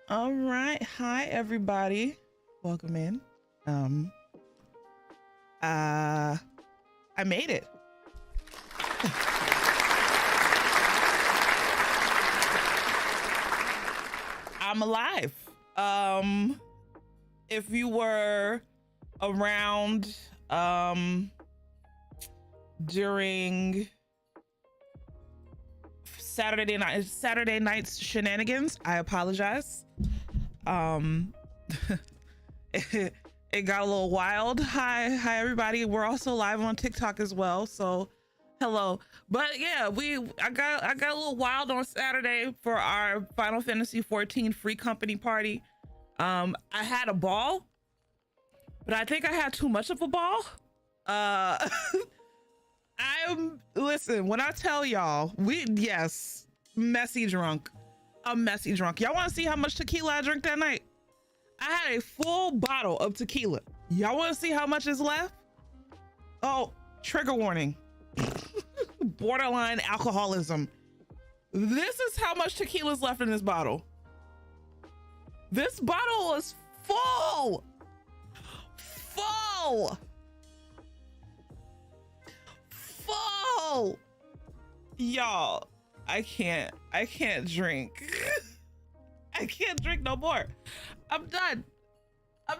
All right. Hi, everybody. Welcome in. Um, I made it. I'm alive. If you were around, during Saturday night's shenanigans, I apologize. It got a little wild. Hi everybody. We're also live on TikTok as well, so hello. But yeah, I got a little wild on Saturday for our Final Fantasy 14 free company party. I had a ball, but I think I had too much of a ball. Listen, when I tell y'all, messy drunk. I'm messy drunk. Y'all want to see how much tequila I drank that night? I had a full bottle of tequila. Y'all want to see how much is left? Oh, trigger warning. Borderline alcoholism. This is how much tequila is left in this bottle. This bottle is full. Full. Y'all, I can't drink. I can't drink no more. I'm done. It's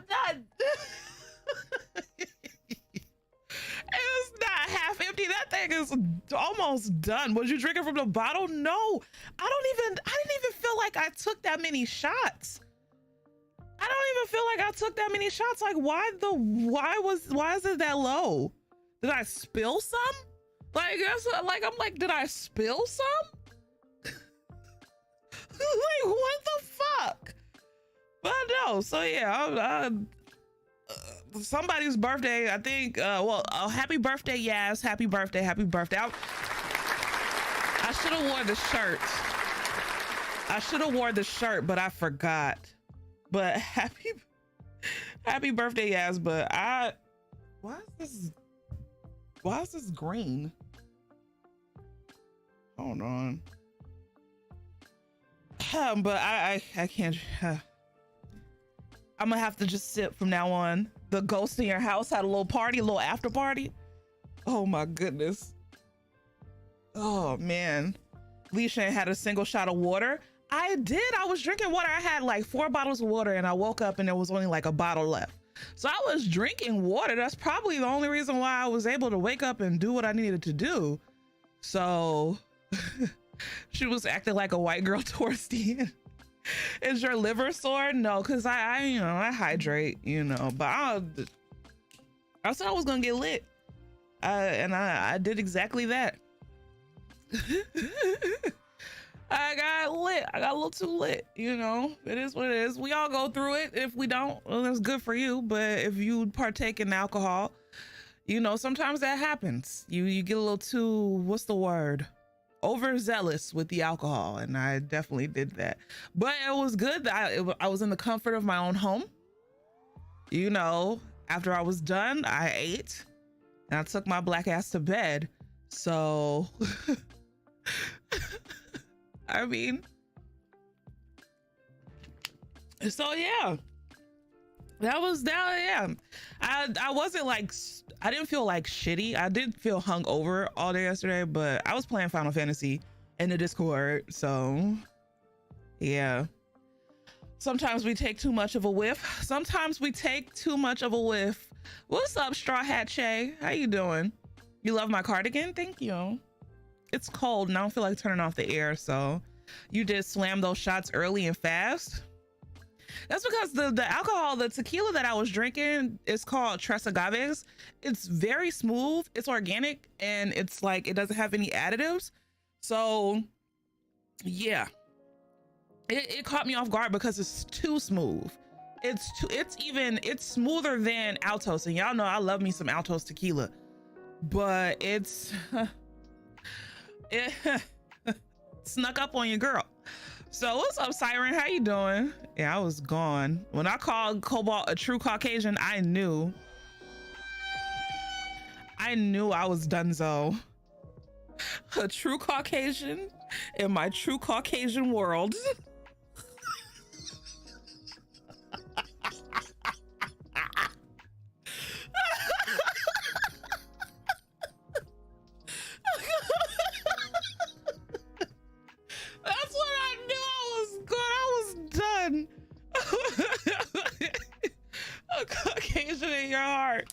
not half empty. That thing is almost done. Was you drinking from the bottle? No, I didn't even feel like I took that many shots. Like, why is it that low? Did I spill some? Like, did I spill some? Like, what the fuck? But no, so yeah, somebody's birthday, I think, happy birthday, Yas. Happy birthday. I should have wore the shirt, but I forgot. But happy birthday, Yas. But why is this green? Hold on. But I can't. I'm gonna have to just sip from now on. The ghost in your house had a little party, a little after party. Oh my goodness. Oh man. Leesh ain't had a single shot of water. I did. I was drinking water. I had like 4 bottles of water and I woke up and there was only like a bottle left. So I was drinking water. That's probably the only reason why I was able to wake up and do what I needed to do. So she was acting like a white girl towards the end. Is your liver sore? No, because I hydrate, but I said I was gonna get lit. And I did exactly that. I got lit. I got a little too lit, It is what it is. We all go through it. If we don't, well, that's good for you. But if you partake in alcohol, sometimes that happens. You get a little too, what's the word? Overzealous with the alcohol, and I definitely did that. But it was good that I was in the comfort of my own home. After I was done, I ate and I took my black ass to bed. So I mean, so yeah, that was that. Yeah, I wasn't like, I didn't feel like shitty. I did feel hungover all day yesterday, but I was playing Final Fantasy in the Discord. So yeah, sometimes we take too much of a whiff. What's up, Straw Hat Shay? How you doing? You love my cardigan? Thank you. It's cold and I don't feel like turning off the air. So you did slam those shots early and fast. That's because the alcohol, the tequila that I was drinking is called Tres Agaves. It's very smooth, it's organic, and it's like, it doesn't have any additives. So yeah, it caught me off guard because it's too smooth. It's smoother than Altos, and y'all know I love me some Altos tequila, but it snuck up on your girl. So what's up, Siren? How you doing? Yeah, I was gone. When I called Cobalt a true Caucasian, I knew I was donezo. A true Caucasian in my true Caucasian world. in your heart.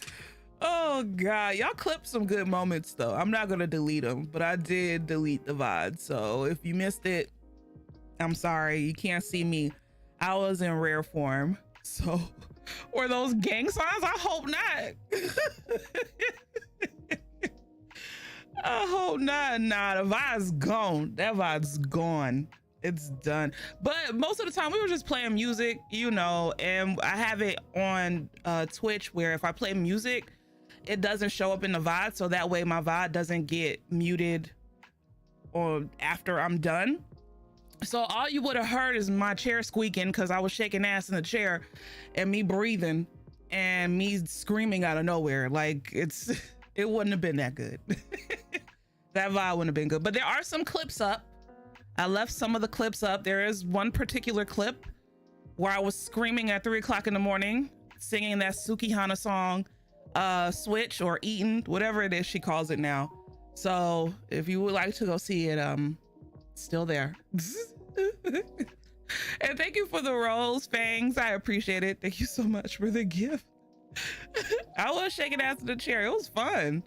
Oh God, y'all clipped some good moments though. I'm not gonna delete them, but I did delete the VOD. So if you missed it, I'm sorry. You can't see me. I was in rare form. So, or those gang signs? I hope not. I hope not. Nah, the VOD's gone. That VOD's gone. It's done. But most of the time we were just playing music, you know, and I have it on Twitch where if I play music, it doesn't show up in the VOD. So that way my VOD doesn't get muted or after I'm done. So all you would have heard is my chair squeaking because I was shaking ass in the chair and me breathing and me screaming out of nowhere. Like it wouldn't have been that good. That VOD wouldn't have been good. But there are some clips up. I left some of the clips up. There is one particular clip where I was screaming at 3 o'clock in the morning, singing that Sukihana song, Switch or Eaten, whatever it is she calls it now. So if you would like to go see it, still there. And thank you for the rose, Fangs. I appreciate it. Thank you so much for the gift. I was shaking ass in the chair. It was fun.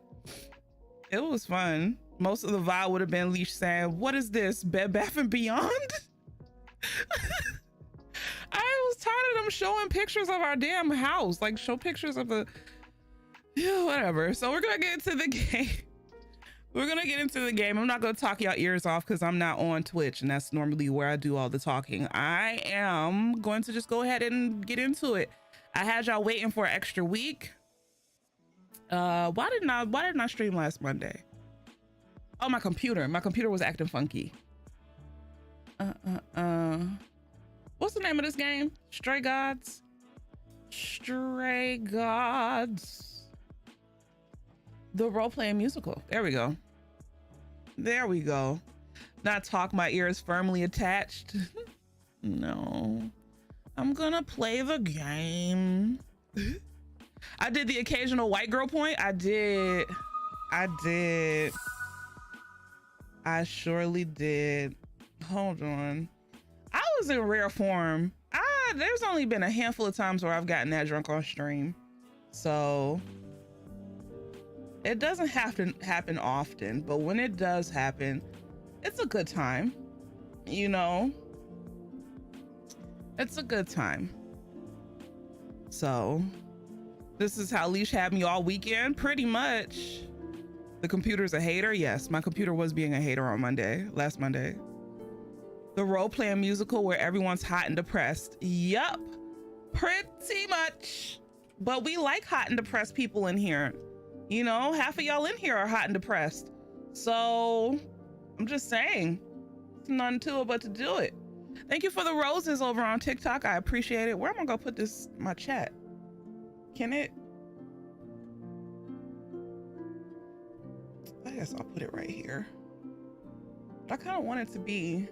It was fun. Most of the vibe would have been Leesh saying, "What is this, Bed Bath and Beyond?" I was tired of them showing pictures of our damn house. Like, show pictures of the, yeah, whatever. So we're gonna get into the game. We're gonna get into the game. I'm not gonna talk y'all ears off because I'm not on Twitch, and that's normally where I do all the talking. I am going to just go ahead and get into it. I had y'all waiting for an extra week. Why didn't I stream last Monday? Oh, my computer was acting funky. What's the name of this game? Stray Gods. The role-playing musical. There we go. Not talk, my ear is firmly attached. No, I'm gonna play the game. I did the occasional white girl point. I did. I surely did. Hold on. I was in rare form. There's only been a handful of times where I've gotten that drunk on stream. So it doesn't have to happen often, but when it does happen, it's a good time. You know, it's a good time. So this is how Leesh had me all weekend, pretty much. The computer's a hater. Yes, my computer was being a hater on last Monday. The role-playing musical where everyone's hot and depressed. Yup, pretty much. But we like hot and depressed people in here. You know, half of y'all in here are hot and depressed. So I'm just saying, there's nothing to it but to do it. Thank you for the roses over on TikTok. I appreciate it. Where am I gonna put this, my chat? Can it? I guess I'll put it right here. But I kind of want it to be,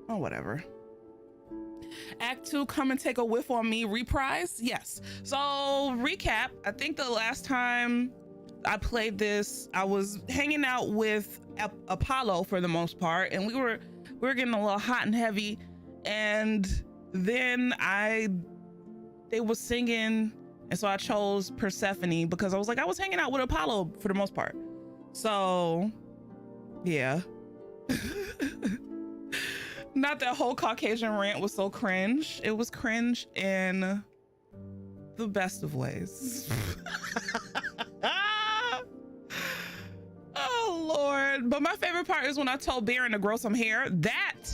oh, whatever. Act 2, come and take a whiff on me, reprise. Yes. So recap, I think the last time I played this, I was hanging out with Apollo for the most part, and we were getting a little hot and heavy, and then they was singing, and so I chose Persephone because I was like, I was hanging out with Apollo for the most part. So yeah. Not that whole Caucasian rant was so cringe. It was cringe in the best of ways. Oh Lord. But my favorite part is when I told Baron to grow some hair. That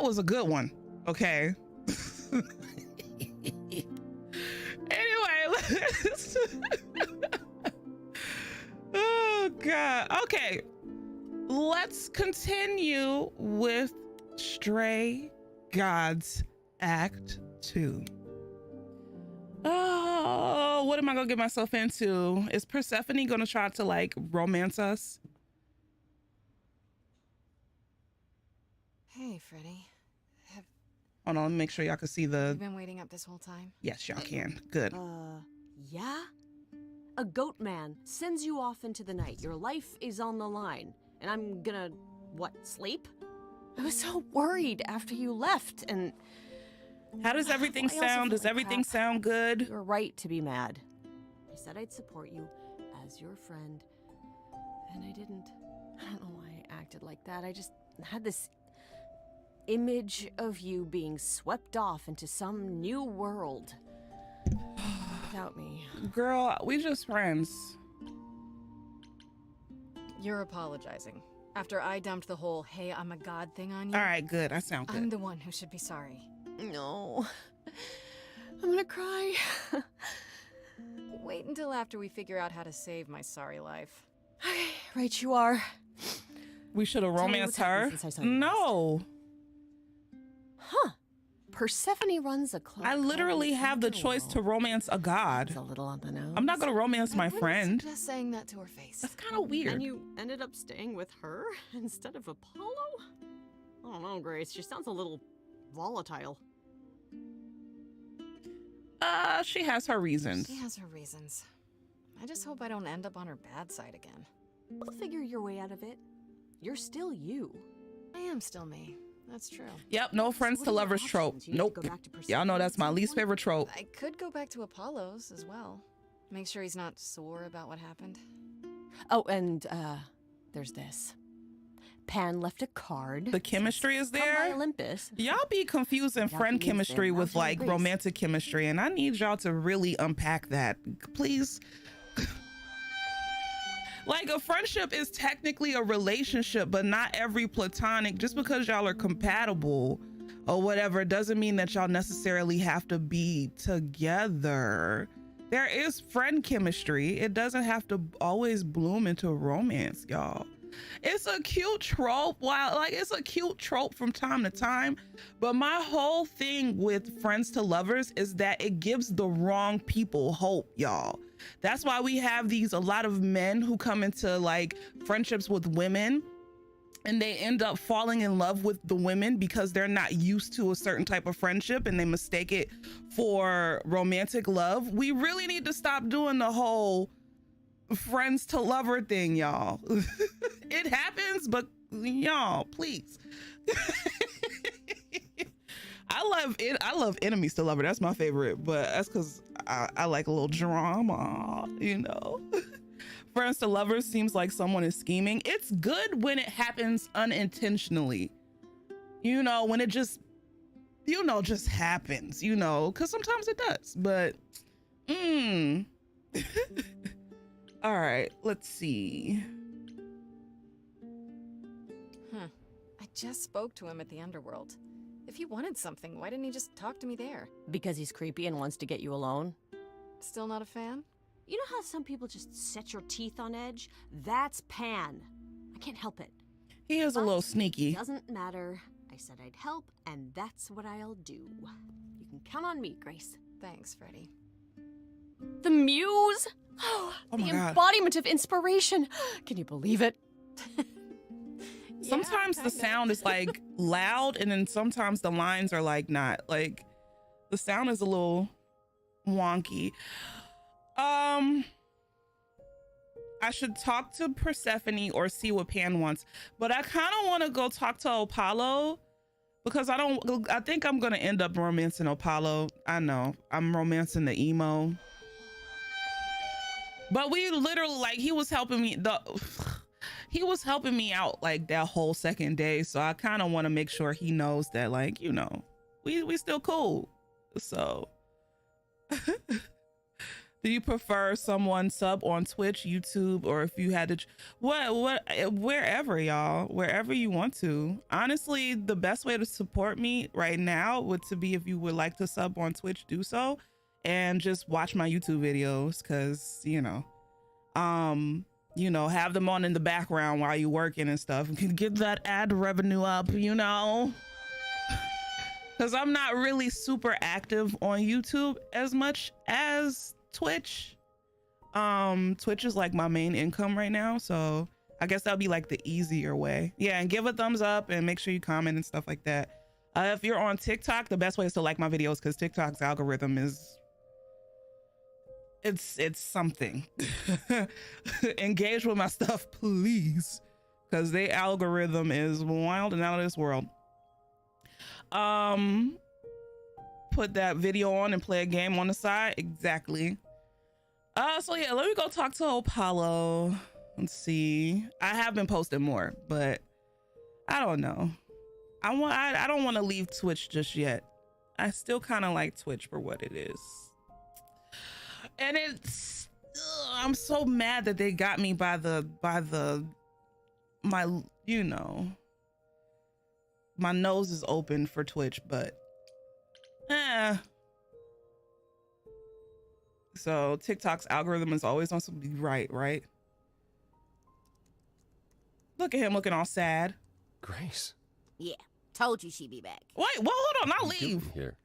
was a good one. Okay. Anyway, oh God. Okay. Let's continue with Stray Gods Act 2. Oh, what am I gonna get myself into? Is Persephone gonna try to like romance us? Hey, Freddy. Hold on, let me make sure y'all can see the... You've been waiting up this whole time? Yes, y'all can. Good. Yeah? A goat man sends you off into the night. Your life is on the line. And I'm gonna, what, sleep? I was so worried after you left, and How does everything Well, I also sound? feel Does like everything crap. sound good? You're right to be mad. I said I'd support you as your friend, and I didn't. I don't know why I acted like that. I just had this image of you being swept off into some new world without me. Girl, we just friends. You're apologizing. After I dumped the whole, hey, I'm a god thing on you. All right, good. I sound I'm good. the one who should be sorry. No. I'm gonna cry. Wait until after we figure out how to save my sorry life. Right you are. We should have Tell me romanced what's happened her. since I saw you No. Huh. Persephone runs a club. I literally called have the choice to Underworld. romance a god. It's a little on the nose. I'm not gonna romance my I wouldn't friend. suggest saying that to her face. That's kind of weird. And you ended up staying with her instead of Apollo? I don't know, Grace. She sounds a little volatile. She has her reasons. She has her reasons. I just hope I don't end up on her bad side again. You'll figure your way out of it. You're still you. I am still me. That's true. Yep, no friends So to what are your lovers trope. options? You need to Nope. go back to Y'all know that's my Persephone at least some point? favorite trope. I could go back to Apollo's as well. Make sure he's not sore about what happened. Oh, and there's this. Pan left a card. The chemistry is Come by there. Olympus. Y'all be confusing That friend means chemistry they're with not like Grace. romantic chemistry, and I need y'all to really unpack that, please. Like, a friendship is technically a relationship, but not every platonic. Just because y'all are compatible or whatever doesn't mean that y'all necessarily have to be together. There is friend chemistry. It doesn't have to always bloom into romance, y'all. It's a cute trope. It's a cute trope from time to time, but my whole thing with friends to lovers is that it gives the wrong people hope, y'all. That's why we have a lot of men who come into like friendships with women and they end up falling in love with the women because they're not used to a certain type of friendship and they mistake it for romantic love. We really need to stop doing the whole friends to lover thing, y'all. It happens, but y'all, please. I love enemies to lover. That's my favorite, but that's because I like a little drama, you know. Friends to lovers seems like someone is scheming. It's good when it happens unintentionally, you know, when it just happens, you know, because sometimes it does, but all right, let's see. I just spoke to him at the underworld. If he wanted something, why didn't he just talk to me there? Because he's creepy and wants to get you alone. Still not a fan? You know how some people just set your teeth on edge? That's Pan. I can't help it. He is a little sneaky. Doesn't matter. I said I'd help, and that's what I'll do. You can count on me, Grace. Thanks, Freddy. The muse! Oh, Oh the my God. embodiment of inspiration. Can you believe it? Sometimes Yeah, the kinda. sound is like loud, and then sometimes the lines are like not. Like, the sound is a little wonky. I should talk to Persephone or see what Pan wants, but I kind of want to go talk to Apollo because I think I'm gonna end up romancing Apollo. I know I'm romancing the emo, but we literally, like, he was helping me out like that whole second day, so I kind of want to make sure he knows that, like, you know, we still cool. So do you prefer someone sub on Twitch, YouTube, or if you had to wherever, y'all, wherever you want to? Honestly, the best way to support me right now would to be, if you would like to sub on Twitch, do so, and just watch my YouTube videos, because you know, have them on in the background while you're working and stuff, and can get that ad revenue up, you know, because I'm not really super active on YouTube as much as Twitch. Twitch is like my main income right now, so I guess that'll be like the easier way. Yeah, and give a thumbs up and make sure you comment and stuff like that. If you're on TikTok, the best way is to like my videos, because TikTok's algorithm is it's something. Engage with my stuff, please, because their algorithm is wild and out of this world. put that video on and play a game on the side. Exactly. So yeah, let me go talk to Apollo. Let's see. I have been posting more, but I don't know. I don't want to leave Twitch just yet. I still kind of like Twitch for what it is. And it's I'm so mad that they got me by my, you know, my nose is open for Twitch, but so TikTok's algorithm is always on some right. Look at him looking all sad. Grace. Yeah, told you she'd be back. Wait, well, hold on, I'll What are you leave. doing here.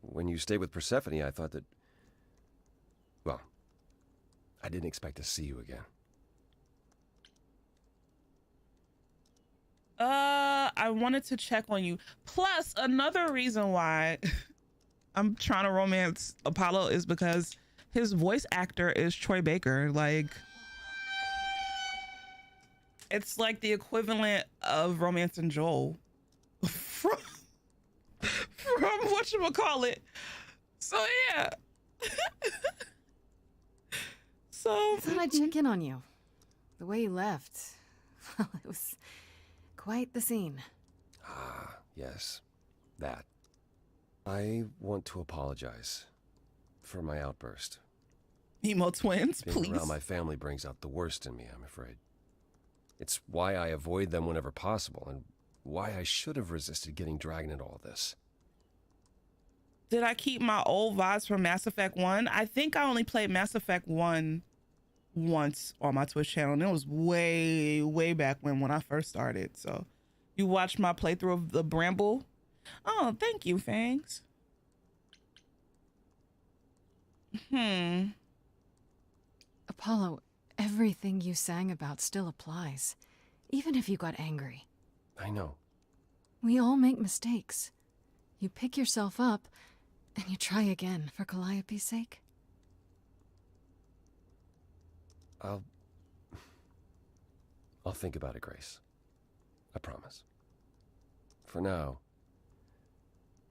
When you stayed with Persephone, I thought that, well, I didn't expect to see you again. I wanted to check on you. Plus, another reason why I'm trying to romance Apollo is because his voice actor is Troy Baker. Like, it's like the equivalent of romancing Joel from whatchamacallit. So yeah. So I thought I'd check in on you. The way you left, well, it was quite the scene. Ah, yes, that. I want to apologize for my outburst. emo twins, Being please. around my family brings out the worst in me, I'm afraid. It's why I avoid them whenever possible, and why I should have resisted getting dragged into all this. Did I keep my old vibes from Mass Effect 1? I think I only played Mass Effect 1 once on my Twitch channel, and it was way back when I first started. So you watched my playthrough of the Bramble? Oh, thank you, Fangs. Apollo, everything you sang about still applies, even if you got angry. I know. We all make mistakes. You pick yourself up, and you try again for Calliope's sake. I'll think about it, Grace. I promise. For now,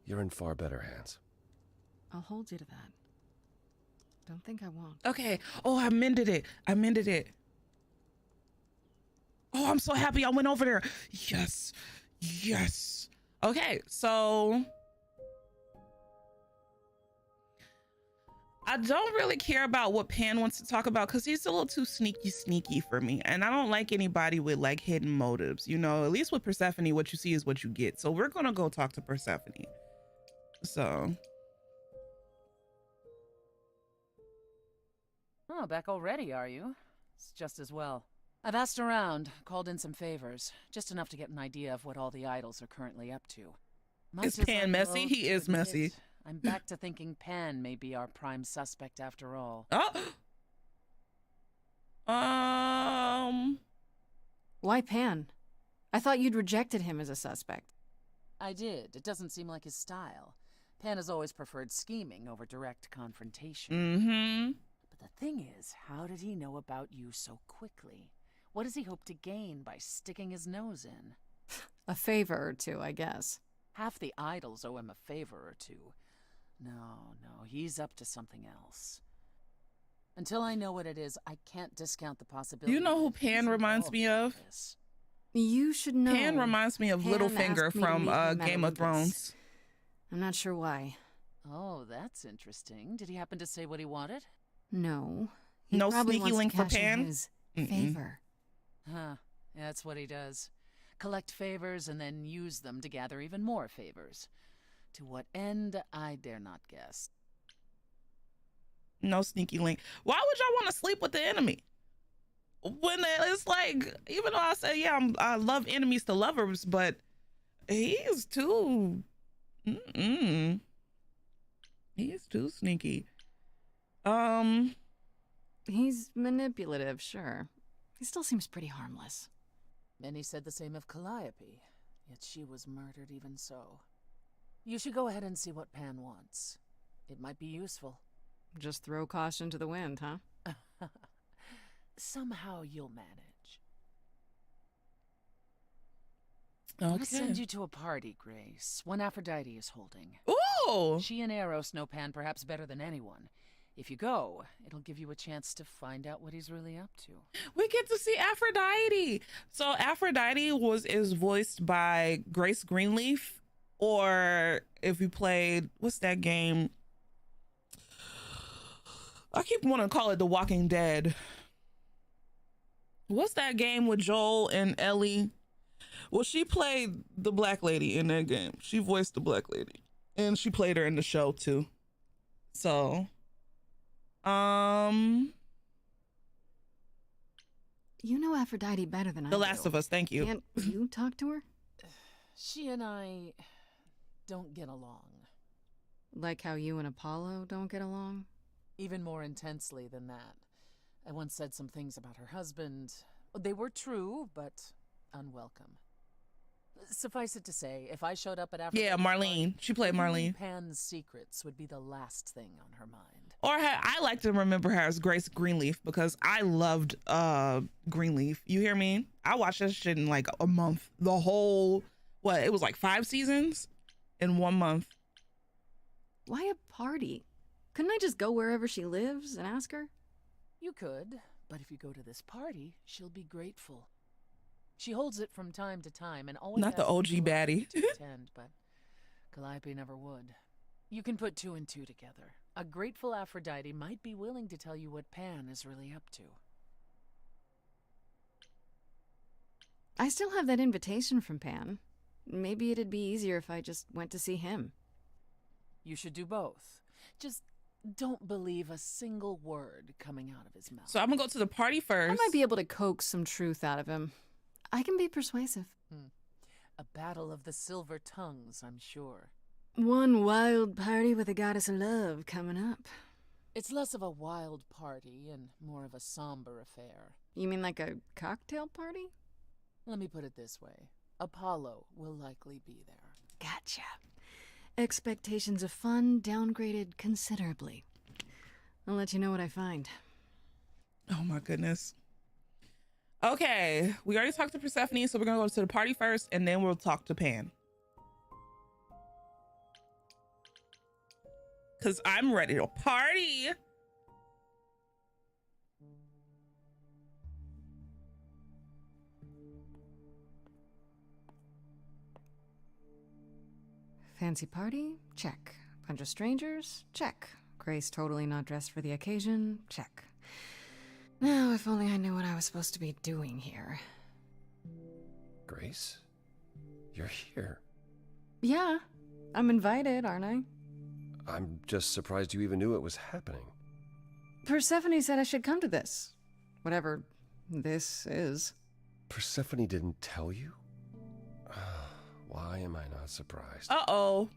you're in far better hands. I'll hold you to that. Don't think I won't. Okay. Oh, I mended it. Oh, I'm so happy I went over there. Yes. Okay, so I don't really care about what Pan wants to talk about because he's a little too sneaky for me. And I don't like anybody with like hidden motives. You know, at least with Persephone, what you see is what you get. So we're going to go talk to Persephone. So. Oh, back already, are you? It's just as well. I've asked around, called in some favors, just enough to get an idea of what all the idols are currently up to. Is Pan messy? He is messy. I'm back to thinking Pan may be our prime suspect after all. Why Pan? I thought you'd rejected him as a suspect. I did. It doesn't seem like his style. Pan has always preferred scheming over direct confrontation. But the thing is, how did he know about you so quickly? What does he hope to gain by sticking his nose in? A favor or two, I guess. Half the idols owe him a favor or two. No, he's up to something else. Until I know what it is, I can't discount the possibility. You know who Pan reminds me of? You should know. Pan reminds me of Pan Littlefinger asked me to from meet him at Game of Olympus. Thrones. I'm not sure why. Oh, that's interesting. Did he happen to say what he wanted? No. No probably sneaky wants to link for cash in Pan? his favor. Huh. Yeah, that's what he does. Collect favors and then use them to gather even more favors. To what end, I dare not guess. No sneaky link. Why would y'all want to sleep with the enemy? When it's like, even though I say, yeah, I love enemies to lovers, but he is too, he is too sneaky. He's manipulative, sure. He still seems pretty harmless. Many said the same of Calliope, yet she was murdered even so. You should go ahead and see what Pan wants. It might be useful. Just throw caution to the wind, huh? Somehow you'll manage. I'm gonna Okay. send you to a party, Grace. One Aphrodite is holding. Ooh. She and Eros know Pan perhaps better than anyone. If you go, it'll give you a chance to find out what he's really up to. We get to see Aphrodite. So Aphrodite is voiced by Grace Greenleaf, or if you played, what's that game? I keep wanting to call it The Walking Dead. What's that game with Joel and Ellie? Well, she played the black lady in that game. She voiced the black lady, and she played her in the show too. So, You know Aphrodite better than I do. The Last of Us. Thank you. Can't you talk to her? She and I don't get along. Like how you and Apollo don't get along? Even more intensely than that. I once said some things about her husband. They were true, but unwelcome. Suffice it to say, if I showed up at Aphrodite's Yeah, Marlene. She played party, Marlene. Pan's secrets would be the last thing on her mind. Or I like to remember her as Grace Greenleaf because I loved Greenleaf. You hear me? I watched that shit in like a month. The whole, it was like 5 seasons in 1 month. Why a party? Couldn't I just go wherever she lives and ask her? You could, but if you go to this party, she'll be grateful. She holds it from time to time and always Not the asks OG people baddie. to attend, but Calliope never would. You can put 2 and 2 together. A grateful Aphrodite might be willing to tell you what Pan is really up to. I still have that invitation from Pan. Maybe it'd be easier if I just went to see him. You should do both. Just don't believe a single word coming out of his mouth. So I'm gonna go to the party first. I might be able to coax some truth out of him. I can be persuasive. A battle of the silver tongues, I'm sure. One wild party with a goddess of love coming up. It's less of a wild party and more of a somber affair. You mean like a cocktail party? Let me put it this way. Apollo will likely be there. Gotcha. Expectations of fun downgraded considerably. I'll let you know what I find. Oh my goodness. Okay, we already talked to Persephone, so we're gonna go to the party first, and then we'll talk to Pan. Cause I'm ready to party. Fancy party? Check. Bunch of strangers? Check. Grace totally not dressed for the occasion? Check. Now, if only I knew what I was supposed to be doing here. Grace? You're here. Yeah, I'm invited, aren't I? I'm just surprised you even knew it was happening. Persephone said I should come to this. Whatever this is. Persephone didn't tell you? Why am I not surprised? Uh-oh.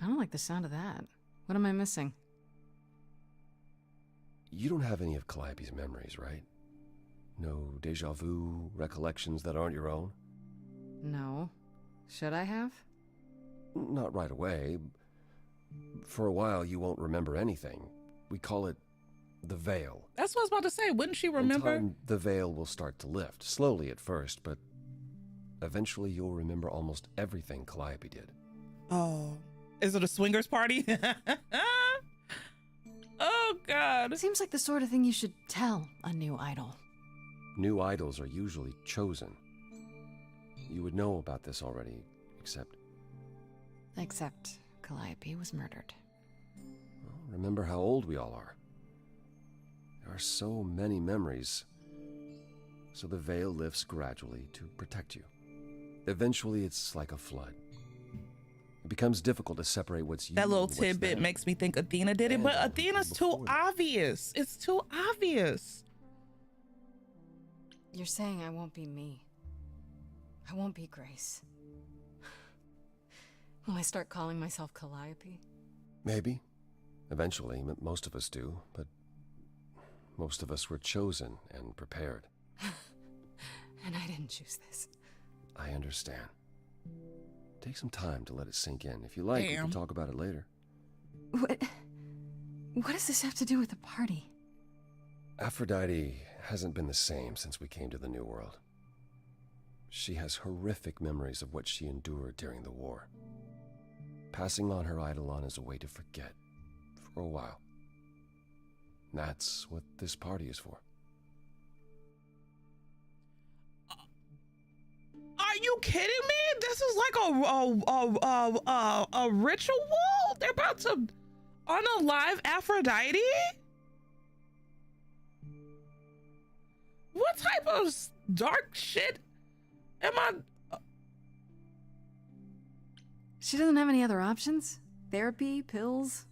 I don't like the sound of that. What am I missing? You don't have any of Calliope's memories, right? No deja vu, recollections that aren't your own? No. Should I have? Not right away. For a while, you won't remember anything. We call it the veil. That's what I was about to say. Wouldn't she remember? In time, the veil will start to lift, slowly at first, but eventually you'll remember almost everything Calliope did. Oh. Is it a swingers party? Oh, God. Seems like the sort of thing you should tell a new idol. New idols are usually chosen. You would know about this already, except... Except Calliope was murdered. Well, remember how old we all are. There are so many memories. So the veil lifts gradually to protect you. Eventually, it's like a flood. It becomes difficult to separate what's you That little and what's tidbit them. makes me think Athena did it, but And Athena's before too that. obvious. It's too obvious. You're saying I won't be me. I won't be Grace. Will I start calling myself Calliope? Maybe. Eventually, most of us do, but most of us were chosen and prepared. And I didn't choose this. I understand. Take some time to let it sink in. If you like, we Damn. can talk about it later. What does this have to do with the party? Aphrodite hasn't been the same since we came to the New World. She has horrific memories of what she endured during the war. Passing on her eidolon is a way to forget, for a while. That's what this party is for. Are you kidding me? This is like a ritual? They're about to unalive Aphrodite? What type of dark shit am I? She doesn't have any other options? Therapy, pills,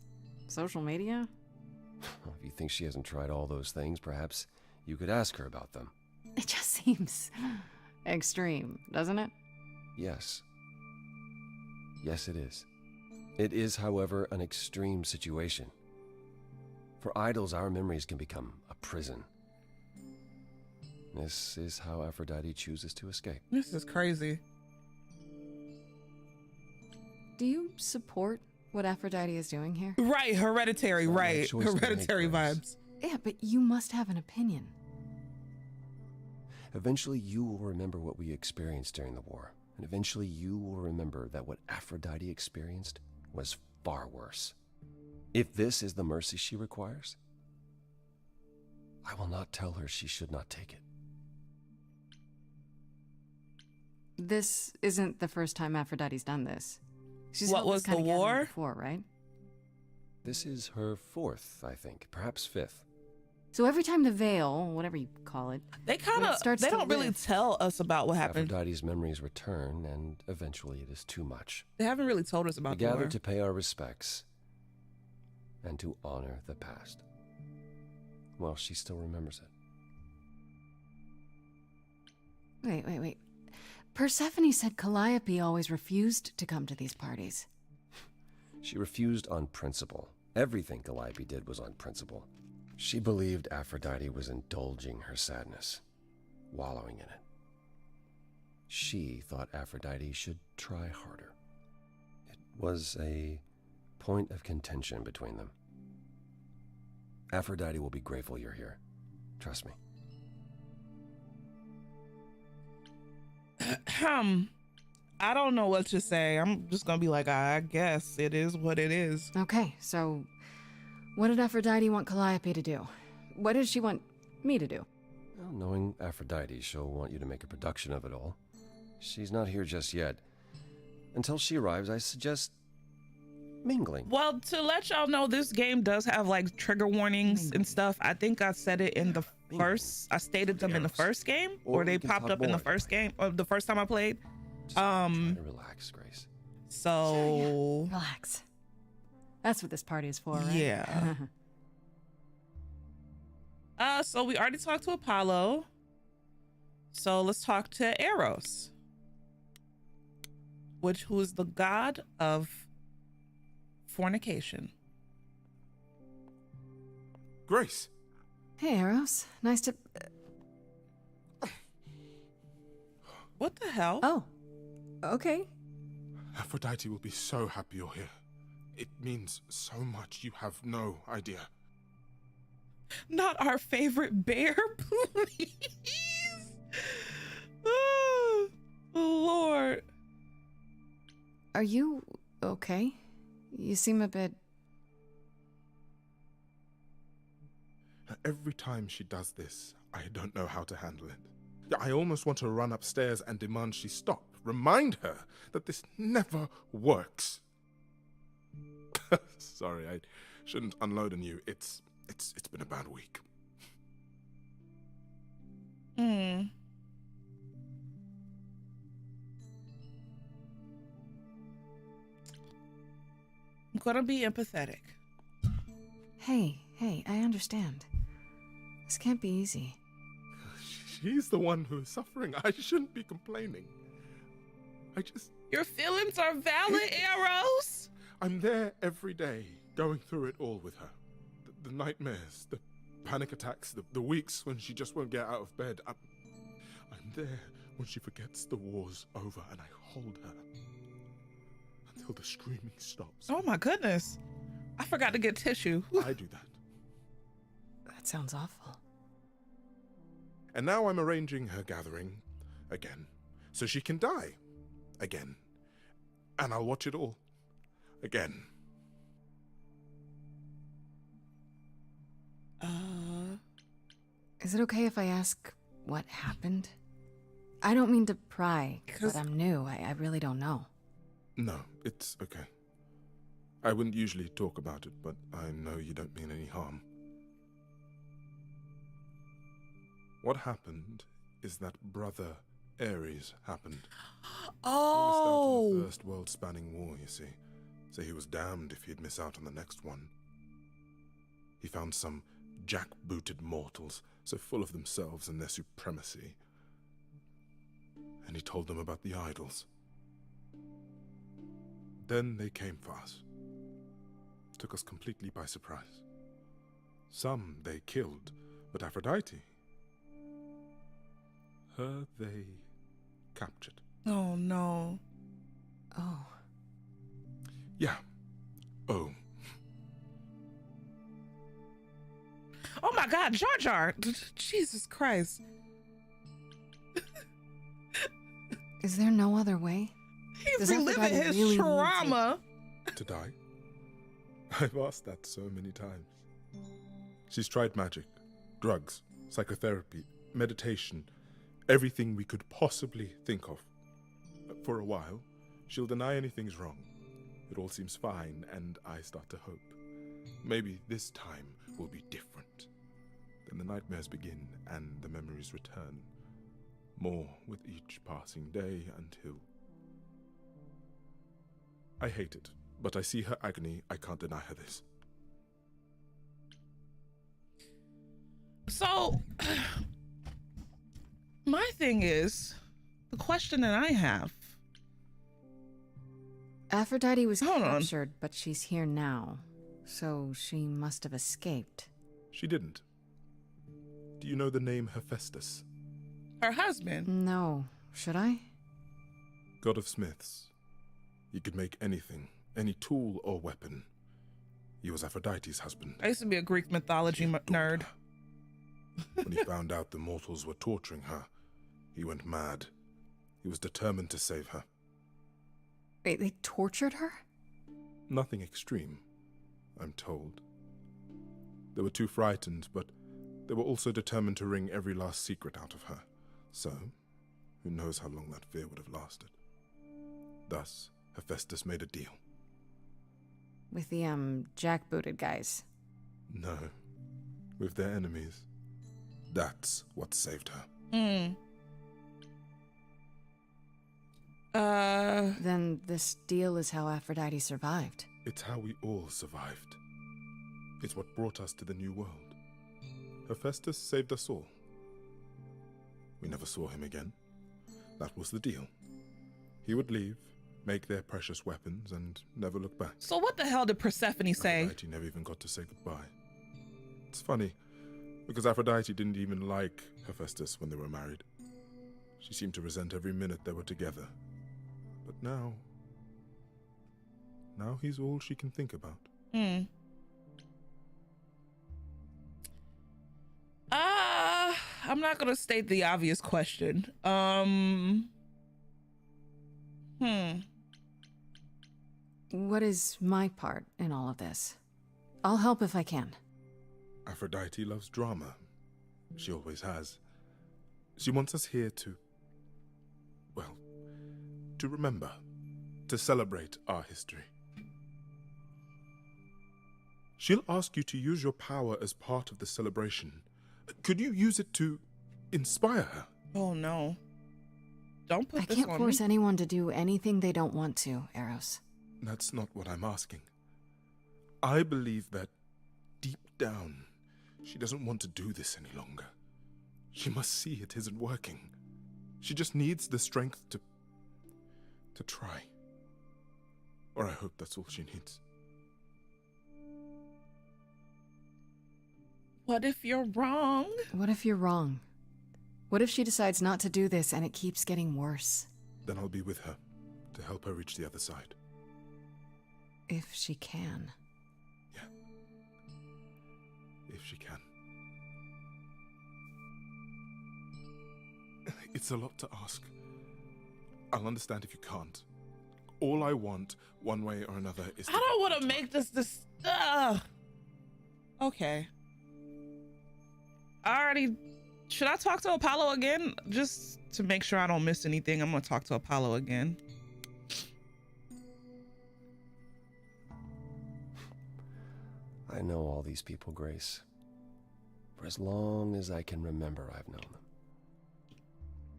social media? If you think she hasn't tried all those things, perhaps you could ask her about them. It just seems extreme, doesn't it? Yes. Yes, it is. It is, however, an extreme situation. For idols, our memories can become a prison. This is how Aphrodite chooses to escape. This is crazy. Do you support what Aphrodite is doing here? Right, hereditary, Not my right. choice to make, Hereditary Grace. vibes. Yeah, but you must have an opinion. Eventually, you will remember what we experienced during the war. And eventually, you will remember that what Aphrodite experienced was far worse. If this is the mercy she requires, I will not tell her she should not take it. This isn't the first time Aphrodite's done this. She's What held this was kind the of gathering war? before, right? This is her fourth, I think, perhaps fifth. So every time the veil, whatever you call it, They kind When it of, starts they to don't really lift. tell us about what happened. Aphrodite's memories return, and eventually it is too much. They haven't really told us We about the gather war. to pay our respects and to honor the past. Well, she still remembers it. Wait. Persephone said Calliope always refused to come to these parties. She refused on principle. Everything Calliope did was on principle. She believed Aphrodite was indulging her sadness, wallowing in it. She thought Aphrodite should try harder. It was a point of contention between them. Aphrodite will be grateful you're here. Trust me. I don't know what to say. I'm just gonna be like, I guess it is what it is. Okay, so what did Aphrodite want Calliope to do? What does she want me to do? Well, knowing Aphrodite, she'll want you to make a production of it all. She's not here just yet. Until she arrives, I suggest mingling. Well, to let y'all know, this game does have like trigger warnings and stuff. I think I said it in the first, I stated them in the first game, Or or they we can popped talk up in the more. first game, or the first time I played. Just try to relax, Grace. So Relax. That's what this party is for, right? yeah. So we already talked to Apollo. So let's talk to Eros, who is the god of fornication. Grace, Hey, Eros. Nice to... What the hell? Oh, okay. Aphrodite will be so happy you're here. It means so much, you have no idea. Not our favorite bear, please. Oh, Lord. Are you okay? You seem a bit... Every time she does this, I don't know how to handle it. I almost want to run upstairs and demand she stop. Remind her that this never works. Sorry, I shouldn't unload on you. It's been a bad week. I'm gonna be empathetic. Hey, I understand. This can't be easy. She's the one who is suffering. I shouldn't be complaining. Your feelings are valid, Eros. I'm there every day, going through it all with her. The nightmares, the panic attacks, the weeks when she just won't get out of bed. I'm there when she forgets the war's over, and I hold her until the screaming stops. Oh my goodness. I forgot to get tissue. I do that. That sounds awful. And now I'm arranging her gathering again so she can die. Again. And I'll watch it all. Again. Is it okay if I ask what happened? I don't mean to pry, but 'Cause- I'm new. I really don't know. No, it's okay. I wouldn't usually talk about it, but I know you don't mean any harm. What happened is that Brother Ares happened. He missed out on the first world-spanning war, you see. So he was damned if he'd miss out on the next one. He found some jack-booted mortals, so full of themselves and their supremacy. And he told them about the idols. Then they came for us. Took us completely by surprise. Some they killed, but Aphrodite, her they captured. Oh no. Oh. Yeah. Oh. Oh my God, Jar Jar. Jesus Christ. Is there no other way? He's Does reliving Aphrodite his really need to- trauma. To die? I've asked that so many times. She's tried magic, drugs, psychotherapy, meditation, everything we could possibly think of. For a while, she'll deny anything's wrong. It all seems fine, and I start to hope. Maybe this time will be different. Then the nightmares begin, and the memories return. More with each passing day until... I hate it, but I see her agony. I can't deny her this. So, my thing is, the question that I have. Aphrodite was Hold on. captured, but she's here now. So she must have escaped. She didn't. Do you know the name Hephaestus? Her husband. No. Should I? God of smiths. He could make anything, any tool or weapon. He was Aphrodite's husband. I used to be a Greek mythology He adored nerd. her. When he found out the mortals were torturing her, he went mad. He was determined to save her. Wait, they tortured her? Nothing extreme, I'm told. They were too frightened, but they were also determined to wring every last secret out of her. So, who knows how long that fear would have lasted. Thus, Hephaestus made a deal. With the, jackbooted guys. No, with their enemies. That's what saved her. Then this deal is how Aphrodite survived. It's how we all survived. It's what brought us to the new world. Hephaestus saved us all. We never saw him again. That was the deal. He would leave, make their precious weapons, and never look back. So what the hell did Persephone say? Aphrodite never even got to say goodbye. It's funny, because Aphrodite didn't even like Hephaestus when they were married. She seemed to resent every minute they were together. But now he's all she can think about. I'm not gonna state the obvious question. What is my part in all of this? I'll help if I can. Aphrodite loves drama. She always has. She wants us here to, well, to remember, to celebrate our history. She'll ask you to use your power as part of the celebration. Could you use it to inspire her? Oh no. Don't put I this can't on force me. anyone to do anything they don't want to, Eros. That's not what I'm asking. I believe that deep down, she doesn't want to do this any longer. She must see it isn't working. She just needs the strength to try. Or I hope that's all she needs. What if you're wrong? What if you're wrong? What if she decides not to do this and it keeps getting worse? Then I'll be with her to help her reach the other side. If she can. Yeah. If she can. It's a lot to ask. I'll understand if you can't. All I want, one way or another, is to I don't get want to back make this. Okay. Should I talk to Apollo again? Just to make sure I don't miss anything, I'm gonna talk to Apollo again. I know all these people, Grace. For as long as I can remember, I've known them.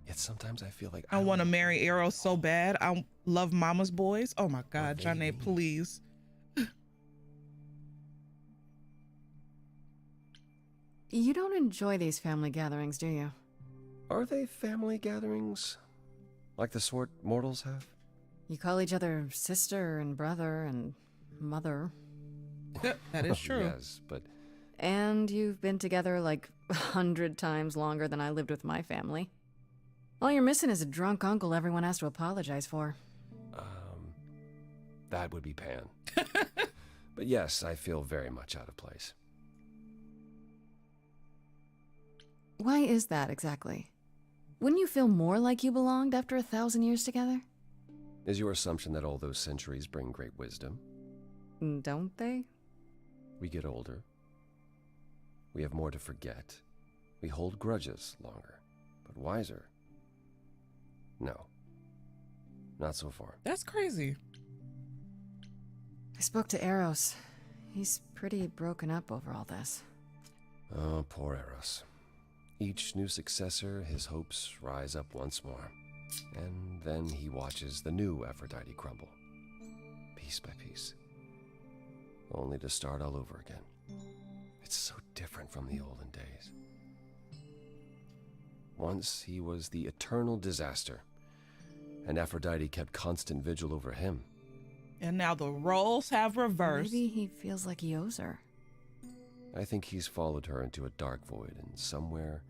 Yet sometimes I feel like I want to marry Eros so bad. I love Mama's boys. Oh my God, Janae, please. You don't enjoy these family gatherings, do you? Are they family gatherings? Like the sort mortals have? You call each other sister and brother and mother. That is true. Yes, but... And you've been together like 100 times longer than I lived with my family. All you're missing is a drunk uncle everyone has to apologize for. That would be Pan. But yes, I feel very much out of place. Why is that exactly? Wouldn't you feel more like you belonged after 1,000 years together? Is your assumption that all those centuries bring great wisdom? Don't they? We get older. We have more to forget. We hold grudges longer, but wiser. No. Not so far. That's crazy. I spoke to Eros. He's pretty broken up over all this. Oh, poor Eros. Each new successor, his hopes rise up once more. And then he watches the new Aphrodite crumble. Piece by piece. Only to start all over again. It's so different from the olden days. Once he was the eternal disaster, and Aphrodite kept constant vigil over him. And now the roles have reversed. Maybe he feels like he owes her. I think he's followed her into a dark void, and somewhere,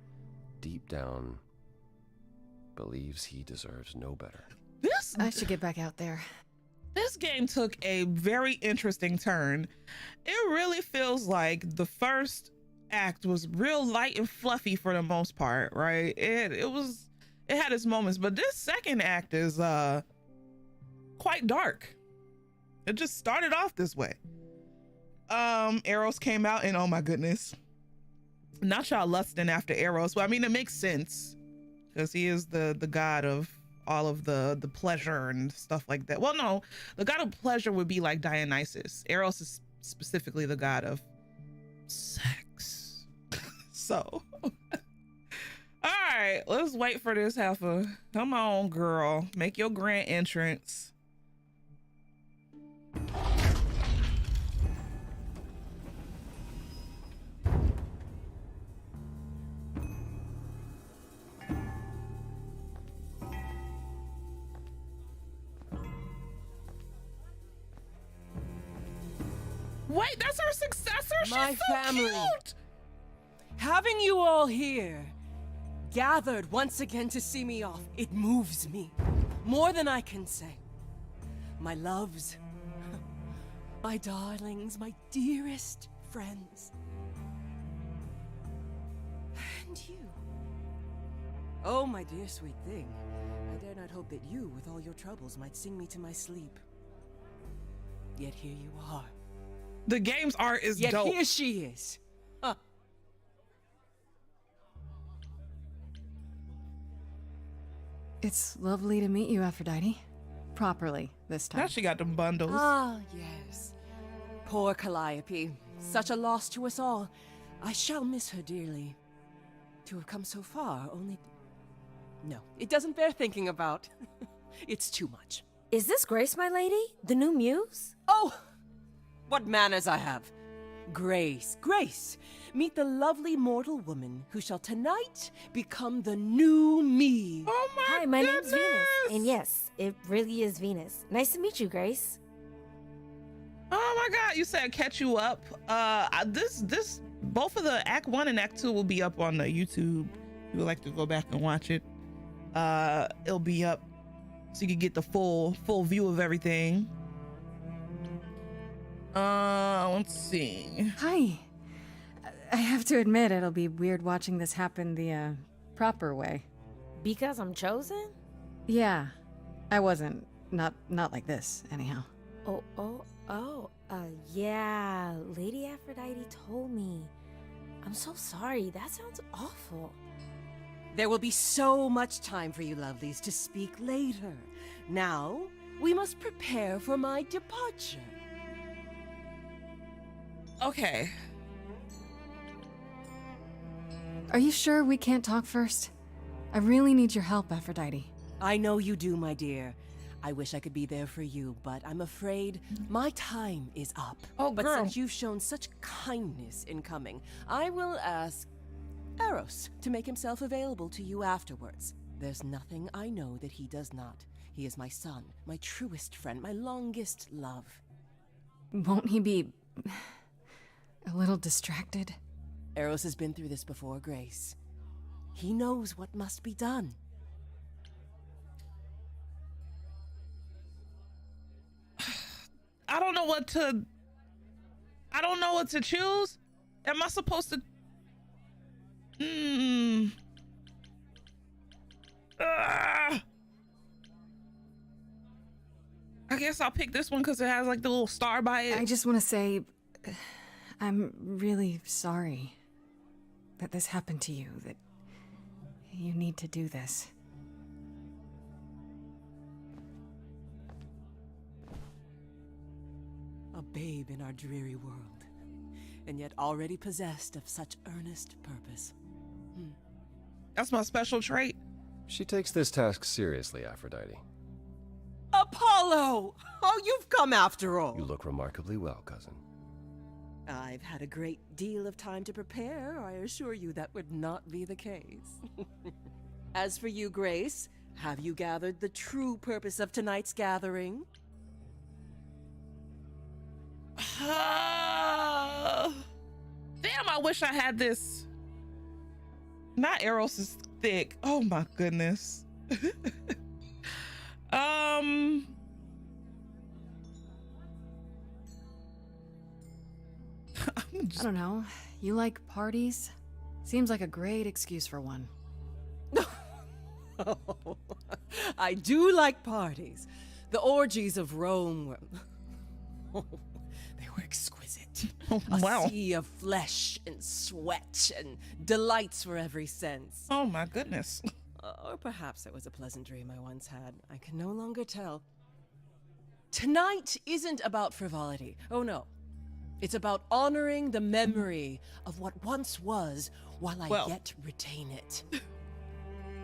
deep down, believes he deserves no better. I should get back out there. This game took a very interesting turn. It really feels like the first act was real light and fluffy for the most part, right? It had its moments, but this second act is quite dark. It just started off this way. Eros came out and oh my goodness. Not y'all lusting after Eros. Well, I mean, it makes sense because he is the god of all of the pleasure and stuff like that. Well, no, the god of pleasure would be like Dionysus. Eros is specifically the god of sex. So, all right, let's wait for this heifer. Come on, girl, make your grand entrance. Wait, that's her successor? My She's so family. cute. Having you all here, gathered once again to see me off, it moves me. More than I can say. My loves, my darlings, my dearest friends. And you. Oh, my dear sweet thing. I dare not hope that you, with all your troubles, might sing me to my sleep. Yet here you are. The game's art is Yet dope. here she is. Huh. It's lovely to meet you, Aphrodite. Properly, this time. Now she got them bundles. Ah, yes. Poor Calliope. Such a loss to us all. I shall miss her dearly. To have come so far, only... No, it doesn't bear thinking about. It's too much. Is this Grace, my lady? The new muse? Oh! What manners I have. Grace, Grace, meet the lovely mortal woman who shall tonight become the new me. Oh my Hi, my goodness. name's Venus. And yes, it really is Venus. Nice to meet you, Grace. Oh my God, you said catch you up. Both of the Act 1 and Act 2 will be up on the YouTube. If you would like to go back and watch it. It'll be up so you can get the full view of everything. Let's see. Hi. I have to admit, it'll be weird watching this happen the proper way. Because I'm chosen? Yeah. I wasn't. Not like this, anyhow. Yeah, Lady Aphrodite told me. I'm so sorry, that sounds awful. There will be so much time for you lovelies to speak later. Now, we must prepare for my departure. Okay. Are you sure we can't talk first? I really need your help, Aphrodite. I know you do, my dear. I wish I could be there for you, but I'm afraid my time is up. Oh, but girl. since you've shown such kindness in coming, I will ask Eros to make himself available to you afterwards. There's nothing I know that he does not. He is my son, my truest friend, my longest love. Won't he be a little distracted? Eros has been through this before, Grace. He knows what must be done. I don't know what to choose. Am I supposed to? I guess I'll pick this one because it has like the little star by it. I just want to say, I'm really sorry that this happened to you, that you need to do this. A babe in our dreary world, and yet already possessed of such earnest purpose. That's my special trait. She takes this task seriously, Aphrodite. Apollo! Oh, you've come after all. You look remarkably well, cousin. I've had a great deal of time to prepare. I assure you that would not be the case. As for you, Grace, have you gathered the true purpose of tonight's gathering? Damn, I wish I had this. Not Eros is thick. Oh my goodness. I don't know. You like parties? Seems like a great excuse for one. Oh, I do like parties. The orgies of Rome were... they were exquisite. Wow. A sea of flesh and sweat and delights for every sense. Oh my goodness. Or perhaps it was a pleasant dream I once had. I can no longer tell. Tonight isn't about frivolity. Oh no. It's about honoring the memory of what once was while I yet retain it.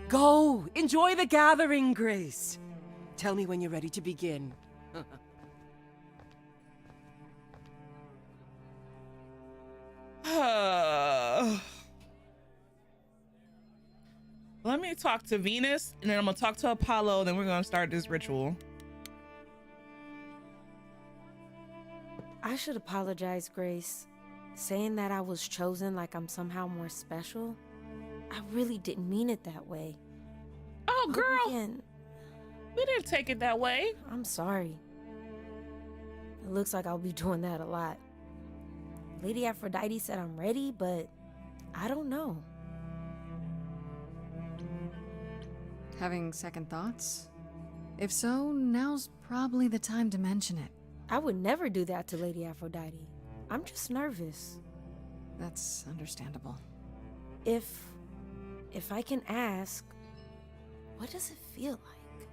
Go! Enjoy the gathering, Grace! Tell me when you're ready to begin. Let me talk to Venus, and then I'm gonna talk to Apollo, then we're gonna start this ritual. I should apologize, Grace. Saying that I was chosen like I'm somehow more special, I really didn't mean it that way. Oh, girl, we didn't take it that way. I'm sorry. It looks like I'll be doing that a lot. Lady Aphrodite said I'm ready, but I don't know. Having second thoughts? If so, now's probably the time to mention it. I would never do that to Lady Aphrodite. I'm just nervous. That's understandable. If I can ask, what does it feel like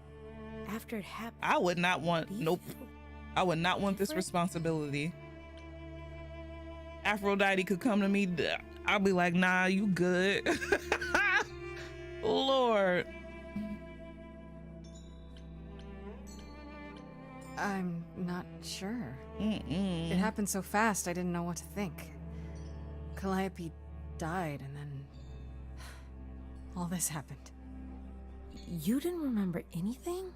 after it happened? I would not want, nope. I would not want this different? responsibility. Aphrodite could come to me, I'll be like, nah, you good. Lord. I'm not sure. Mm-mm. It happened so fast, I didn't know what to think. Calliope died, and then all this happened. You didn't remember anything?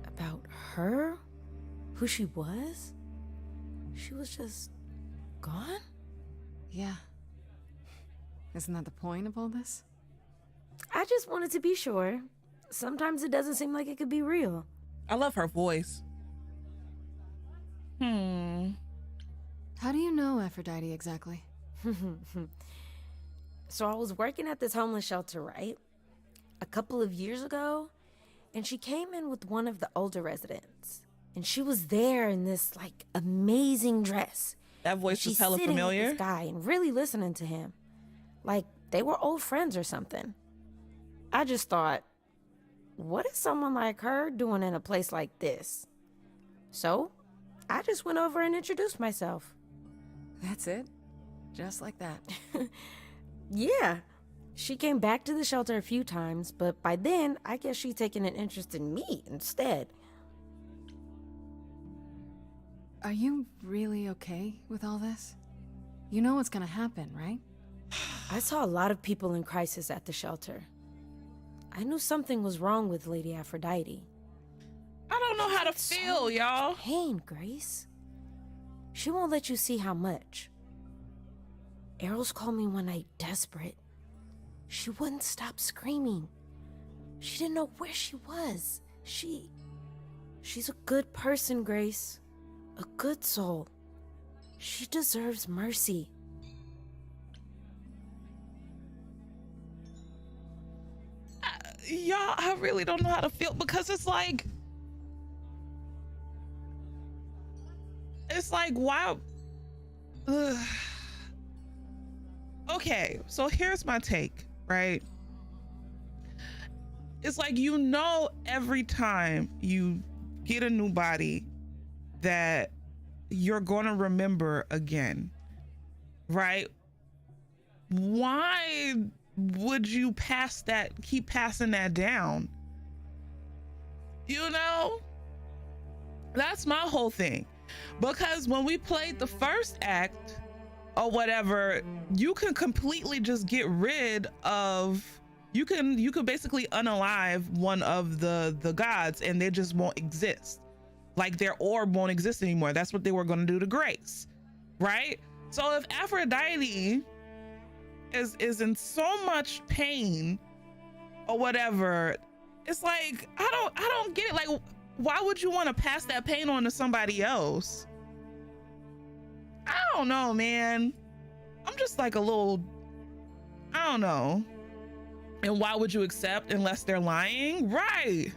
About her? Who she was? She was just gone? Yeah. Isn't that the point of all this? I just wanted to be sure. Sometimes it doesn't seem like it could be real. I love her voice. How do you know Aphrodite exactly? So I was working at this homeless shelter, right? A couple of years ago, and she came in with one of the older residents. And she was there in this, like, amazing dress. That voice She's is hella sitting familiar. with this guy and really listening to him. Like, they were old friends or something. I just thought, what is someone like her doing in a place like this? So, I just went over and introduced myself. That's it? Just like that. Yeah. She came back to the shelter a few times, but by then, I guess she'd taken an interest in me instead. Are you really okay with all this? You know what's gonna happen, right? I saw a lot of people in crisis at the shelter. I knew something was wrong with Lady Aphrodite. I don't know how to feel, y'all. Pain, Grace. She won't let you see how much. Eros called me one night desperate. She wouldn't stop screaming. She didn't know where she was. She's a good person, Grace. A good soul. She deserves mercy. Y'all, I really don't know how to feel because it's like, why? Ugh. Okay, so here's my take, right? It's like, you know, every time you get a new body that you're going to remember again, right? Why would you keep passing that down? You know, that's my whole thing. Because when we played the first act or whatever, you can completely just get rid of, you can basically unalive one of the gods and they just won't exist. Like, their orb won't exist anymore. That's what they were going to do to Grace, right? So if Aphrodite is in so much pain or whatever, it's like, I don't get it. Like, why would you want to pass that pain on to somebody else? I don't know, man. I'm just like a little, I don't know. And why would you accept unless they're lying? Right.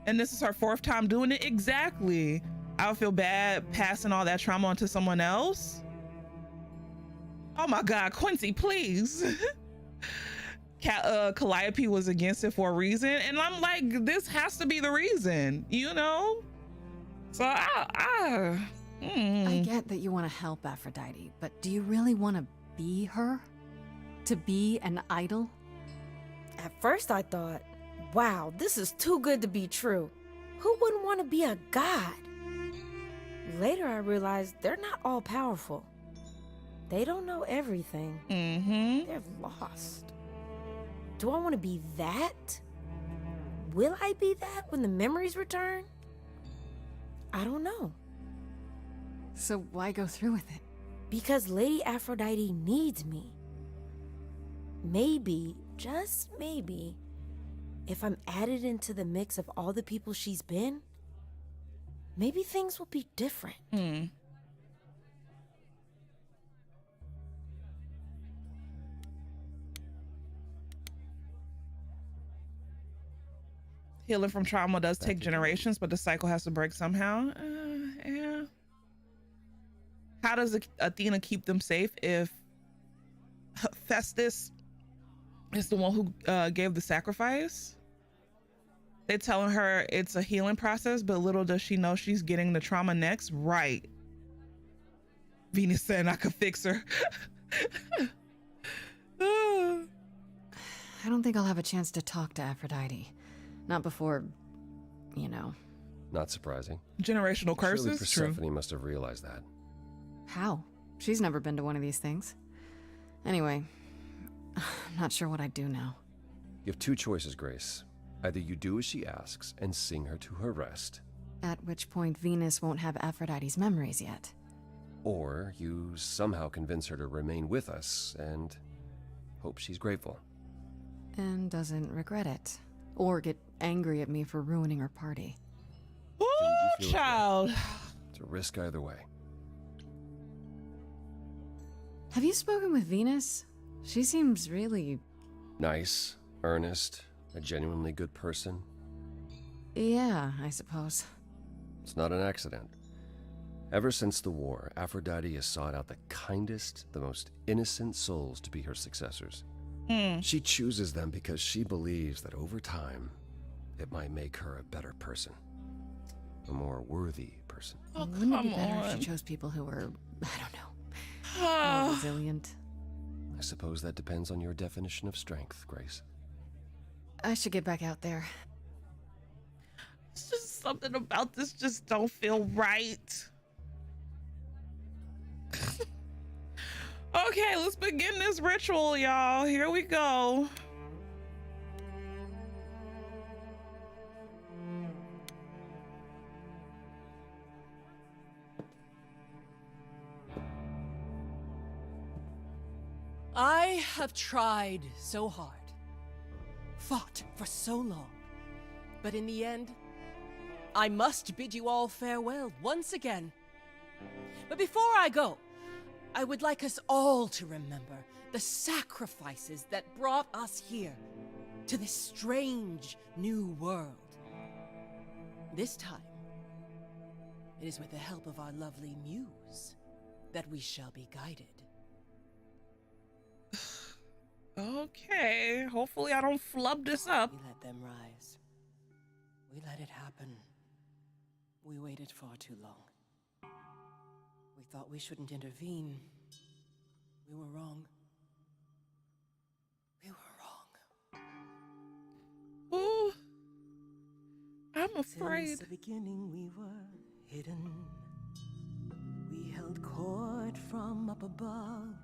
And this is her 4th time doing it? Exactly. I would feel bad passing all that trauma on to someone else. Oh my God, Quincy, please. Calliope was against it for a reason. And I'm like, this has to be the reason, you know? So I get that you want to help Aphrodite, but do you really want to be her? To be an idol? At first I thought, wow, this is too good to be true. Who wouldn't want to be a god? Later I realized they're not all powerful. They don't know everything. They're lost. Do I want to be that? Will I be that when the memories return? I don't know. So why go through with it? Because Lady Aphrodite needs me. Maybe, just maybe, if I'm added into the mix of all the people she's been, maybe things will be different. Healing from trauma does take generations, but the cycle has to break somehow. Yeah. How does Athena keep them safe if Festus is the one who gave the sacrifice? They're telling her it's a healing process, but little does she know she's getting the trauma next. Right. Venus saying I could fix her. I don't think I'll have a chance to talk to Aphrodite. Not before, you know. Not surprising. Generational curses. Surely Persephone must have realized that. How? She's never been to one of these things. Anyway, I'm not sure what I'd do now. You have 2 choices, Grace. Either you do as she asks and sing her to her rest. At which point Venus won't have Aphrodite's memories yet. Or you somehow convince her to remain with us and hope she's grateful. And doesn't regret it. Or get angry at me for ruining her party. Ooh, child. It's a risk either way. Have you spoken with Venus? She seems really... Nice, earnest, A genuinely good person? Yeah, I suppose. It's not an accident. Ever since the war, Aphrodite has sought out the kindest, the most innocent souls to be her successors. She chooses them because she believes that over time, it might make her a better person. A more worthy person. Oh, Wouldn't it be come better if on. she chose people who were, I don't know, more resilient? I suppose that depends on your definition of strength, Grace. I should get back out there. It's just something about this just don't feel right. Okay, let's begin this ritual, y'all. Here we go. I have tried so hard, fought for so long, but in the end, I must bid you all farewell once again. But before I go, I would like us all to remember the sacrifices that brought us here to this strange new world. This time, it is with the help of our lovely muse that we shall be guided. Okay, hopefully I don't flub this up. We let them rise. We let it happen. We waited far too long. We thought we shouldn't intervene. We were wrong. We were wrong. Ooh, I'm afraid. Since the beginning we were hidden. We held court from up above.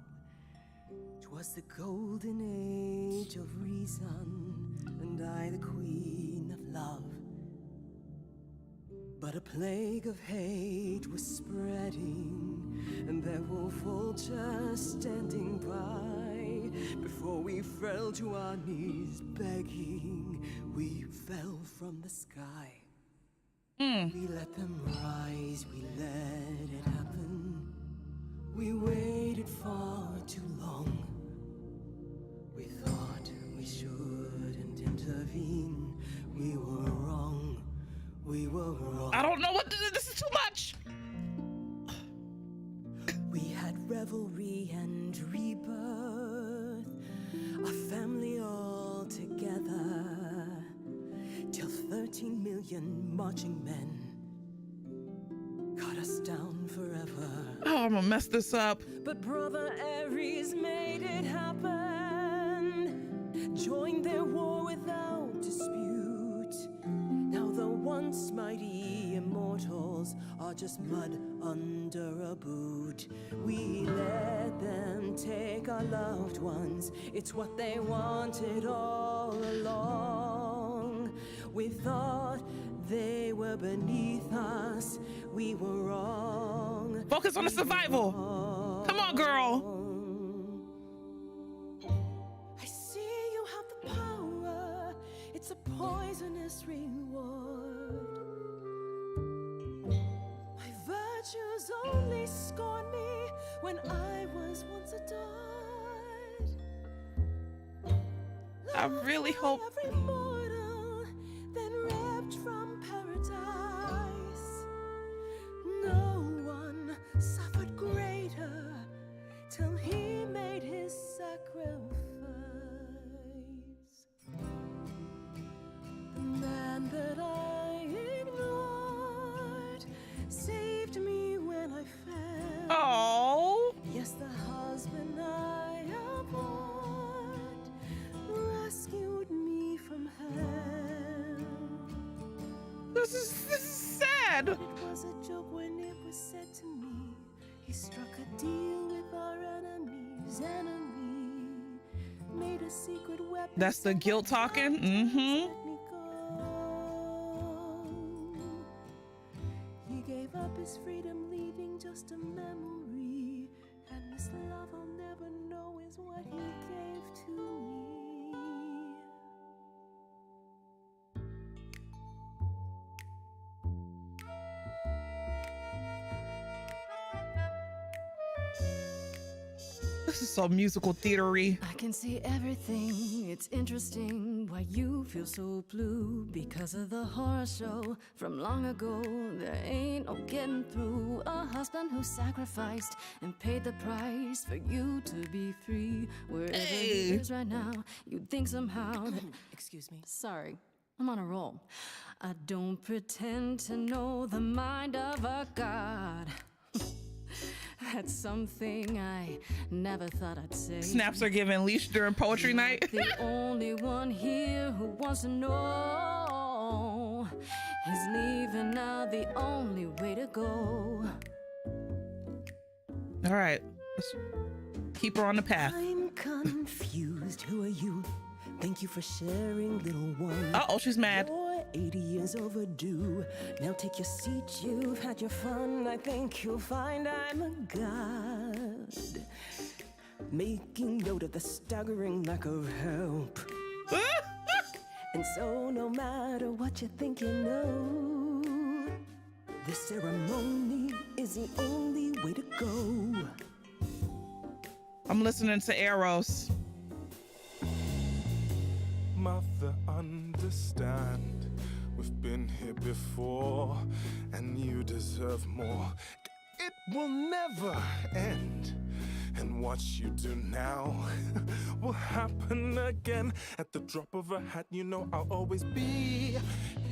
'Twas the golden age of reason, and I the queen of love. But a plague of hate was spreading, and there were vultures standing by. Before we fell to our knees begging, we fell from the sky. We let them rise, we let it happen. We waited far too long. We thought we shouldn't intervene. We were wrong. We were wrong. I don't know what this is too much. We had revelry and rebirth, a family all together, till 13 million marching men cut us down forever. Oh, I'm gonna mess this up. But Brother Ares made it happen, joined their war without dispute. Now the once mighty immortals are just mud under a boot. We let them take our loved ones, it's what they wanted all along. We thought they were beneath us, we were wrong. Focus on the survival. Come on, girl. I see you have the power, it's a poisonous reward. My virtues only scorned me when I was once adored. I really hope. Every mortal, then ripped from paradise. No one suffered greater till he made his sacrifice. The man that I ignored saved me when I fell. Oh. Yes, the husband I abhorred rescued me from hell. This is sad. But it was a joke when it was said to me. He struck a deal with our enemy's enemy, made a secret weapon. That's the guilt talking. Let me go. He gave up his freedom, leaving just a memory. And this love I'll never know is what he gave to me. This is so musical theatery. I can see everything, it's interesting why you feel so blue. Because of the horror show from long ago, there ain't no getting through. A husband who sacrificed and paid the price for you to be free. Wherever he is right now, you'd think somehow that... Excuse me. Sorry, I'm on a roll. I don't pretend to know the mind of a god. That's something I never thought I'd say. Snaps are given Leesh during poetry night. The only one here who wants to know. He's leaving now, the only way to go. All right, let's keep her on the path. I'm confused. Who are you? Thank you for sharing, little one. Uh-oh, she's mad. You're 80 years overdue. Now take your seat, you've had your fun. I think you'll find I'm a god. Making note of the staggering lack of help. And so no matter what you think you know, this ceremony is the only way to go. I'm listening to Eros. Mother, understand, we've been here before, and you deserve more. It will never end, and what you do now will happen again. At the drop of a hat, you know I'll always be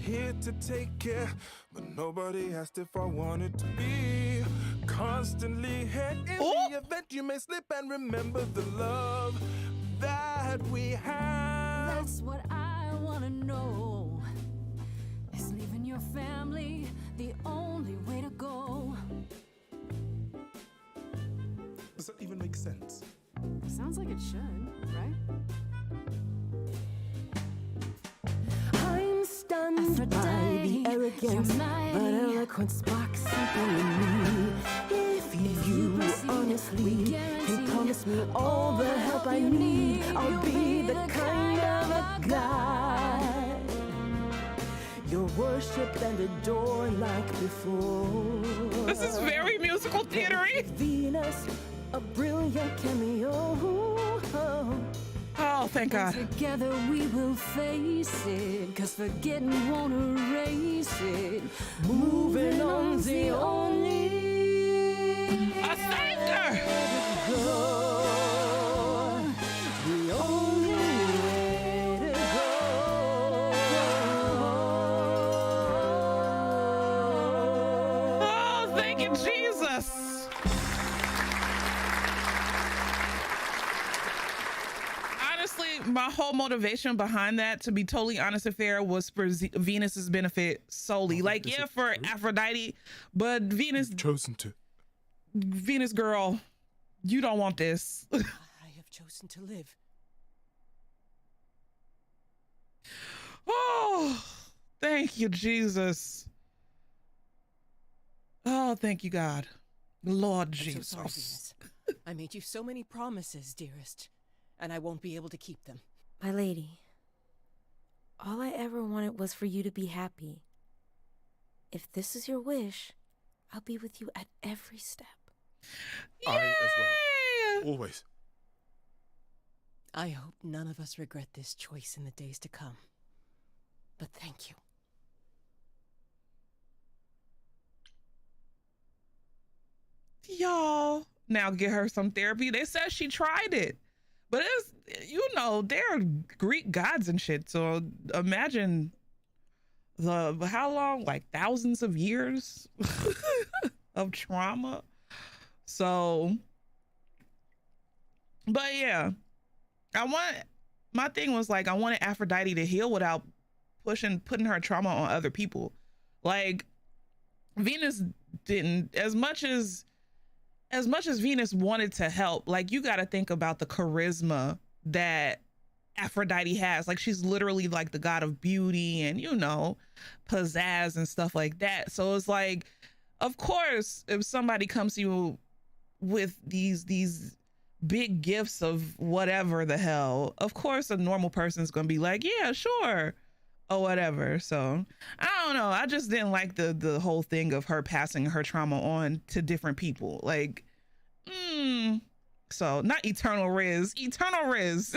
here to take care, but nobody asked if I wanted to be constantly here in the event you may slip, and remember the love that we have. That's what I wanna know. Is leaving your family the only way to go? Does that even make sense? Sounds like it should, right? I'm stunned by the arrogance, but eloquence sparks something in me. If you honestly can promise me all the help I need, I'll be the kind of a god you'll worship and adore like before. This is very musical theatery. Venus, a brilliant cameo. Oh, thank God. Together we will face it, 'cause forgetting won't erase it. Moving on's the only A singer. the only way to go. Oh, thank you, Jesus. Honestly, my whole motivation behind that, to be totally honest and fair, was for Venus's benefit solely. Like, yeah, for Aphrodite, but Venus, Chosen to. Venus girl, you don't want this. I have chosen to live. Oh, thank you, Jesus. Oh, thank you, God. Lord I'm so Jesus. sorry, Venus. I made you so many promises, dearest, and I won't be able to keep them. My lady, all I ever wanted was for you to be happy. If this is your wish, I'll be with you at every step. I as well. Always. I hope none of us regret this choice in the days to come. But thank you. Y'all, now get her some therapy. They said she tried it, but it's, you know, they're Greek gods and shit. So imagine how long, like thousands of years of trauma. So, but yeah, my thing was like, I wanted Aphrodite to heal without putting her trauma on other people. Like, Venus didn't, as much as Venus wanted to help, like, you got to think about the charisma that Aphrodite has. Like, she's literally like the god of beauty and, you know, pizzazz and stuff like that. So it's like, of course, if somebody comes to you with these big gifts of whatever the hell, of course a normal person's gonna be like, yeah, sure, or whatever. So I don't know, I just didn't like the whole thing of her passing her trauma on to different people. Like, So not eternal Riz, eternal Riz.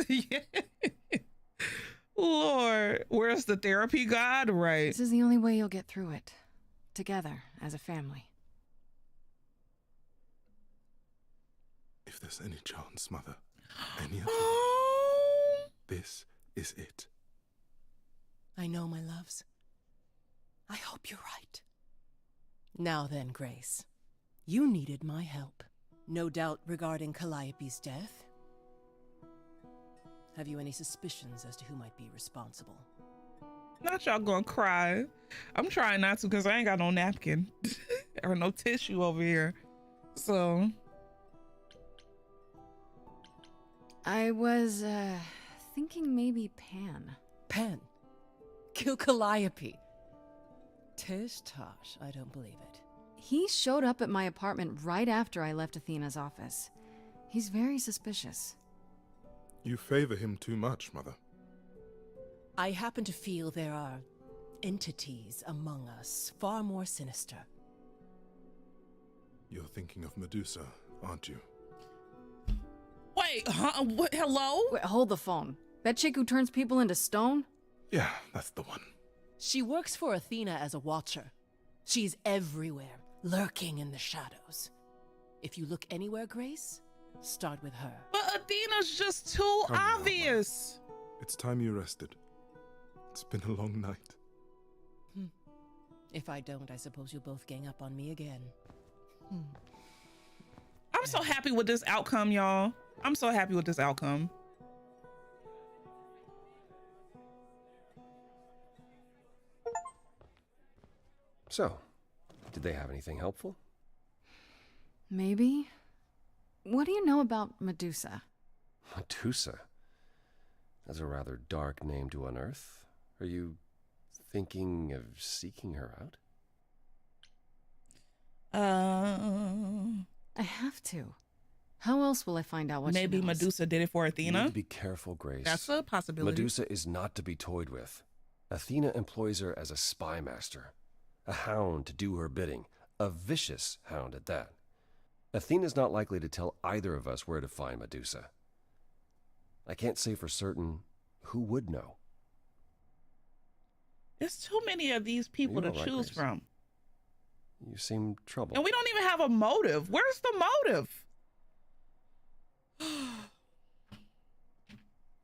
Lord, where's the therapy god? Right. This is the only way you'll get through it. Together, as a family. If there's any chance, Mother, any at all, Oh. this is it. I know, my loves. I hope you're right. Now then, Grace. You needed my help. No doubt regarding Calliope's death. Have you any suspicions as to who might be responsible? Not y'all gonna cry. I'm trying not to because I ain't got no napkin or no tissue over here. So I was, thinking maybe Pan. Pan. Kill Calliope. Tish tosh, I don't believe it. He showed up at my apartment right after I left Athena's office. He's very suspicious. You favor him too much, Mother. I happen to feel there are entities among us far more sinister. You're thinking of Medusa, aren't you? wait, huh? What? Hello? Wait, hold the phone. That chick who turns people into stone? Yeah, that's the one. She works for Athena as a watcher. She's everywhere, lurking in the shadows. If you look anywhere, Grace, start with her. But Athena's just too Come now, obvious. It's time you rested. It's been a long night. If I don't, I suppose you'll both gang up on me again. I'm so happy with this outcome, y'all. I'm so happy with this outcome. So, did they have anything helpful? Maybe. What do you know about Medusa? Medusa? That's a rather dark name to unearth. Are you thinking of seeking her out? I have to. How else will I find out what Maybe she knows? Medusa did it for You Athena. need to be careful, Grace. That's a possibility. Medusa is not to be toyed with. Athena employs her as a spy master, a hound to do her bidding, a vicious hound at that. Athena's not likely to tell either of us where to find Medusa. I can't say for certain who would know. There's too many of these people You're to all right, choose Grace. from. You seem troubled. And we don't even have a motive. Where's the motive?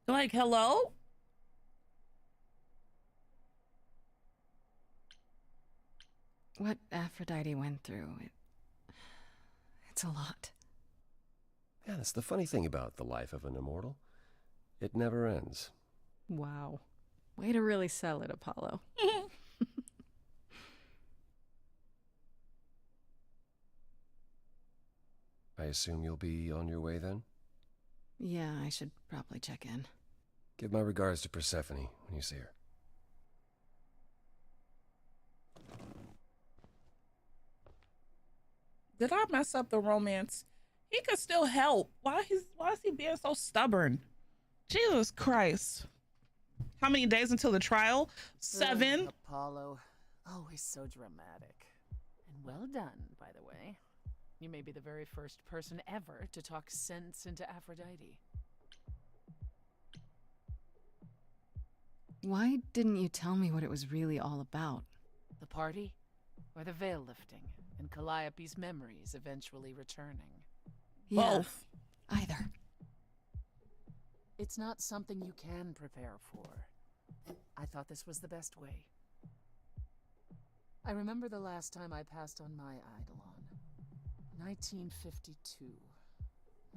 Like, hello? What Aphrodite went through, it's a lot. Yeah, that's the funny thing about the life of an immortal. It never ends. Wow. Way to really sell it, Apollo. I assume you'll be on your way then? Yeah, I should probably check in. Give my regards to Persephone when you see her. Did I mess up the romance? He could still help. Why is he being so stubborn? Jesus Christ. How many days until the trial? 7. Apollo, always so dramatic. And well done, by the way. You may be the very first person ever to talk sense into Aphrodite. Why didn't you tell me what it was really all about? The party, or the veil lifting, and Calliope's memories eventually returning. Yeah, Both. either. It's not something you can prepare for. I thought this was the best way. I remember the last time I passed on my Eidolon. 1952.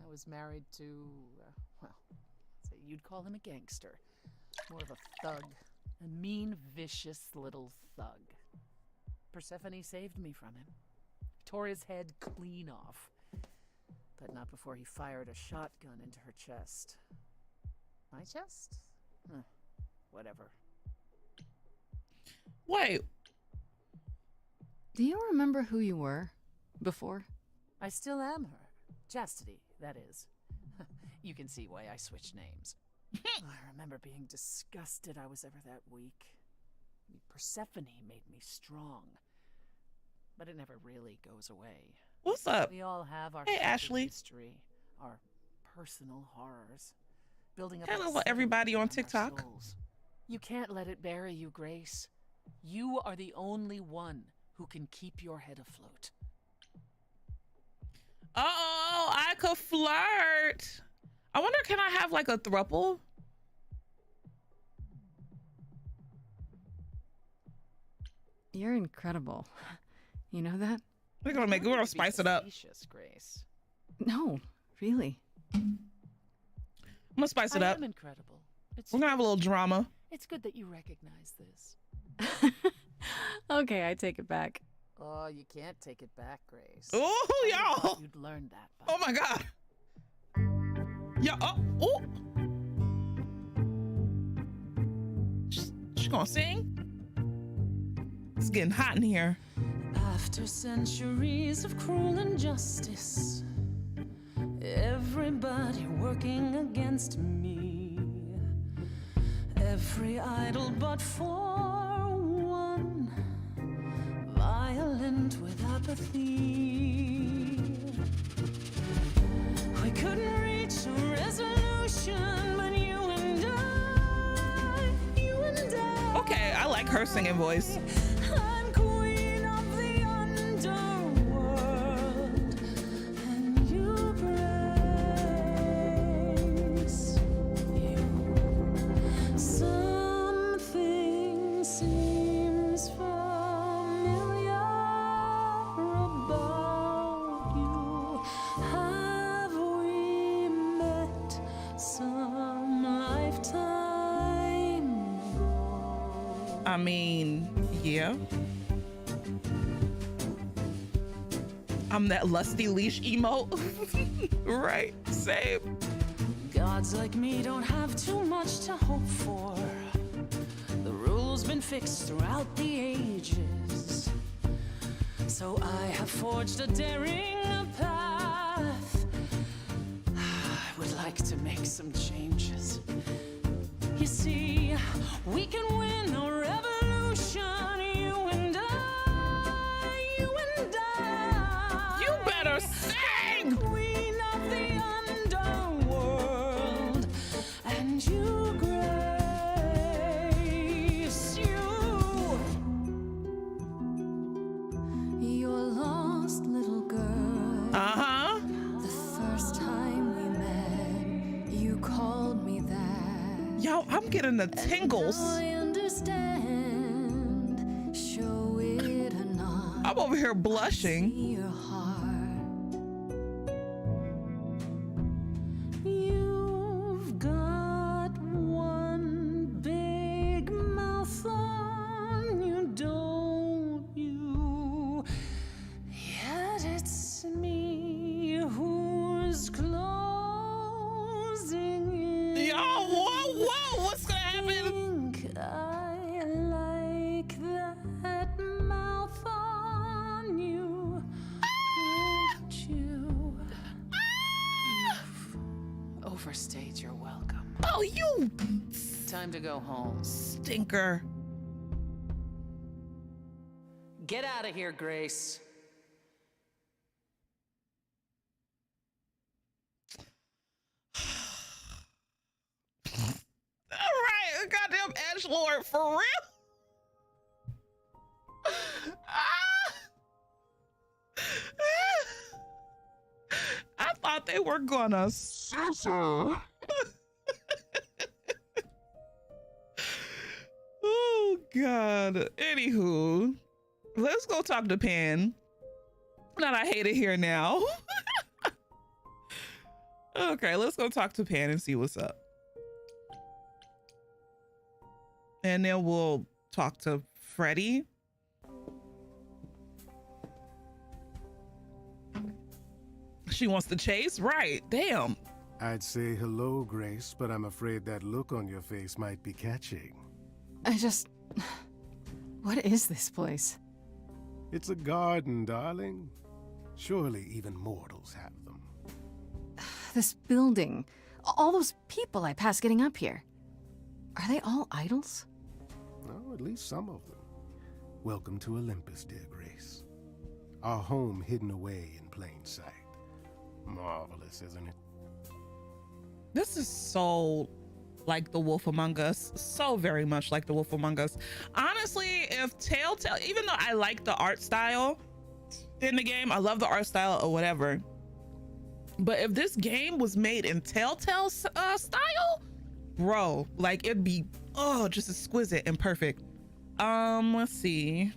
I was married to, well, say you'd call him a gangster. More of a thug. A mean, vicious little thug. Persephone saved me from him. Tore his head clean off. But not before he fired a shotgun into her chest. My chest? Huh. Whatever. Wait. Do you remember who you were before? I still am her. Chastity, that is. You can see why I switched names. I remember being disgusted I was ever that weak. Persephone made me strong. But it never really goes away. What's up? We all have our Hey, separate Ashley. history, our personal horrors, building up Hello, a everybody on settlement our TikTok. souls. You can't let it bury you, Grace. You are the only one who can keep your head afloat. Oh, I could flirt. I wonder, can I have like a throuple? You're incredible. You know that? We're gonna spice it up. Grace. No, really. I'm gonna spice it I up. am incredible. It's We're gonna have a little drama. It's good that you recognize this. Okay, I take it back. Oh, you can't take it back, Grace. Oh, I y'all. thought you'd learned that by Oh my God. Yeah. Oh. She gonna sing? It's getting hot in here. After centuries of cruel injustice, everybody working against me, every idol but for one, violent with apathy. We couldn't reach a resolution, but you and I. Okay, I like her singing voice. I'm queen of the underworld, and you grace. Something seems familiar about you. Have we met some lifetime ago? I mean, yeah. I'm that lusty leash emote. Right, same. Gods like me don't have too much to hope for. The rules been fixed throughout the ages. So I have forged a daring path. I would like to make some changes. You see, we can win a revolution. You and I. You better sing! Queen of the underworld, and you grace your lost little girl. Uh-huh. The first time we met, you called me that. Yo, I'm getting the tingles. I understand. Show it or not. I'm over here blushing. See your heart. You've got one big mouth on you, don't you? Yet it's me who's closing in. Yo, whoa, what's gonna happen? Think I like that mouth on you, won't you? You've overstayed your welcome. Oh, you Time to go home. stinker. Get out of here, Grace. All right, goddamn edgelord for real. I thought they were gonna scissor. Oh God. Anywho, let's go talk to Pan. Not I hate it here now. Okay, let's go talk to Pan and see what's up. And then we'll talk to Freddy. She wants to chase? Right, damn. I'd say hello, Grace, but I'm afraid that look on your face might be catching. What is this place? It's a garden, darling. Surely even mortals have them. This building. All those people I pass getting up here. Are they all idols? Oh, at least some of them. Welcome to Olympus, dear Grace. Our home hidden away in plain sight. Marvelous, isn't it? This is so like The Wolf Among Us, so very much like The Wolf Among Us. Honestly, if Telltale, even though I like the art style in the game, I love the art style or whatever, but if this game was made in Telltale style, bro, like it'd be just exquisite and perfect. Let's see.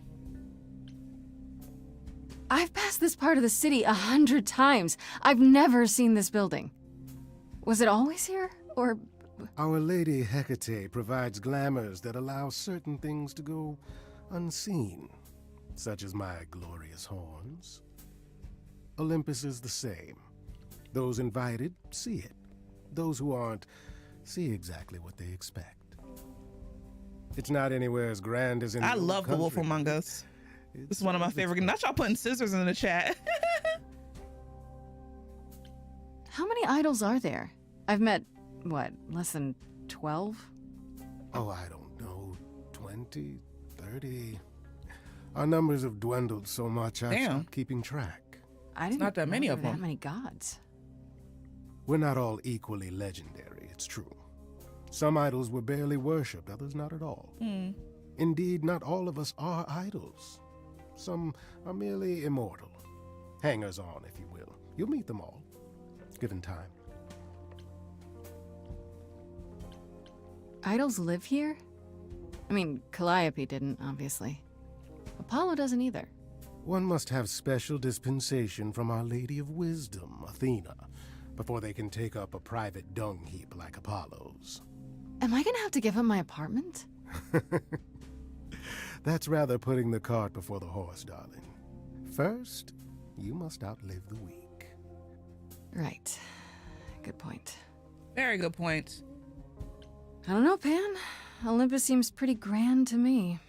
I've passed this part of the city 100 times. I've never seen this building. Was it always here, or? Our Lady Hecate provides glamours that allow certain things to go unseen, such as my glorious horns. Olympus is the same. Those invited see it. Those who aren't see exactly what they expect. It's not anywhere as grand as in I love The Wolf Among Us. This is one of my favorite games. Not y'all putting scissors in the chat. How many idols are there? I've met, what, less than 12? Oh, I don't know, 20, 30. Our numbers have dwindled so much I've stopped keeping track. I didn't not that many know of them. That many gods. We're not all equally legendary, it's true. Some idols were barely worshipped, others not at all. Indeed, not all of us are idols. Some are merely immortal. Hangers-on, if you will. You'll meet them all, given time. Idols live here? I mean, Calliope didn't, obviously. Apollo doesn't either. One must have special dispensation from Our Lady of Wisdom, Athena, before they can take up a private dung heap like Apollo's. Am I gonna have to give him my apartment? That's rather putting the cart before the horse, darling. First, you must outlive the week. Right. Good point. Very good point. I don't know, Pan. Olympus seems pretty grand to me.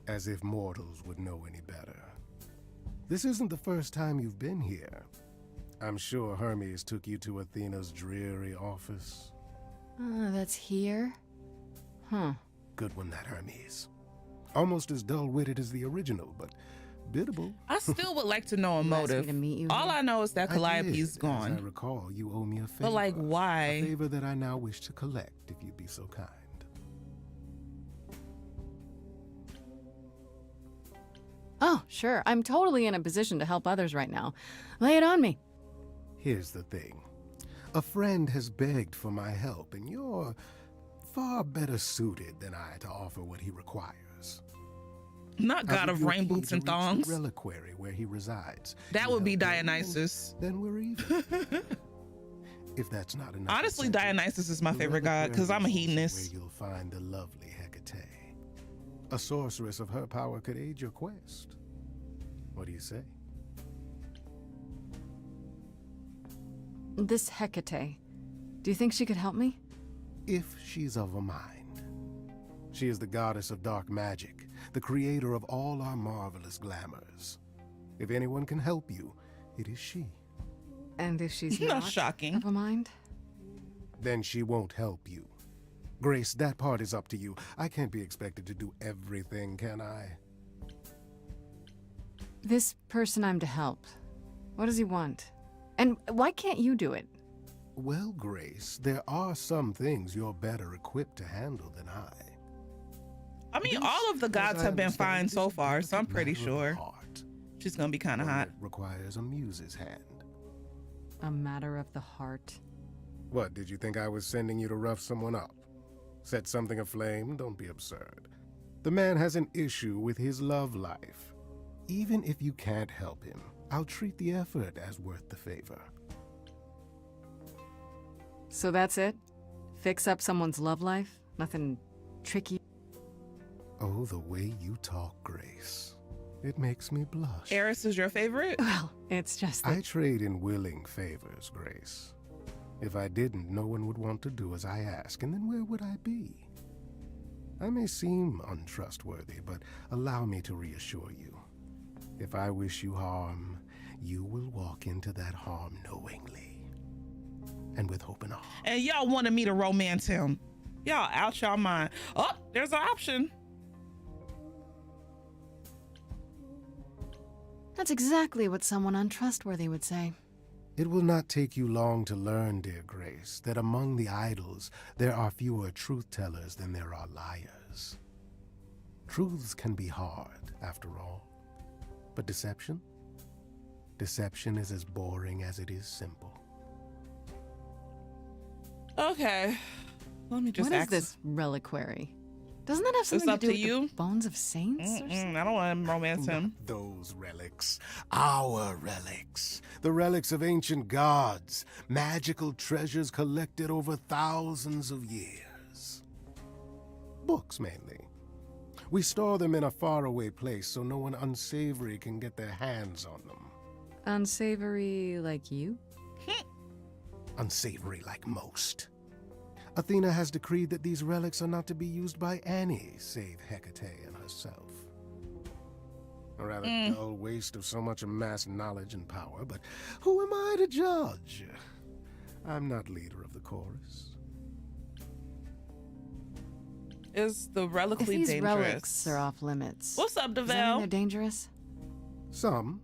As if mortals would know any better. This isn't the first time you've been here. I'm sure Hermes took you to Athena's dreary office. That's here? Huh. Good one, that Hermes. Almost as dull-witted as the original, but biddable. I still would like to know a You asked me motive. to meet you All here? I know is that Calliope's As I gone. recall, you owe me a favor. But like, why? A favor that I now wish to collect, if you'd be so kind. Oh, sure. I'm totally in a position to help others right now. Lay it on me. Here's the thing. A friend has begged for my help, and you're far better suited than I to offer what he requires. Not God of rain boots and thongs. Reliquary where he resides. That You would be help him, Dionysus. Then we're even. If that's not enough. Honestly, incentive, Dionysus is my the favorite god because I'm a reliquary is also hedonist. Where you'll find the lovely Hecate. A sorceress of her power could aid your quest. What do you say? This Hecate. Do you think she could help me? If she's of a mind. She is the goddess of dark magic, the creator of all our marvelous glamours. If anyone can help you, it is she. And if she's Not not shocking. of a mind? Then she won't help you. Grace, that part is up to you. I can't be expected to do everything, can I? This person I'm to help. What does he want? And why can't you do it? Well, Grace, there are some things you're better equipped to handle than I. I mean, This, all of the as gods I have been understand, fine is so a far, so I'm delicate pretty matter of sure heart, she's gonna be kind of one hot. that requires a muse's hand. A matter of the heart. What, did you think I was sending you to rough someone up? Set something aflame? Don't be absurd. The man has an issue with his love life. Even if you can't help him, I'll treat the effort as worth the favor. So that's it? Fix up someone's love life? Nothing tricky? Oh, the way you talk, Grace. It makes me blush. Eris is your favorite? Well, it's just that I trade in willing favors, Grace. If I didn't, no one would want to do as I ask, and then where would I be? I may seem untrustworthy, but allow me to reassure you. If I wish you harm, you will walk into that harm knowingly. And with hope in a heart. And y'all wanted me to romance him. Y'all out y'all mind. Oh, there's an option. That's exactly what someone untrustworthy would say. It will not take you long to learn, dear Grace, that among the idols there are fewer truth-tellers than there are liars. Truths can be hard, after all. But deception? Deception is as boring as it is simple. Okay. Let me just What is this reliquary? Doesn't that have something up to do to with you? the bones of saints or something? I don't want to romance him. Those relics. Our relics. The relics of ancient gods. Magical treasures collected over thousands of years. Books, mainly. We store them in a faraway place so no one unsavory can get their hands on them. Unsavory like you? Unsavory like most. Athena has decreed that these relics are not to be used by any save Hecate and herself. A rather dull waste of so much amassed knowledge and power, but who am I to judge? I'm not leader of the chorus. Is the relically If these dangerous? relics are off limits. What's up, Does that mean DeVal? they're dangerous? Some,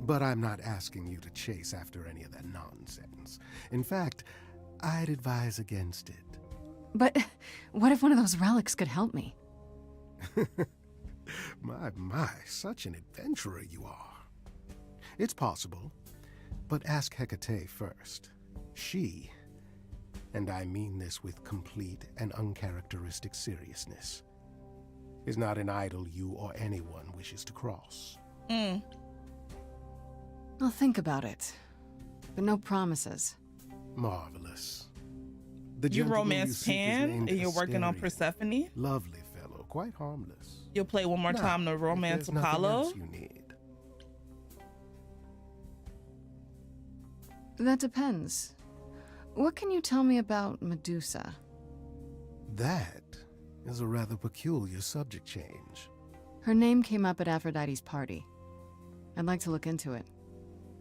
but I'm not asking you to chase after any of that nonsense. In fact, I'd advise against it. But what if one of those relics could help me? My, such an adventurer you are. It's possible, but ask Hecate first. She, and I mean this with complete and uncharacteristic seriousness, is not an idol you or anyone wishes to cross. I'll think about it, but no promises. Marvelous. The You gentleman romance seek is Pan named and you're working on Asterion. Persephone? Lovely fellow, quite harmless. You'll play one more Now, time to if romance there's nothing Apollo? else you need. That depends. What can you tell me about Medusa? That is a rather peculiar subject change. Her name came up at Aphrodite's party. I'd like to look into it.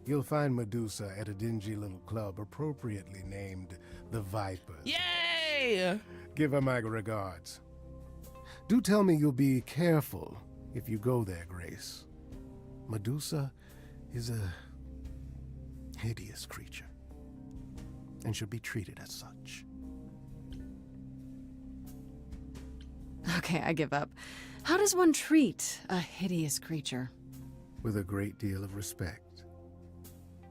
You'll find Medusa at a dingy little club appropriately named the Vipers. Yay! Give her my regards. Do tell me you'll be careful if you go there, Grace. Medusa is a hideous creature and should be treated as such. Okay, I give up. How does one treat a hideous creature? With a great deal of respect,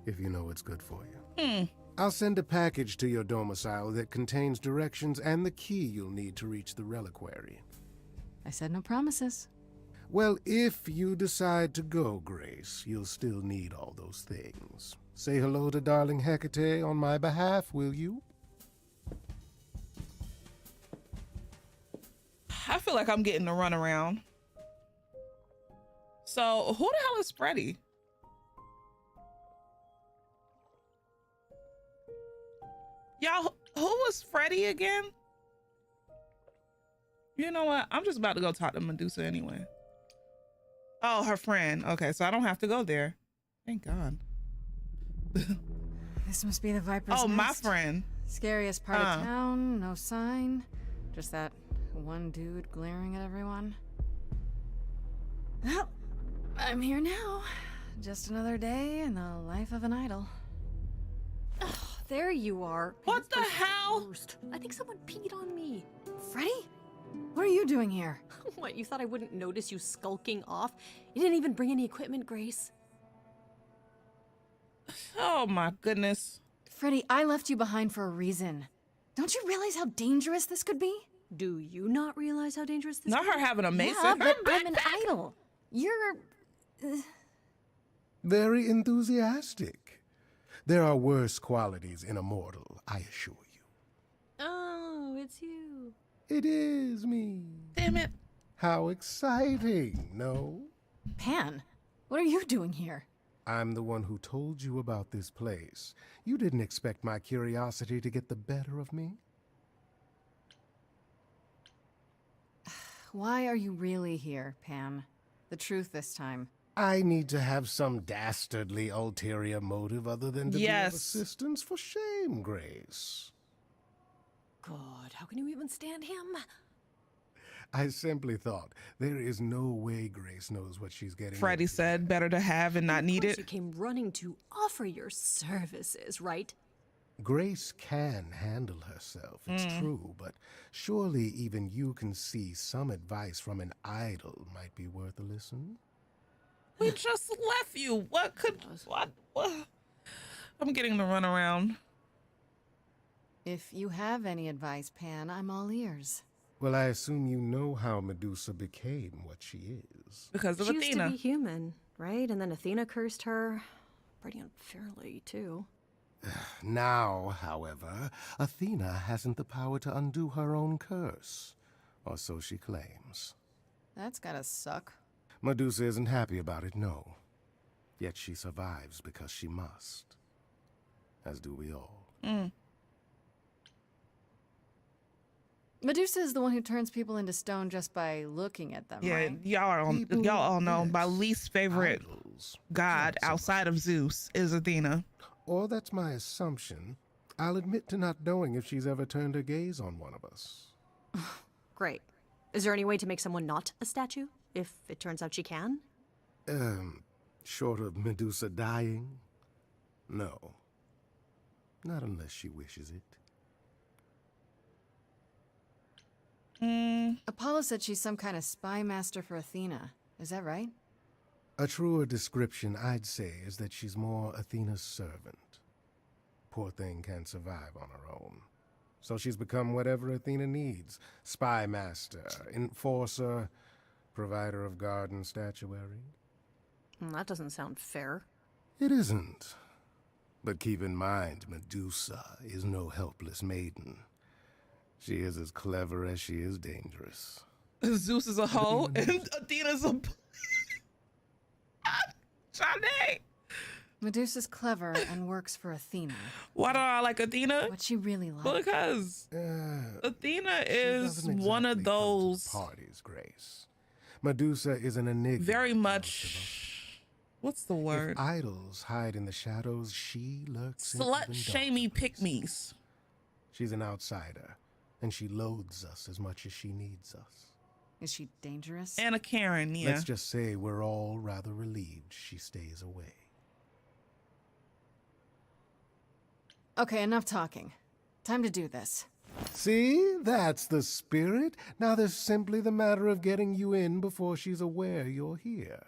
if you know what's good for you. I'll send a package to your domicile that contains directions and the key you'll need to reach the reliquary. I said no promises. Well, if you decide to go, Grace, you'll still need all those things. Say hello to darling Hecate on my behalf, will you? I feel like I'm getting the runaround. So, who the hell is Freddy? Y'all, who was Freddy again? You know what? I'm just about to go talk to Medusa anyway. Oh, her friend. Okay, so I don't have to go there. Thank God. This must be the Viper's Oh, my nest. friend. Scariest part of town, no sign. Just that one dude glaring at everyone. Well, I'm here now. Just another day in the life of an idol. Oh, there you are. What the hell? Worst. I think someone peed on me. Freddy? What are you doing here? What, you thought I wouldn't notice you skulking off? You didn't even bring any equipment, Grace. Oh my goodness. Freddy, I left you behind for a reason. Don't you realize how dangerous this could be? Do you not realize how dangerous this Not is? her having a mason. Yeah, Her but I'm an backpack. idol. You're... Very enthusiastic. There are worse qualities in a mortal, I assure you. Oh, it's you. It is me. Damn it. How exciting, no? Pan, what are you doing here? I'm the one who told you about this place. You didn't expect my curiosity to get the better of me? Why are you really here, Pan? The truth this time. I need to have some dastardly ulterior motive other than to be of assistance. For shame, Grace. God, how can you even stand him? I simply thought there is no way Grace knows what she's getting Freddy into. said, better to have and not need Of course it. you came running to offer your services, right? Grace can handle herself, it's true, but surely even you can see some advice from an idol might be worth a listen. We just left you. What? I'm getting the runaround. If you have any advice, Pan, I'm all ears. Well, I assume you know how Medusa became what she is. Because of She used to Athena. be human, right? And then Athena cursed her. Pretty unfairly, too. Now, however, Athena hasn't the power to undo her own curse, or so she claims. That's gotta suck. Medusa isn't happy about it, no. Yet she survives because she must. As do we all. Medusa is the one who turns people into stone just by looking at them, Yeah, right? People, y'all all know my yes. least favorite Idols. god Not so outside of Zeus is Athena. Or that's my assumption. I'll admit to not knowing if she's ever turned her gaze on one of us. Great. Is there any way to make someone not a statue? If it turns out she can? Short of Medusa dying? No. Not unless she wishes it. Apollo said she's some kind of spy master for Athena. Is that right? A truer description, I'd say, is that she's more Athena's servant. Poor thing can't survive on her own. So she's become whatever Athena needs. Spy master, enforcer, provider of garden statuary. That doesn't sound fair. It isn't. But keep in mind, Medusa is no helpless maiden. She is as clever as she is dangerous. Zeus is a hoe and Athena's a... Shanae! Medusa's clever and works for Athena. Why do I like Athena? What's she really like? Because Athena She is doesn't one exactly of come to those the parties, Grace. Medusa is an enigma. very to most of us. much... What's the word? If idols hide in the shadows, she lurks in Slut even shamey darker pick places. me's. She's an outsider, and she loathes us as much as she needs us. Is she dangerous? And a Karen, yeah. Let's just say we're all rather relieved she stays away. Okay, enough talking. Time to do this. See? That's the spirit. Now there's simply the matter of getting you in before she's aware you're here.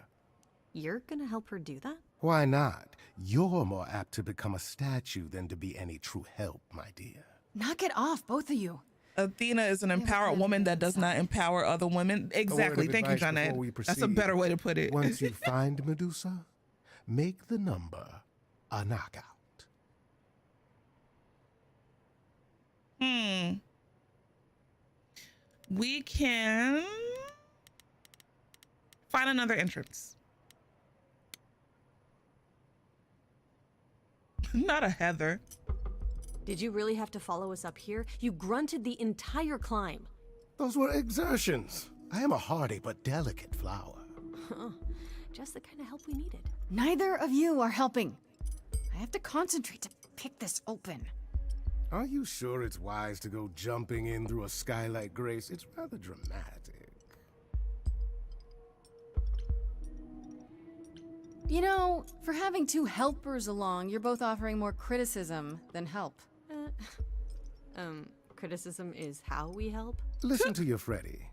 You're gonna help her do that? Why not? You're more apt to become a statue than to be any true help, my dear. Knock it off, both of you. Athena is an empowered woman that does not empower other women. Exactly. of Thank you, advice Janet. before we That's a proceed. better way to put it. Once you find Medusa, make the number a knockout. We can find another entrance. Not a Heather. Did you really have to follow us up here? You grunted the entire climb. Those were exertions. I am a hardy but delicate flower. Just the kind of help we needed. Neither of you are helping. I have to concentrate to pick this open. Are you sure it's wise to go jumping in through a skylight, Grace? It's rather dramatic. You know, for having two helpers along, you're both offering more criticism than help. Criticism is how we help? Listen to your Freddy.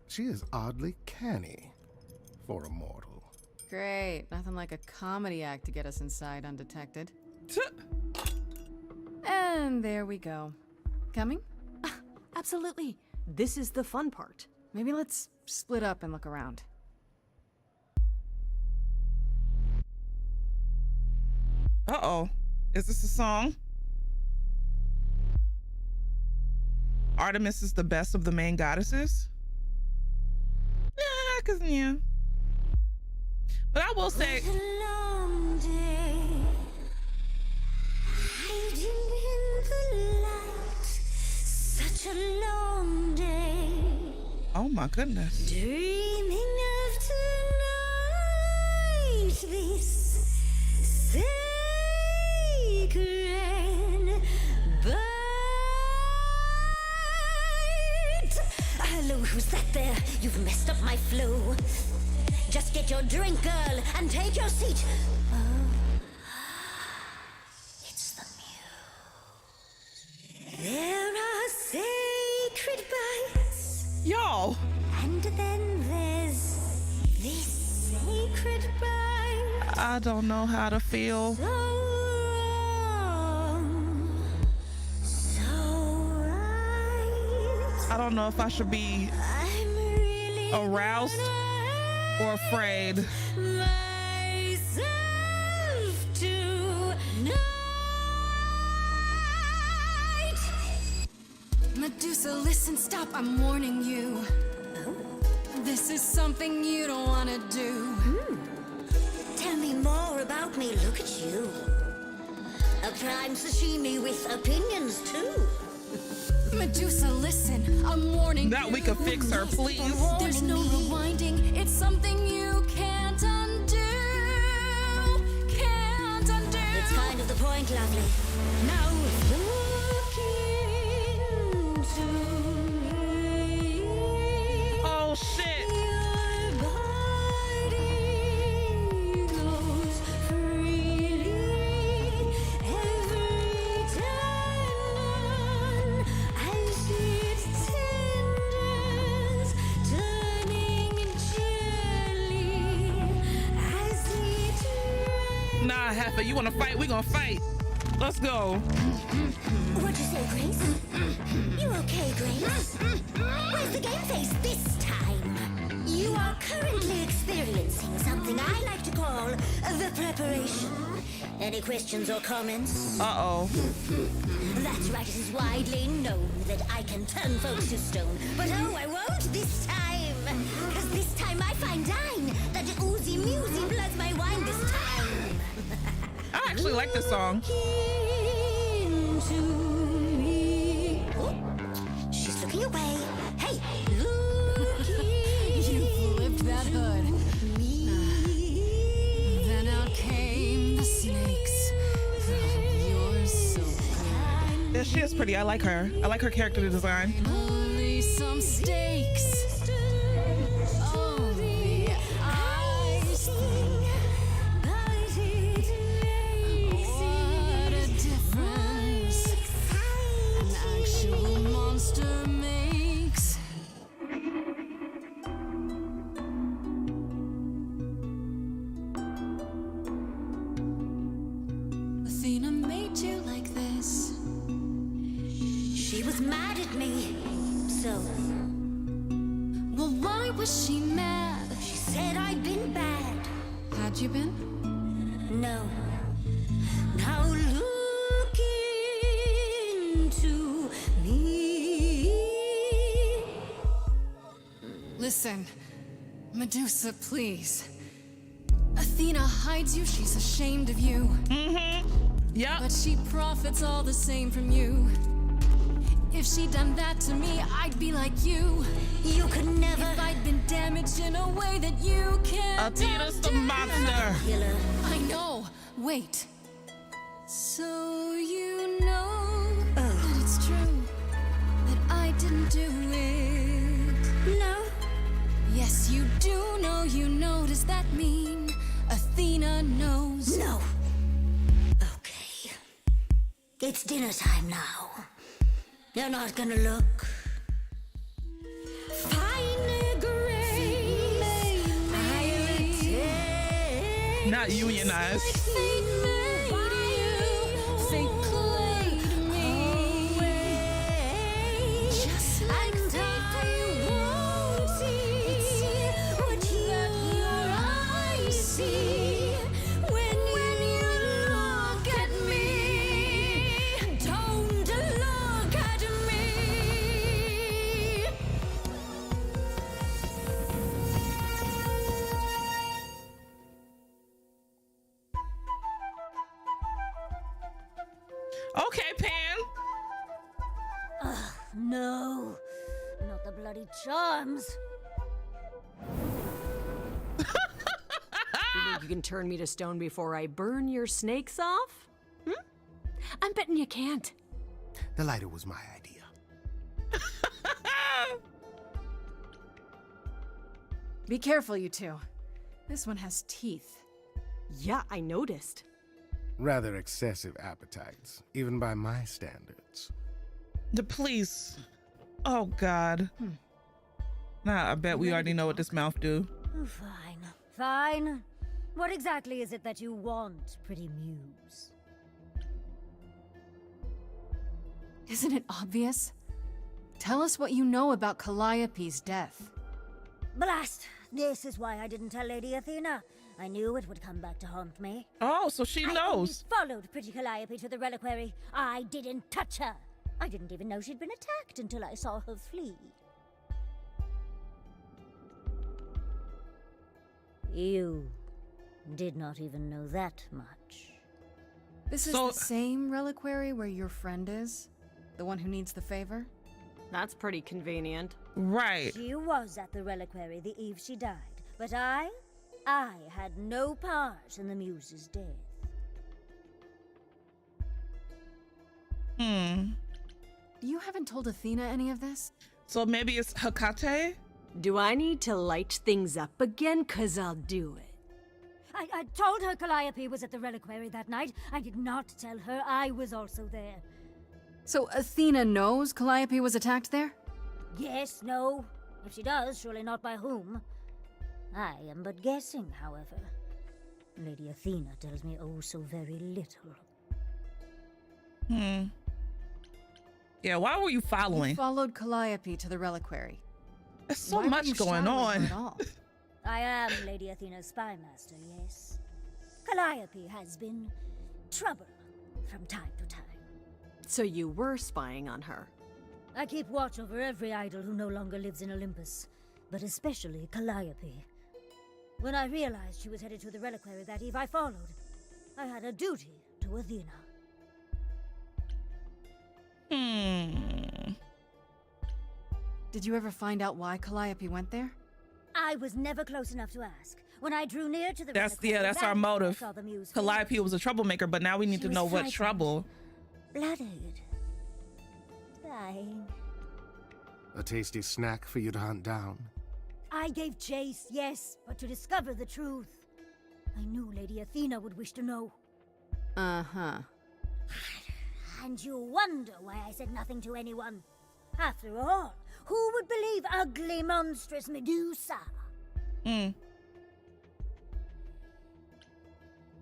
She is oddly canny for a mortal. Great. Nothing like a comedy act to get us inside undetected. And there we go. Coming? Absolutely. This is the fun part. Maybe let's split up and look around. Uh-oh. Is this a song? Artemis is the best of the main goddesses? Yeah. But I will say... Oh my goodness. Dreaming of tonight, this sacred bird. I hello, who's that there? You've messed up my flow. Just get your drink, girl, and take your seat. Oh, it's the muse. There are sacred bites. Y'all. And then there's this sacred bite. I don't know how to feel. So wrong, so right. I don't know if I should be I'm really aroused or afraid. Myself tonight. Medusa, listen, stop, I'm warning you. This is something you don't want to do. Tell me more about me, look at you. A prime sashimi with opinions too. Medusa, listen, I'm warning That you. we could fix her, please. There's no rewinding, it's something you can't undo. Can't undo. It's kind of the point, lovely. Now look into me. Oh shit. Your body goes freely every time as it tenders, turning jelly as it rains. Nah, Heifer, you wanna fight? We gonna fight. Let's go. What'd you say, Grace? You okay, Grace? Where's the game face this time? You are currently experiencing something I like to call the preparation. Any questions or comments? Uh-oh. That's right, it is widely known that I can turn folks to stone. But oh, I won't this time. Because this time I find dine that oozy musy bloods my wine this time. I actually like this song. Into me. Oh, she's looking away. Hey, look You flipped that hood. me. Then out came the snakes. Oh, you're so good. Yeah, she is pretty. I like her. I like her character design. Only some stakes. Oh, the ice thing. What a difference an actual monster makes. Athena made you like this. She was mad at me. So, Well, why was she mad? she said I'd been bad. Had you been? No. Now look into me. Listen, Medusa, please. Athena hides you, she's ashamed of you. Yep. But she profits all the same from you. If she'd done that to me, I'd be like you. You could never If I'd been damaged in a way that you can't Athena's the undo. monster. kill her. I know. Wait. So you know that it's true that I didn't do it. No. Yes, you do know. You know. Does that mean Athena knows? No. Okay. It's dinner time now. You're not gonna look. Fine grace. I Not unionized. Fate made you. Fate played me. Just like and I won't see what your eyes see when you look at me. Don't look at me. Okay, Pan. No, not the bloody charms. You think you can turn me to stone before I burn your snakes off? I'm betting you can't. The lighter was my idea. Be careful, you two. This one has teeth. Yeah, I noticed. Rather excessive appetites, even by my standards. The police. Oh, God. Nah, I bet we already know what this mouth do. Oh, fine. Fine. What exactly is it that you want, pretty muse? Isn't it obvious? Tell us what you know about Calliope's death. Blast! This is why I didn't tell Lady Athena. I knew it would come back to haunt me. Oh, so she knows. I followed pretty Calliope to the reliquary. I didn't touch her. I didn't even know she'd been attacked until I saw her flee. You did not even know that much. This is the same reliquary where your friend is? The one who needs the favor? That's pretty convenient. Right. She was at the reliquary the eve she died, but I had no part in the muse's death. You haven't told Athena any of this? So maybe it's Hecate? Do I need to light things up again? 'Cause I'll do it. I told her Calliope was at the reliquary that night. I did not tell her I was also there. So Athena knows Calliope was attacked there? Yes, no. If she does, surely not by whom. I am but guessing, however. Lady Athena tells me oh so very little. Yeah, why were you following? You followed Calliope to the reliquary. There's so Why were much you going shadowing her on. at all? I am Lady Athena's spy master, yes. Calliope has been trouble from time to time. So you were spying on her? I keep watch over every idol who no longer lives in Olympus, but especially Calliope. When I realized she was headed to the reliquary that eve, I followed. I had a duty to Athena. Did you ever find out why Calliope went there? I was never close enough to ask. When I drew near to the That's reliquary, that's our I motive. saw the muse Calliope was a troublemaker, but now we need She to was know what frightened. trouble. blooded, dying. A tasty snack for you to hunt down. I gave chase, yes, but to discover the truth. I knew Lady Athena would wish to know. Uh-huh. And you wonder why I said nothing to anyone. After all, who would believe ugly, monstrous Medusa?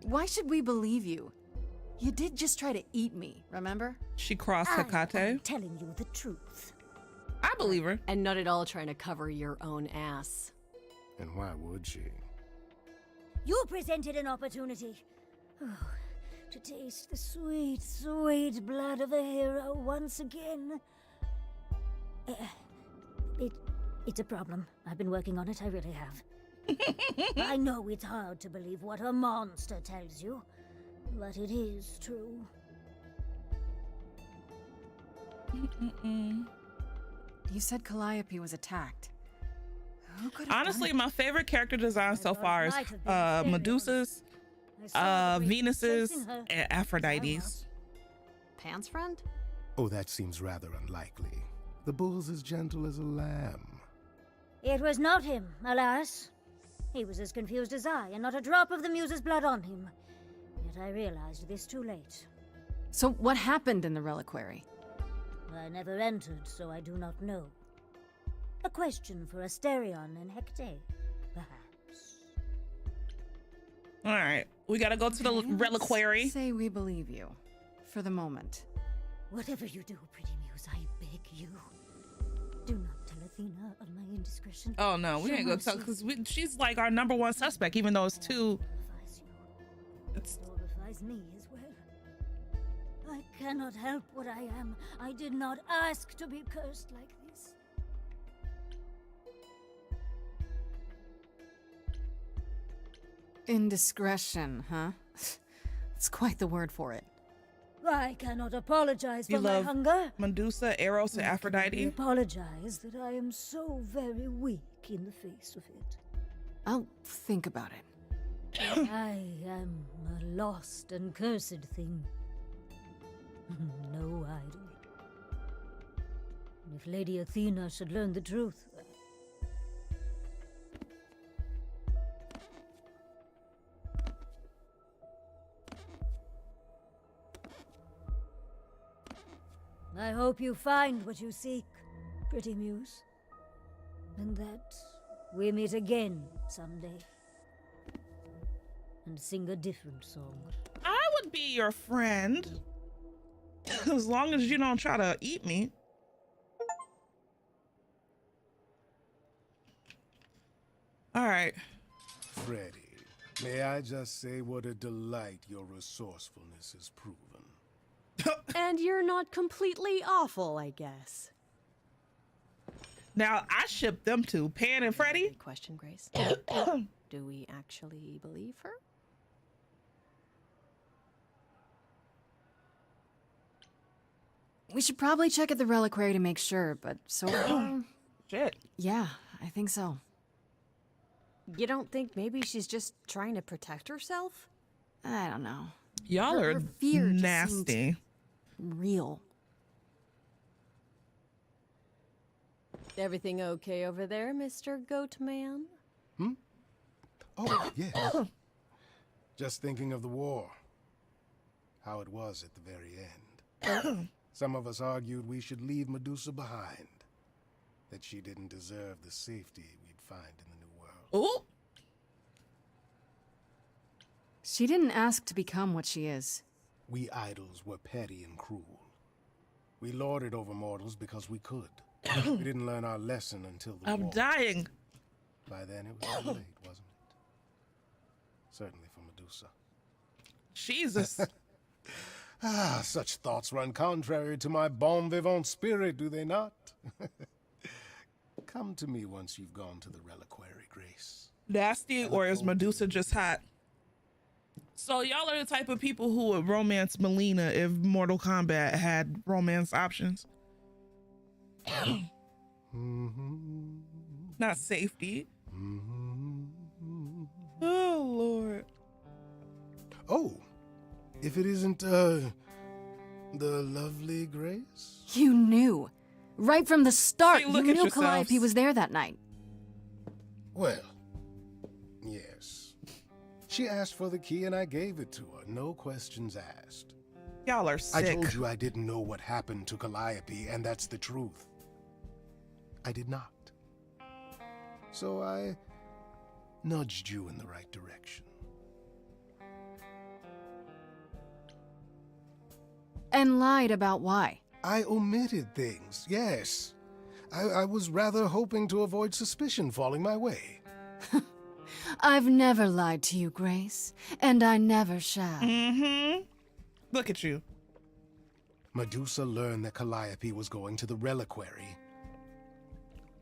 Why should we believe you? You did just try to eat me, remember? She crossed I'm Hecate. telling you the truth. I believe her. And not at all trying to cover your own ass. And why would she? You presented an opportunity. To taste the sweet, sweet blood of a hero once again. It's a problem. I've been working on it, I really have. I know it's hard to believe what a monster tells you, but it is true. You said Calliope was attacked. Who could have Honestly, done my favorite character design so far is might have been a Medusa's, I saw the priest Venus's, chasing her. and Aphrodite's. Pants friend? Oh, that seems rather unlikely. The bull's as gentle as a lamb. It was not him, alas. He was as confused as I, and not a drop of the muse's blood on him. Yet I realized this too late. it? So what happened in the reliquary? I never entered, so I do not know. A question for Asterion and Hecate, perhaps. All right, we gotta go to the Okay, let's reliquary. Say we believe you. For the moment. Whatever you do, pretty muse, I beg you. Do not tell Athena of my indiscretion. Oh no, we Show ain't gonna tell mercy. because she's like our number one suspect, even though it's two. Glorifies you. It's Glorifies me as well. I cannot help what I am. I did not ask to be cursed like this. Indiscretion, huh? It's quite the word for it. I cannot apologize You for my love hunger. Medusa, Eros, and I Aphrodite. apologize that I am so very weak in the face of it. I'll think about it. I am a lost and cursed thing. No idol. If Lady Athena should learn the truth, I hope you find what you seek, pretty muse. And that we meet again someday. And sing a different song. I would be your friend. As long as you don't try to eat me. All right. Freddy, may I just say what a delight your resourcefulness has proven. And you're not completely awful, I guess. Now, I ship them two, Pan and Freddy. Good question, Grace. Do we actually believe her? We should probably check at the reliquary to make sure, but so far... Shit. Yeah, I think so. You don't think maybe she's just trying to protect herself? I don't know. Y'all Her are fear just nasty. seemed real. Everything okay over there, Mr. Goat Man? Oh, yes. Just thinking of the war. How it was at the very end. Some of us argued we should leave Medusa behind. That she didn't deserve the safety we'd find in the new world. Ooh. She didn't ask to become what she is. We idols were petty and cruel. We lorded over mortals because we could. We didn't learn our lesson until the war. I'm dying. By then it was too late, wasn't it? Certainly for Medusa. Jesus. Such thoughts run contrary to my bon vivant spirit, do they not? Come to me once you've gone to the reliquary, Grace. Nasty, or is Medusa just hot? So y'all are the type of people who would romance Melina if Mortal Kombat had romance options. Not safety. Oh, Lord. Oh, if it isn't, the lovely Grace? You knew. Right from the start, Hey, you look at knew yourselves. Calliope was there that night. Well, yes. She asked for the key and I gave it to her, no questions asked. Y'all are sick. I told you I didn't know what happened to Calliope, and that's the truth. I did not. So I nudged you in the right direction. And lied about why. I omitted things, yes. I was rather hoping to avoid suspicion falling my way. I've never lied to you, Grace, and I never shall. Look at you. Medusa learned that Calliope was going to the reliquary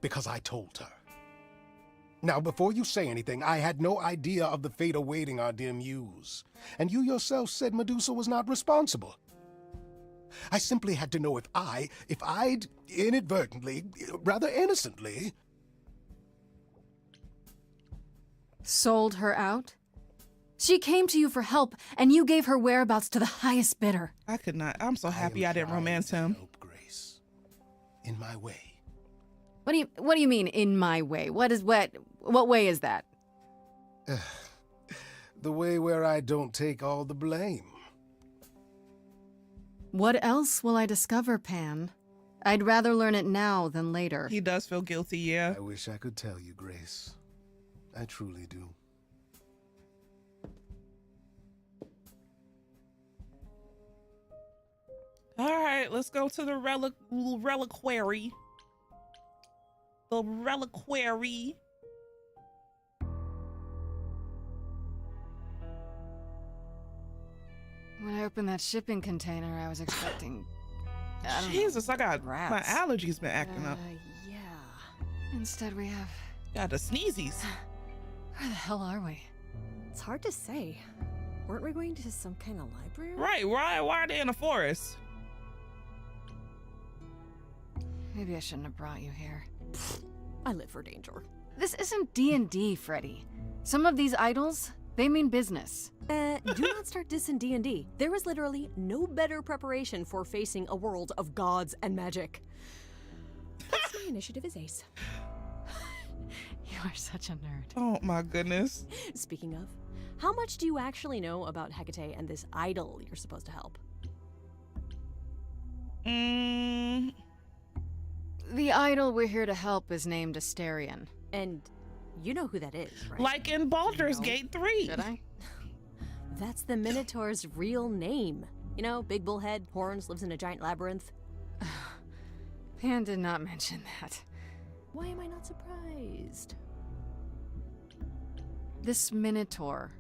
because I told her. Now, before you say anything, I had no idea of the fate awaiting our dear muse. And you yourself said Medusa was not responsible. I simply had to know if I'd inadvertently, rather innocently... Sold her out? She came to you for help, and you gave her whereabouts to the highest bidder. I could not. I'm so happy I didn't romance him. Help, Grace. In my way. What do you mean, in my way? What way is that? The way where I don't take all the blame. What else will I discover, Pan? I'd rather learn it now than later. He does feel guilty, yeah. I wish I could tell you, Grace. I truly do. All right, let's go to the reliquary. The reliquary. When I opened that shipping container, I was expecting... Jesus, I got rats. my allergies been acting up. Yeah. Instead, we have... Got the sneezies. Where the hell are we? It's hard to say. Weren't we going to some kind of library? Right, why are they in a forest? Maybe I shouldn't have brought you here. I live for danger. This isn't D&D, Freddy. Some of these idols, they mean business. Do not start dissing D&D. There is literally no better preparation for facing a world of gods and magic. Plus, my initiative is ace. You are such a nerd. Oh my goodness. Speaking of, how much do you actually know about Hecate and this idol you're supposed to help? Mm, The idol we're here to help is named Asterion. And you know who that is, right? like in Baldur's No. Gate 3. Should I? That's the Minotaur's real name. You know, big bullhead, horns, lives in a giant labyrinth. Pan did not mention that. Why am I not surprised? This Minotaur.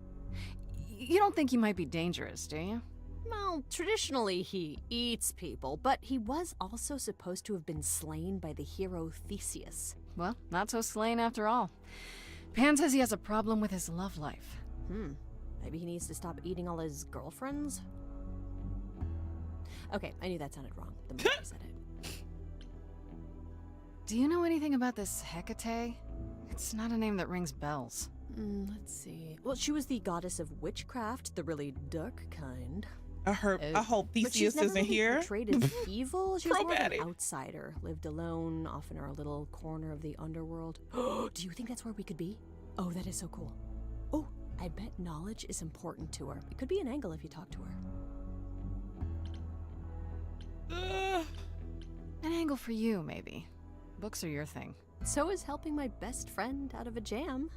You don't think he might be dangerous, do you? Well, traditionally he eats people, but he was also supposed to have been slain by the hero Theseus. Well, not so slain after all. Pan says he has a problem with his love life. Maybe he needs to stop eating all his girlfriends? Okay, I knew that sounded wrong the moment I said it. Do you know anything about this Hecate? It's not a name that rings bells. Let's see. Well, she was the goddess of witchcraft, the really dark kind. I hope But she's Theseus never isn't really here. portrayed as evil. She was more of Pro-baddie. an outsider, lived alone, off in her little corner of the underworld. Do you think that's where we could be? Oh, that is so cool. Oh, I bet knowledge is important to her. It could be an angle if you talk to her. An angle for you, maybe. Books are your thing. So is helping my best friend out of a jam.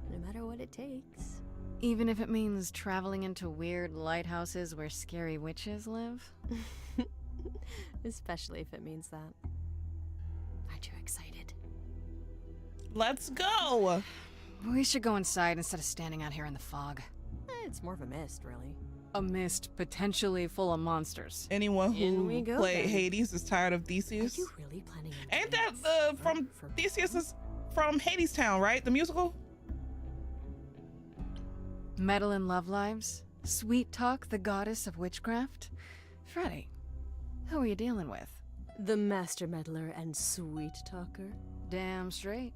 No matter what it takes. Even if it means traveling into weird lighthouses where scary witches live? Especially if it means that. Aren't you excited? Let's go. We should go inside instead of standing out here in the fog. It's more of a mist, really. A mist potentially full of monsters. Anyone In we who go, played then. Hades is tired of Theseus. Are you really planning on Ain't doing that this from for Theseus is from Hades Town, right? The musical? Metal and Love Lives? Sweet Talk, the goddess of witchcraft? Freddy, who are you dealing with? The master meddler and sweet talker. Damn straight.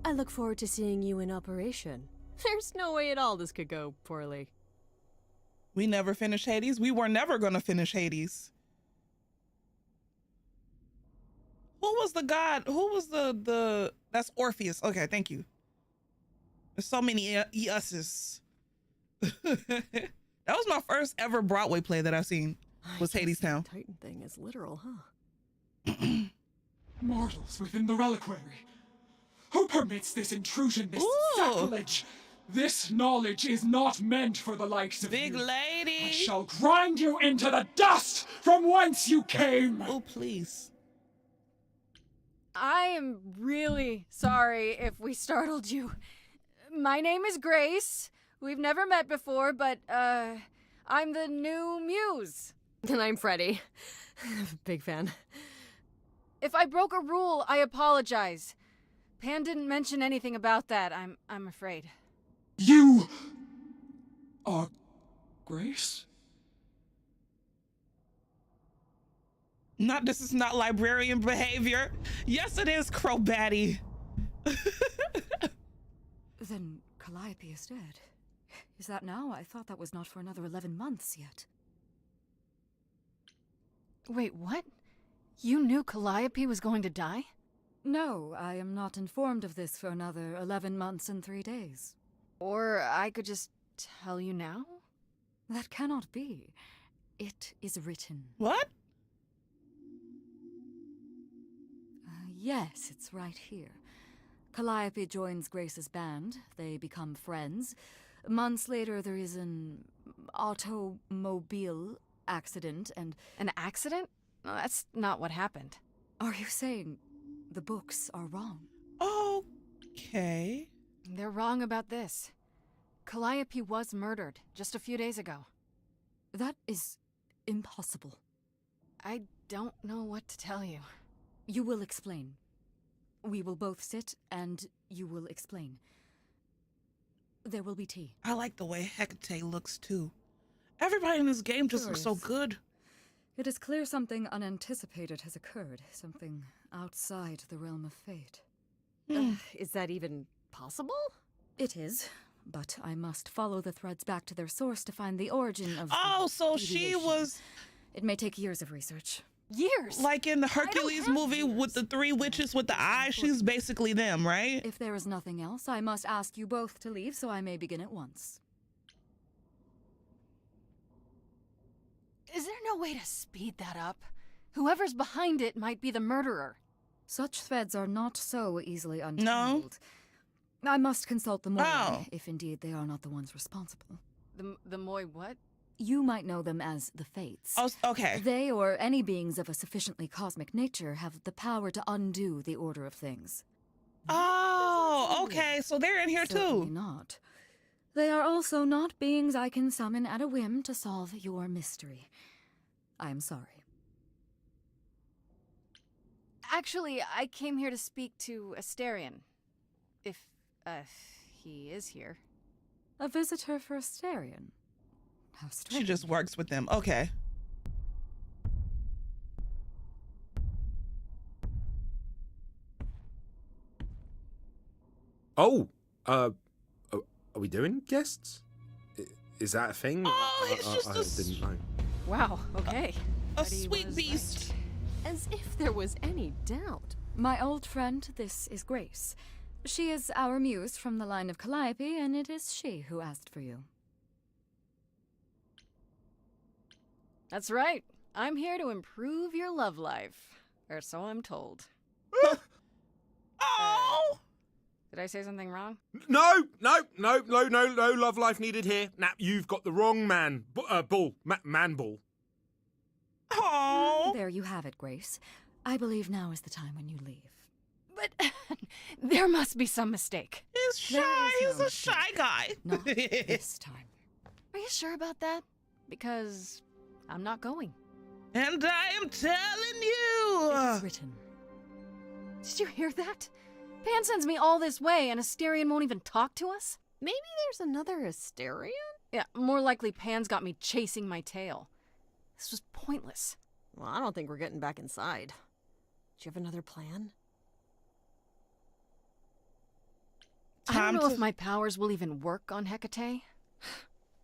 I look forward to seeing you in operation. There's no way at all this could go poorly. We never finished Hades. We were never gonna finish Hades. Who was the god? Who was the that's Orpheus. Okay, thank you. There's so many Euses. That was my first ever Broadway play that I've seen. Was Hades Town. Titan thing is literal, huh? Mortals within the reliquary. Who permits this intrusion, this sacrilege? This knowledge is not meant for the likes of Big you. lady. I shall grind you into the dust from whence you came. Oh, please. I am really sorry if we startled you. My name is Grace. We've never met before, but, I'm the new muse. And I'm Freddy. Big fan. If I broke a rule, I apologize. Pan didn't mention anything about that, I'm afraid. You are Grace? This is not librarian behavior. Yes, it is, Crobatty. Then Calliope is dead. Is that now? I thought that was not for another 11 months yet. Wait, what? You knew Calliope was going to die? No, I am not informed of this for another 11 months and 3 days. Or I could just tell you now? That cannot be. It is written. What? Yes, it's right here. Calliope joins Grace's band. They become friends. Months later, there is an automobile accident and... An accident? No, that's not what happened. Are you saying the books are wrong? Okay. They're wrong about this. Calliope was murdered just a few days ago. That is impossible. I don't know what to tell you. You will explain. We will both sit and you will explain. There will be tea. I like the way Hecate looks too. Everybody in this game just looks so good. It is clear something unanticipated has occurred, something outside the realm of fate. Is that even possible? It is, but I must follow the threads back to their source to find the origin of so she deviation. was... It may take years of research. Years? Like in the Hercules movie with the 3 witches with the eyes, she's basically them, right? If there is nothing else, I must ask you both to leave so I may begin at once. Is there no way to speed that up? Whoever's behind it might be the murderer. Such threads are not so easily untangled. No? I must consult the Moi, if indeed they are not the ones responsible. The Moi what? You might know them as the Fates. Oh, okay. They, or any beings of a sufficiently cosmic nature, have the power to undo the order of things. Oh, okay. So they're in here Certainly too. Not. They are also not beings I can summon at a whim to solve your mystery. I am sorry. Actually, I came here to speak to Asterion. If, he is here. A visitor for Asterion? How strange. She just works with them. Okay. Oh, are we doing guests? Is that a thing? Oh, it's just I didn't know. Wow, okay. A sweet beast. Right. As if there was any doubt. My old friend, this is Grace. She is our muse from the line of Calliope, and it is she who asked for you. That's right. I'm here to improve your love life. Or so I'm told. Oh! Did I say something wrong? No love life needed here. Now, you've got the wrong man. Man bull. Oh! There you have it, Grace. I believe now is the time when you leave. But there must be some mistake. He's shy. He's a shy guy. Not this time. Are you sure about that? Because I'm not going. And I am telling you. It is written. Did you hear that? Pan sends me all this way and Asterion won't even talk to us? Maybe there's another Asterion? Yeah, more likely Pan's got me chasing my tail. This was pointless. Well, I don't think we're getting back inside. Do you have another plan? I don't know if my powers will even work on Hecate,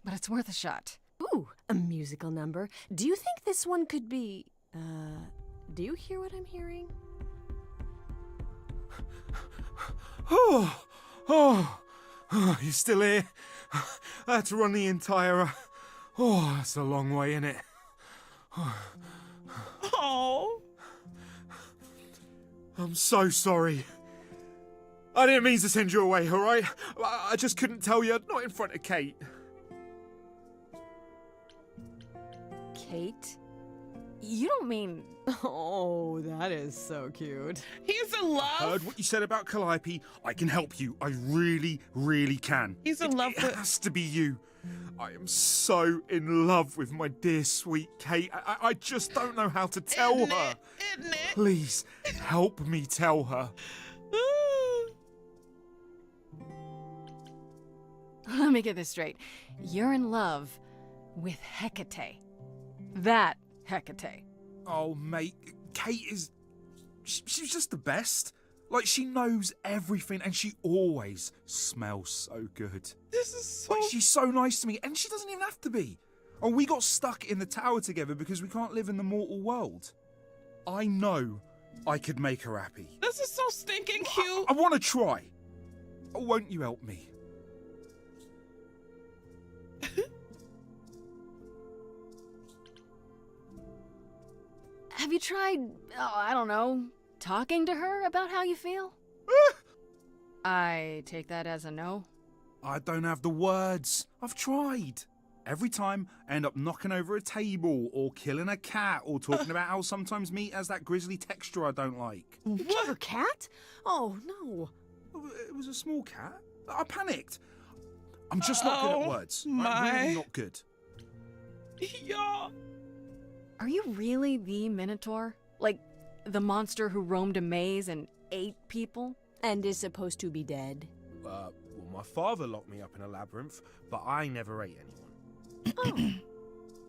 but it's worth a shot. Ooh, a musical number. Do you think this one could be... do you hear what I'm hearing? Oh, you're still here? I had to run the entire... that's a long way, innit? Oh. I'm so sorry. I didn't mean to send you away, all right? I just couldn't tell you, not in front of Kate. Kate? You don't mean... Oh, that is so cute. He's in love. Heard what you said about Calliope. I can help you. I really, really can. He's in love with... It has to be you. I am so in love with my dear, sweet Kate. I just don't know how to tell her. Isn't it? Please, help me tell her. Let me get this straight. You're in love with Hecate. That Hecate. Oh, mate, Kate is... She's just the best. Like, she knows everything, and she always smells so good. This is so... Like, she's so nice to me, and she doesn't even have to be. Oh, we got stuck in the tower together because we can't live in the mortal world. I know I could make her happy. This is so stinking cute. I want to try. Oh, won't you help me? Have you tried, I don't know, talking to her about how you feel? I take that as a no. I don't have the words. I've tried. Every time, I end up knocking over a table or killing a cat or talking about how sometimes meat has that grisly texture I don't like. You killed her cat? Oh, no. It was a small cat. I panicked. I'm just not good at words. I'm really not good. Yeah. Are you really the Minotaur? Like, the monster who roamed a maze and ate people? And is supposed to be dead? Well, my father locked me up in a labyrinth, but I never ate anyone. Oh,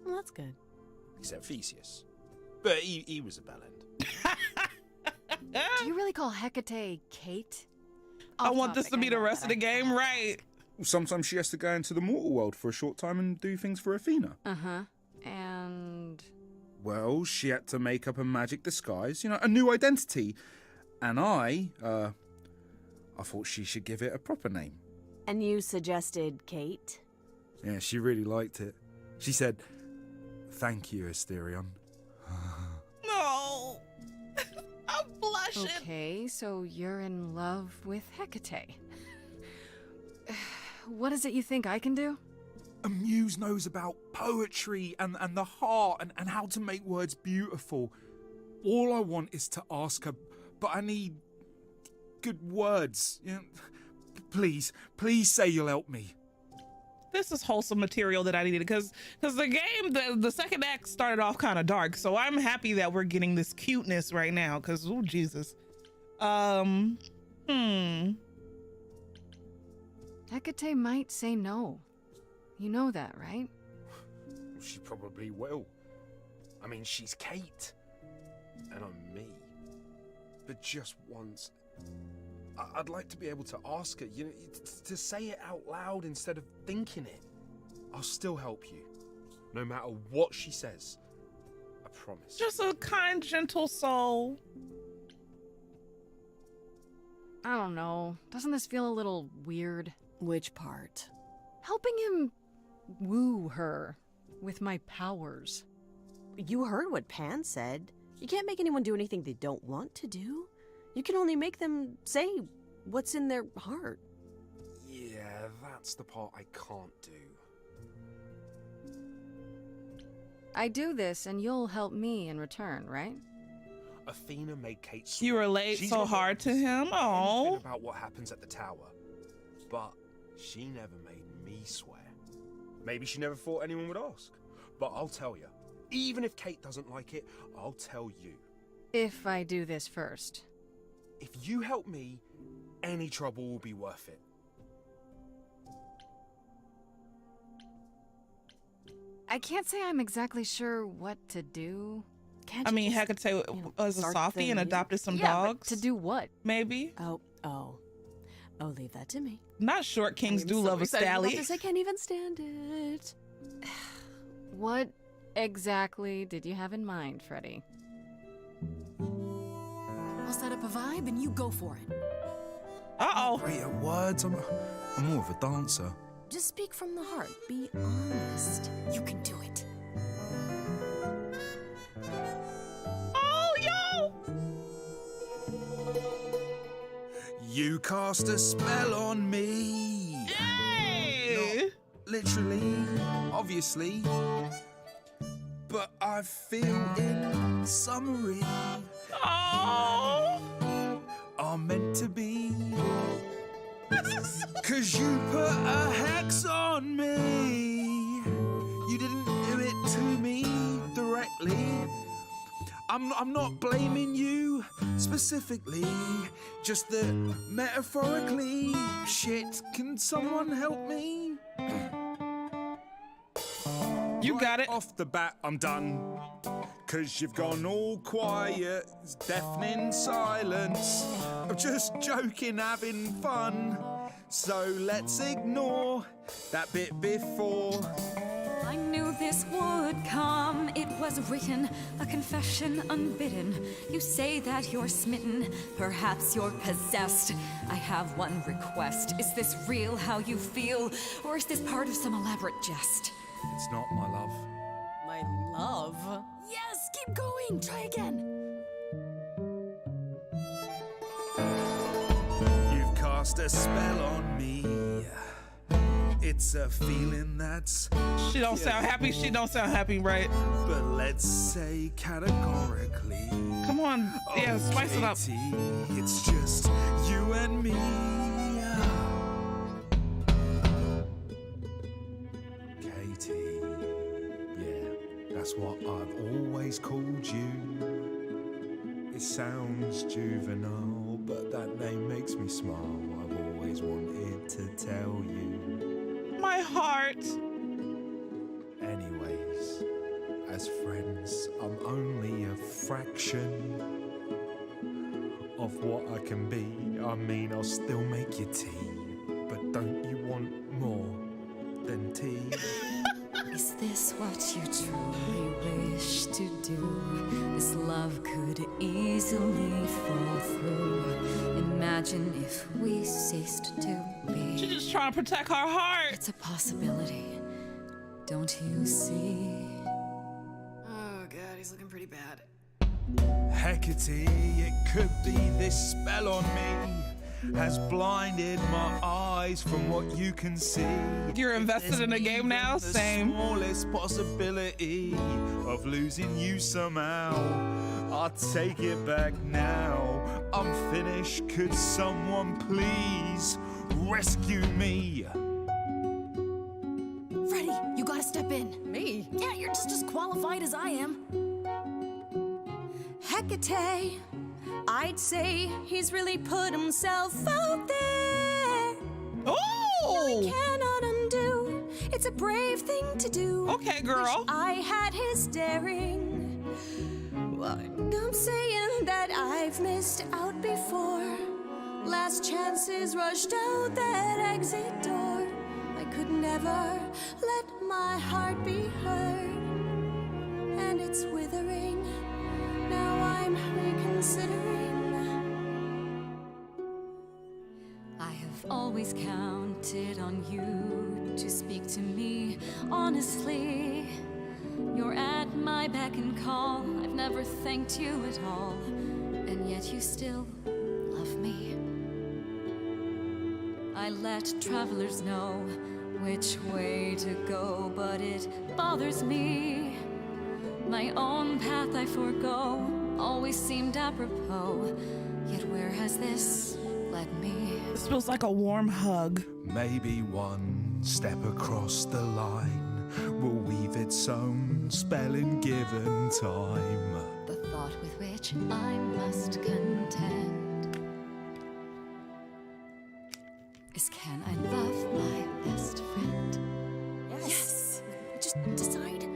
well, that's good. Except Theseus. But he was a bellend. Do you really call Hecate Kate? I want this to be the rest of the game, right? Sometimes she has to go into the mortal world for a short time and do things for Athena. Uh-huh. And... Well, she had to make up a magic disguise, a new identity. And I thought she should give it a proper name. And you suggested Kate? Yeah, she really liked it. She said, "Thank you, Asterion." No. Okay, so you're in love with Hecate. What is it you think I can do? A muse knows about poetry and the heart and how to make words beautiful. All I want is to ask her, but I need good words. You know, please say you'll help me. This is wholesome material that I needed because the game, the second act started off kind of dark. So I'm happy that we're getting this cuteness right now because, oh, Jesus. Hecate might say no. You know that, right? She probably will. I mean, she's Kate. And I'm me. But just once, I'd like to be able to ask her, you know, to say it out loud instead of thinking it. I'll still help you, no matter what she says. I promise. Just a kind, gentle soul. I don't know. Doesn't this feel a little weird? Which part? Helping him woo her with my powers. You heard what Pan said. You can't make anyone do anything they don't want to do. You can only make them say what's in their heart. Yeah, that's the part I can't do. I do this and you'll help me in return, right? Athena made Kate swear. You relate so hard to him. Oh. About what happens at the tower, but she never made me swear. Maybe she never thought anyone would ask, but I'll tell you. Even if Kate doesn't like it, I'll tell you. If I do this first. If you help me, any trouble will be worth it. I can't say I'm exactly sure what to do. I mean, Hecate was a softie and adopted some dogs. But to do what? Maybe. Oh, leave that to me. Not short kings do love a stally. I can't even stand it. What exactly did you have in mind, Freddy? I'll set up a vibe and you go for it. Uh-oh. Great at words. I'm more of a dancer. Just speak from the heart. Be honest. You can do it. Oh, yo! You cast a spell on me. Hey! Not literally, obviously. But I feel in summary. Oh! Are meant to be. 'Cause you put a hex on me. You didn't do it to me directly. I'm not blaming you specifically, just that metaphorically. Shit, can someone help me? You got it. Off the bat, I'm done. 'Cause you've gone all quiet, it's deafening silence. I'm just joking, having fun. So let's ignore that bit before. I knew this would come. It was written, a confession unbidden. You say that you're smitten, perhaps you're possessed. I have one request. Is this real how you feel, or is this part of some elaborate jest? It's not, my love. My love? Yes, keep going. Try again. You've cast a spell on me. It's a feeling that's... She don't sound happy. She don't sound happy, right? But let's say categorically. Come on. Yeah, spice it up. Katie, it's just you and me. Katie. Yeah, that's what I've always called you. It sounds juvenile, but that name makes me smile. I've always wanted to tell you. My heart. Anyways, as friends, I'm only a fraction of what I can be. I mean, I'll still make you tea, but don't you want more than tea? Is this what you truly wish to do? This love could easily fall through. Imagine if we ceased to be. She's just trying to protect her heart. It's a possibility. Don't you see? Oh god, he's looking pretty bad. Hecate, it could be this spell on me has blinded my eyes from what you can see. You're invested in the game now? Same. The smallest possibility of losing you somehow. I'll take it back now. I'm finished. Could someone please rescue me? Freddy, you gotta step in. Me? Yeah, you're just as qualified as I am. Hecate, I'd say he's really put himself out there. Oh! No, he cannot undo. It's a brave thing to do. Okay, girl. Wish I had his daring. Well, I'm saying that I've missed out before. Last chances rushed out that exit door. I could never let my heart be heard. And it's withering. Now I'm reconsidering. I have always counted on you to speak to me honestly. You're at my beck and call. I've never thanked you at all. And yet you still love me. I let travelers know which way to go, but it bothers me. My own path I forego always seemed apropos. Yet where has this led me? This feels like a warm hug. Maybe one step across the line will weave its own spell in given time. The thought with which I must contend is, can I love my best friend? Yes. Just decide.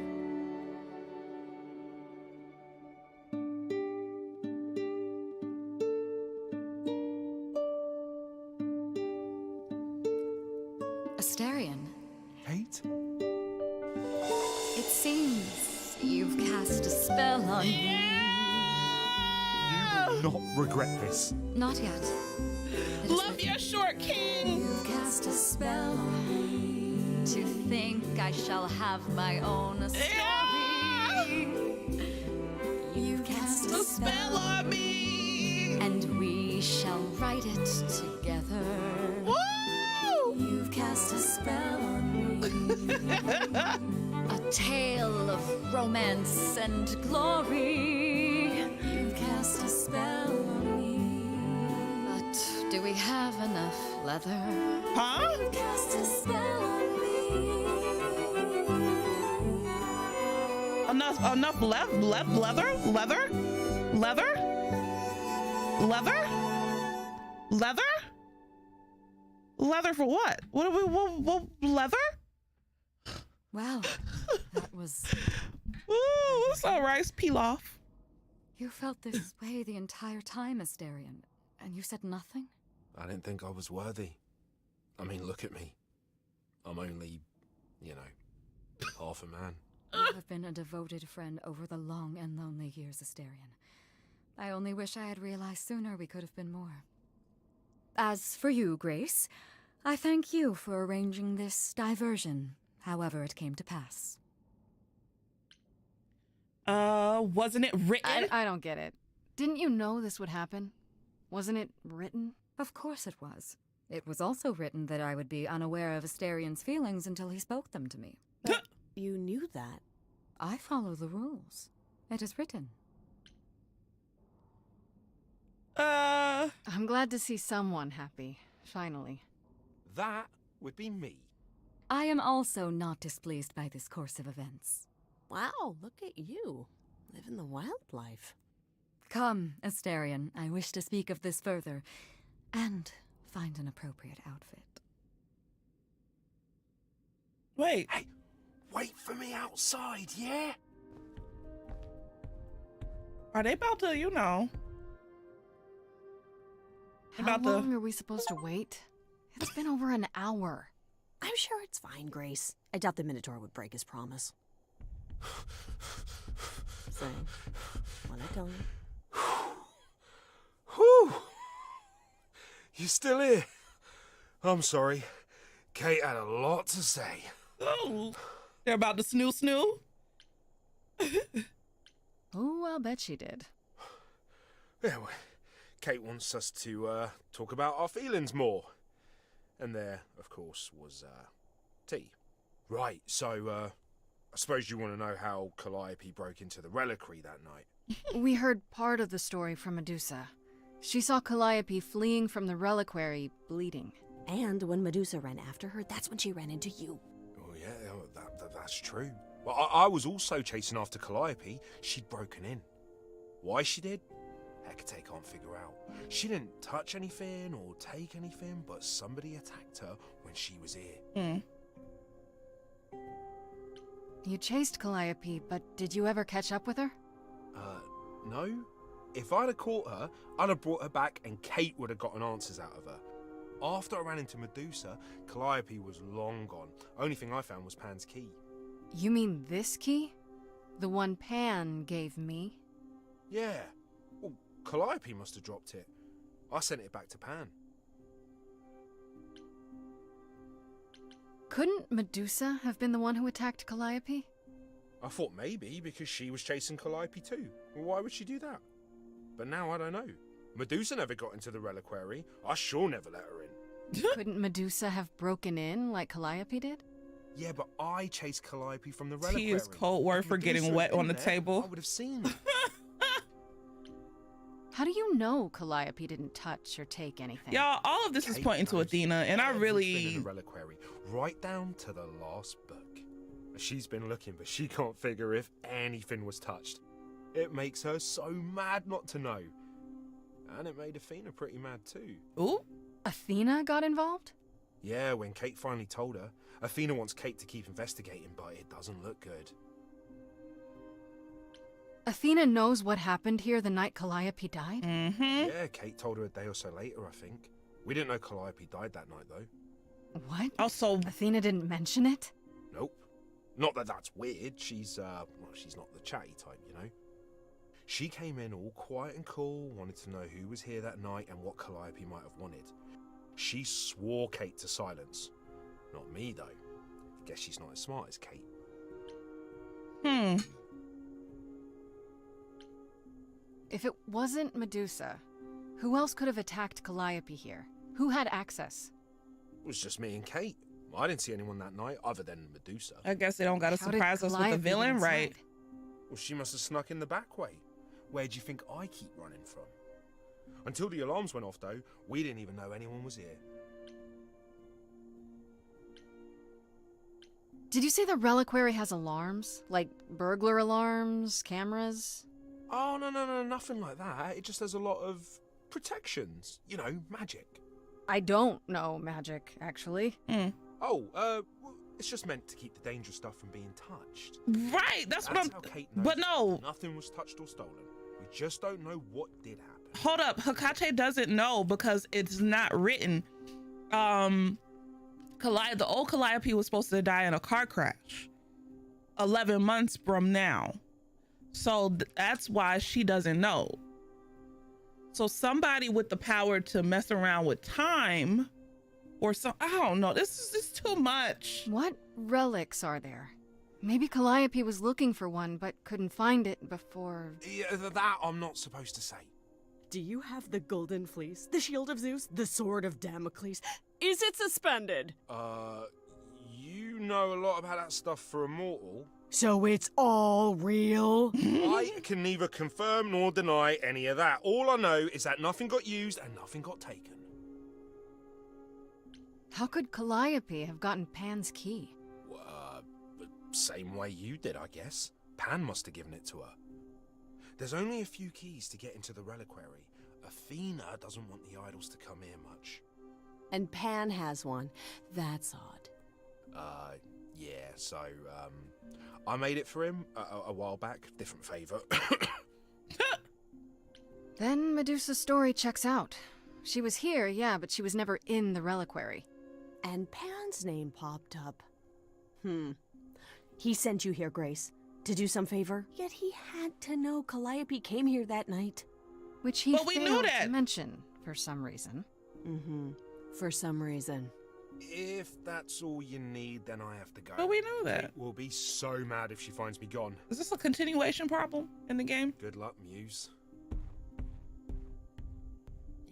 Asterion. Kate? It seems you've cast a spell on me. You will not regret this. Not yet. Love your short king. You've cast a spell on me. To think I shall have my own story. You've cast a spell on me. And we shall write it together. Woo! You've cast a spell on me. A tale of romance and glory. You've cast a spell on me. But do we have enough leather? Huh? You've cast a spell on me. Enough leather for what? What leather? Wow, that was... Ooh, it's all rice pilaf. You felt this way the entire time, Asterion, and you said nothing? I didn't think I was worthy. I mean, look at me. I'm only, half a man. You have been a devoted friend over the long and lonely years, Asterion. I only wish I had realized sooner we could have been more. As for you, Grace, I thank you for arranging this diversion, however it came to pass. Wasn't it written? I don't get it. Didn't you know this would happen? Wasn't it written? Of course it was. It was also written that I would be unaware of Asterion's feelings until he spoke them to me. But you knew that. I follow the rules. It is written. I'm glad to see someone happy, finally. That would be me. I am also not displeased by this course of events. Wow, look at you. Living the wildlife. Come, Asterion, I wish to speak of this further, and find an appropriate outfit. Wait. Hey, wait for me outside, yeah? Are they about to, How long are we supposed to wait? It's been over an hour. I'm sure it's fine, Grace. I doubt the Minotaur would break his promise. So, what I tell you? Whew! You still here? I'm sorry. Kate had a lot to say. Oh, they're about to snoo. Oh, I'll bet she did. Yeah, well, Kate wants us to talk about our feelings more. And there, of course, was tea. Right, so I suppose you want to know how Calliope broke into the reliquary that night. We heard part of the story from Medusa. She saw Calliope fleeing from the reliquary, bleeding. And when Medusa ran after her, that's when she ran into you. Oh, yeah, that's true. Well, I was also chasing after Calliope. She'd broken in. Why she did? Hecate can't figure out. She didn't touch anything or take anything, but somebody attacked her when she was here. You chased Calliope, but did you ever catch up with her? No. If I'd have caught her, I'd have brought her back and Kate would have gotten answers out of her. After I ran into Medusa, Calliope was long gone. Only thing I found was Pan's key. You mean this key? The one Pan gave me? Yeah. Well, Calliope must have dropped it. I sent it back to Pan. Couldn't Medusa have been the one who attacked Calliope? I thought maybe because she was chasing Calliope too. Well, why would she do that? But now I don't know. Medusa never got into the reliquary. I sure never let her in. Couldn't Medusa have broken in like Calliope did? Yeah, but I chased Calliope from the reliquary. Tea is code word for getting wet on the table. I would have seen that. How do you know Calliope didn't touch or take anything? Y'all, all of this is pointing to Athena, and I really... In the reliquary, right down to the last book. She's been looking, but she can't figure if anything was touched. It makes her so mad not to know. And it made Athena pretty mad too. Ooh? Athena got involved? Yeah, when Kate finally told her. Athena wants Kate to keep investigating, but it doesn't look good. Athena knows what happened here the night Calliope died? Mm-hmm. Yeah, Kate told her a day or so later, I think. We didn't know Calliope died that night, though. What? Also, Athena didn't mention it? Nope. Not that that's weird. She's not the chatty type, you know. She came in all quiet and cool, wanted to know who was here that night and what Calliope might have wanted. She swore Kate to silence. Not me, though. Guess she's not as smart as Kate. If it wasn't Medusa, who else could have attacked Calliope here? Who had access? It was just me and Kate. I didn't see anyone that night other than Medusa. I guess they don't gotta surprise us with the villain, right? Well, she must have snuck in the back way. Where do you think I keep running from? Until the alarms went off, though, we didn't even know anyone was here. Did you say the reliquary has alarms? Like burglar alarms, cameras? Oh, no, nothing like that. It just has a lot of protections. You know, magic. I don't know magic, actually. Oh, it's just meant to keep the dangerous stuff from being touched. Right, that's what I'm... How Kate knows But no. Nothing was touched or stolen. We just don't know what did happen. Hold up, Hecate doesn't know because it's not written. The old Calliope was supposed to die in a car crash 11 months from now. So that's why she doesn't know. So somebody with the power to mess around with time or some, I don't know, this is just too much. What relics are there? Maybe Calliope was looking for one but couldn't find it before... Yeah, that I'm not supposed to say. Do you have the golden fleece, the shield of Zeus, the sword of Damocles? Is it suspended? You know a lot about that stuff for a mortal. So it's all real? I can neither confirm nor deny any of that. All I know is that nothing got used and nothing got taken. How could Calliope have gotten Pan's key? Same way you did, I guess. Pan must have given it to her. There's only a few keys to get into the reliquary. Athena doesn't want the idols to come here much. And Pan has one. That's odd. Yeah, so, I made it for him a while back. Different favour. Then Medusa's story checks out. She was here, yeah, but she was never in the reliquary. And Pan's name popped up. He sent you here, Grace, to do some favor, yet he had to know Calliope came here that night. Which he failed to mention, for some reason. For some reason. If that's all you need, then I have to go. But we knew that. Kate will be so mad if she finds me gone. Is this a continuation problem in the game? Good luck, Muse.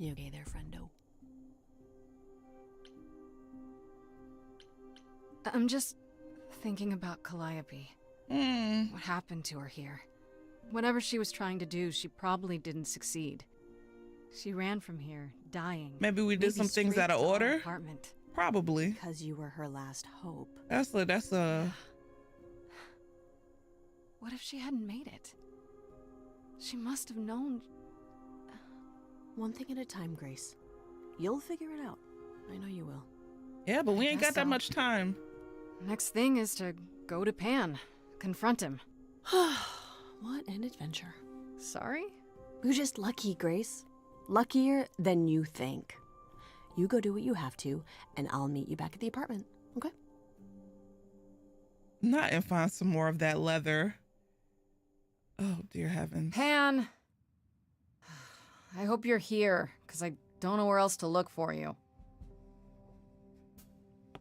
You okay there, friendo? I'm just thinking about Calliope. What happened to her here? Whatever she was trying to do, she probably didn't succeed. She ran from here, dying. Maybe we did some things out of order? Apartment. Probably. Because you were her last hope. That's a... What if she hadn't made it? She must have known. One thing at a time, Grace. You'll figure it out. I know you will. Yeah, but we ain't got that much time. Next thing is to go to Pan. Confront him. What an adventure. Sorry? You're just lucky, Grace. Luckier than you think. You go do what you have to, and I'll meet you back at the apartment, okay? Not and find some more of that leather. Oh, dear heavens. Pan! I hope you're here, because I don't know where else to look for you.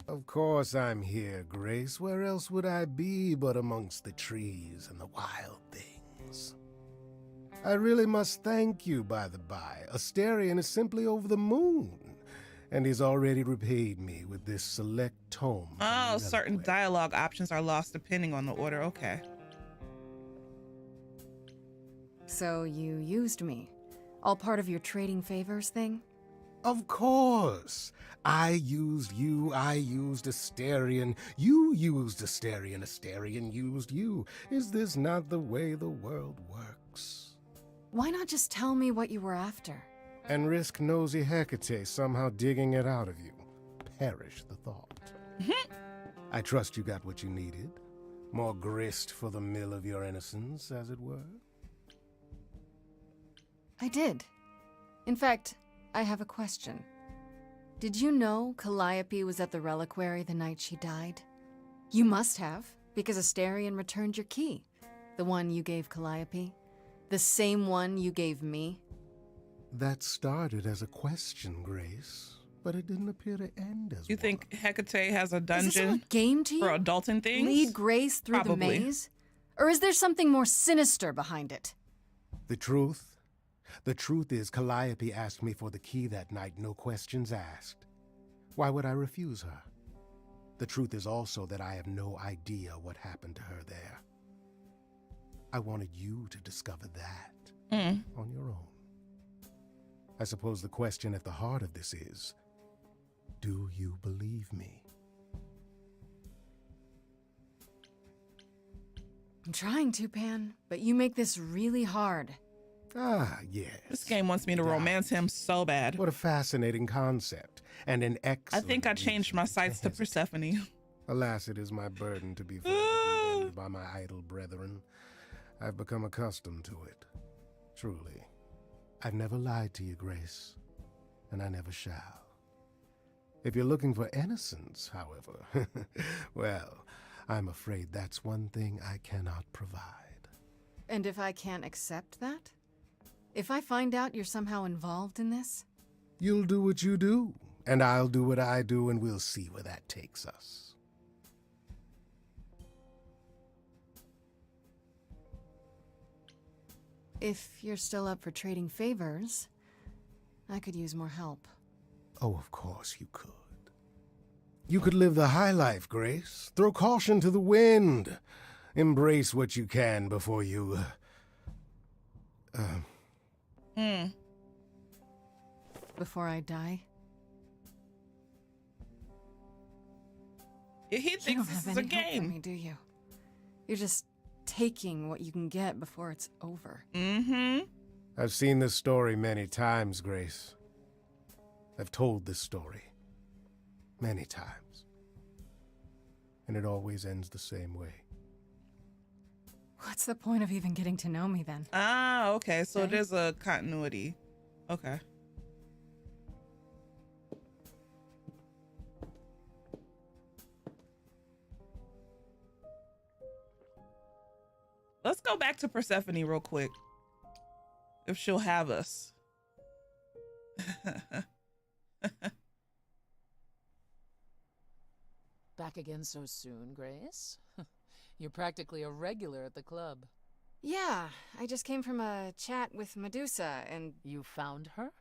Of course I'm here, Grace. Where else would I be but amongst the trees and the wild things? I really must thank you, by the by. Asterion is simply over the moon, and he's already repaid me with this select tome. Oh, certain dialogue options are lost depending on the order. Okay. So you used me. All part of your trading favors thing? Of course. I used you, I used Asterion, you used Asterion, Asterion used you. Is this not the way the world works? Why not just tell me what you were after? And risk nosy Hecate somehow digging it out of you. Perish the thought. I trust you got what you needed. More grist for the mill of your innocence, as it were. I did. In fact, I have a question. Did you know Calliope was at the reliquary the night she died? You must have, because Asterion returned your key. The one you gave Calliope. The same one you gave me. That started as a question, Grace, but it didn't appear to end as You think Hecate has a dungeon Is this all a game to you? for adulting things? Lead Grace through the maze? Or is there something more sinister behind it? The truth is Calliope asked me for the key that night, no questions asked. Why would I refuse her? The truth is also that I have no idea what happened to her there. I wanted you to discover that on your own. I suppose the question at the heart of this is, do you believe me? I'm trying to, Pan, but you make this really hard. Ah, yes. This game wants me to romance him so bad. What a fascinating concept, and an excellent... I think I changed my sights to Persephone. Alas, it is my burden to be forever condemned by my idle brethren. I've become accustomed to it. Truly. I've never lied to you, Grace, and I never shall. If you're looking for innocence, however, well, I'm afraid that's one thing I cannot provide. And if I can't accept that? If I find out you're somehow involved in this? You'll do what you do, and I'll do what I do, and we'll see where that takes us. If you're still up for trading favors, I could use more help. Oh, of course you could. You could live the high life, Grace. Throw caution to the wind. Embrace what you can before you... Before I die? He thinks this is a game. For me, do you? You're just taking what you can get before it's over. I've seen this story many times, Grace. I've told this story many times. And it always ends the same way. What's the point of even getting to know me then? Ah, okay. So there's a continuity. Okay. Let's go back to Persephone real quick. If she'll have us. Back again so soon, Grace? You're practically a regular at the club. Yeah, I just came from a chat with Medusa and... You found her?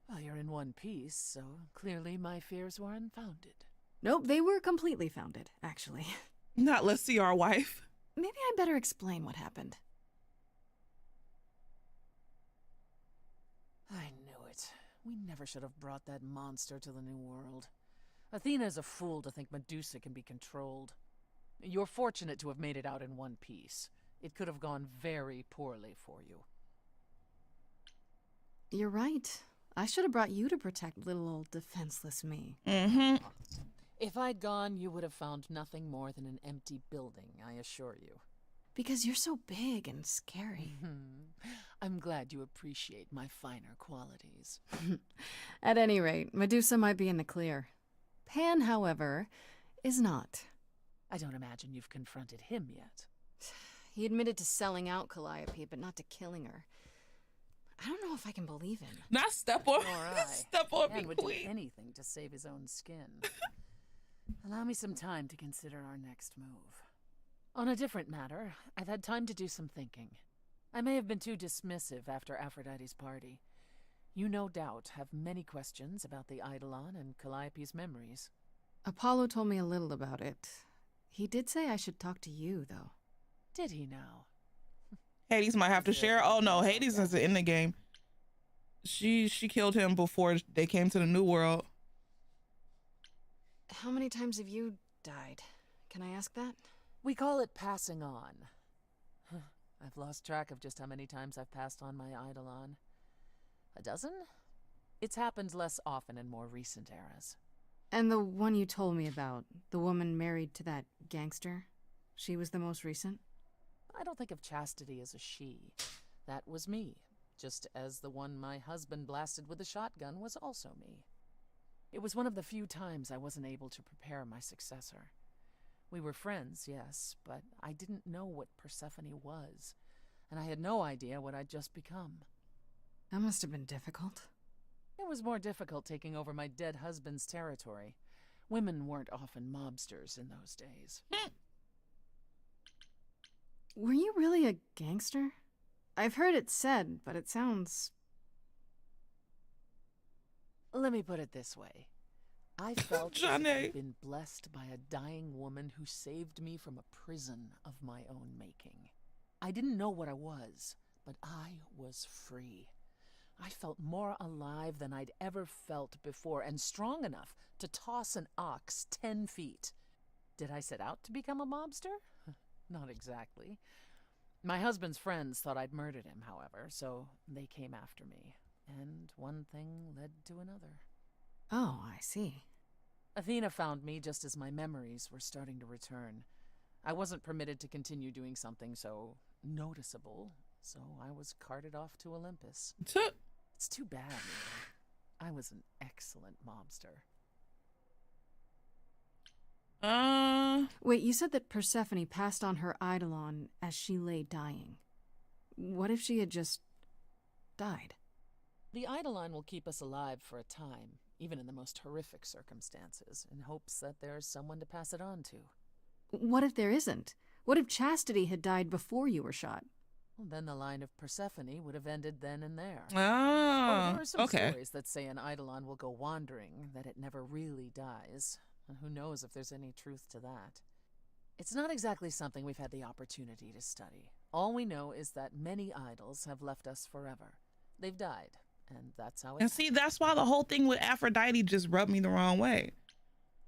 Well, you're in one piece, so clearly my fears were unfounded. Nope, they were completely founded, actually. Not let's see our wife. Maybe I better explain what happened. I knew it. We never should have brought that monster to the New World. Athena is a fool to think Medusa can be controlled. You're fortunate to have made it out in one piece. It could have gone very poorly for you. You're right. I should have brought you to protect little old defenseless me. Mm-hmm. If I'd gone, you would have found nothing more than an empty building, I assure you. Because you're so big and scary. I'm glad you appreciate my finer qualities. At any rate, Medusa might be in the clear. Pan, however, is not. I don't imagine you've confronted him yet. He admitted to selling out Calliope, but not to killing her. I don't know if I can believe him. Not step on, Nor step on me, Man would do queen. anything to save his own skin. Allow me some time to consider our next move. On a different matter, I've had time to do some thinking. I may have been too dismissive after Aphrodite's party. You no doubt have many questions about the Eidolon and Calliope's memories. Apollo told me a little about it. He did say I should talk to you, though. Did he now? Hades might have to share. Oh no, Hades isn't in the game. She killed him before they came to the New World. How many times have you died? Can I ask that? We call it passing on. I've lost track of just how many times I've passed on my Eidolon. A dozen? It's happened less often in more recent eras. And the one you told me about, the woman married to that gangster, she was the most recent? I don't think of Chastity as a she. That was me, just as the one my husband blasted with a shotgun was also me. It was one of the few times I wasn't able to prepare my successor. We were friends, yes, but I didn't know what Persephone was, and I had no idea what I'd just become. That must have been difficult. It was more difficult taking over my dead husband's territory. Women weren't often mobsters in those days. Were you really a gangster? I've heard it said, but it sounds... Let me put it this way. I felt as if I'd been blessed by a dying woman who saved me from a prison of my own making. I didn't know what I was, but I was free. I felt more alive than I'd ever felt before, and strong enough to toss an ox 10 feet. Did I set out to become a mobster? Not exactly. My husband's friends thought I'd murdered him, however, so they came after me. And one thing led to another. Oh, I see. Athena found me just as my memories were starting to return. I wasn't permitted to continue doing something so noticeable, so I was carted off to Olympus. It's too bad, Mila. I was an excellent mobster. Wait, you said that Persephone passed on her Eidolon as she lay dying. What if she had just died? The Eidolon will keep us alive for a time, even in the most horrific circumstances, in hopes that there's someone to pass it on to. What if there isn't? What if Chastity had died before you were shot? Well, then the line of Persephone would have ended then and there. Oh, there are some okay. stories that say an Eidolon will go wandering, that it never really dies. And who knows if there's any truth to that. It's not exactly something we've had the opportunity to study. All we know is that many idols have left us forever. They've died, and that's how it And see, that's why the whole thing with Aphrodite just rubbed me the wrong way.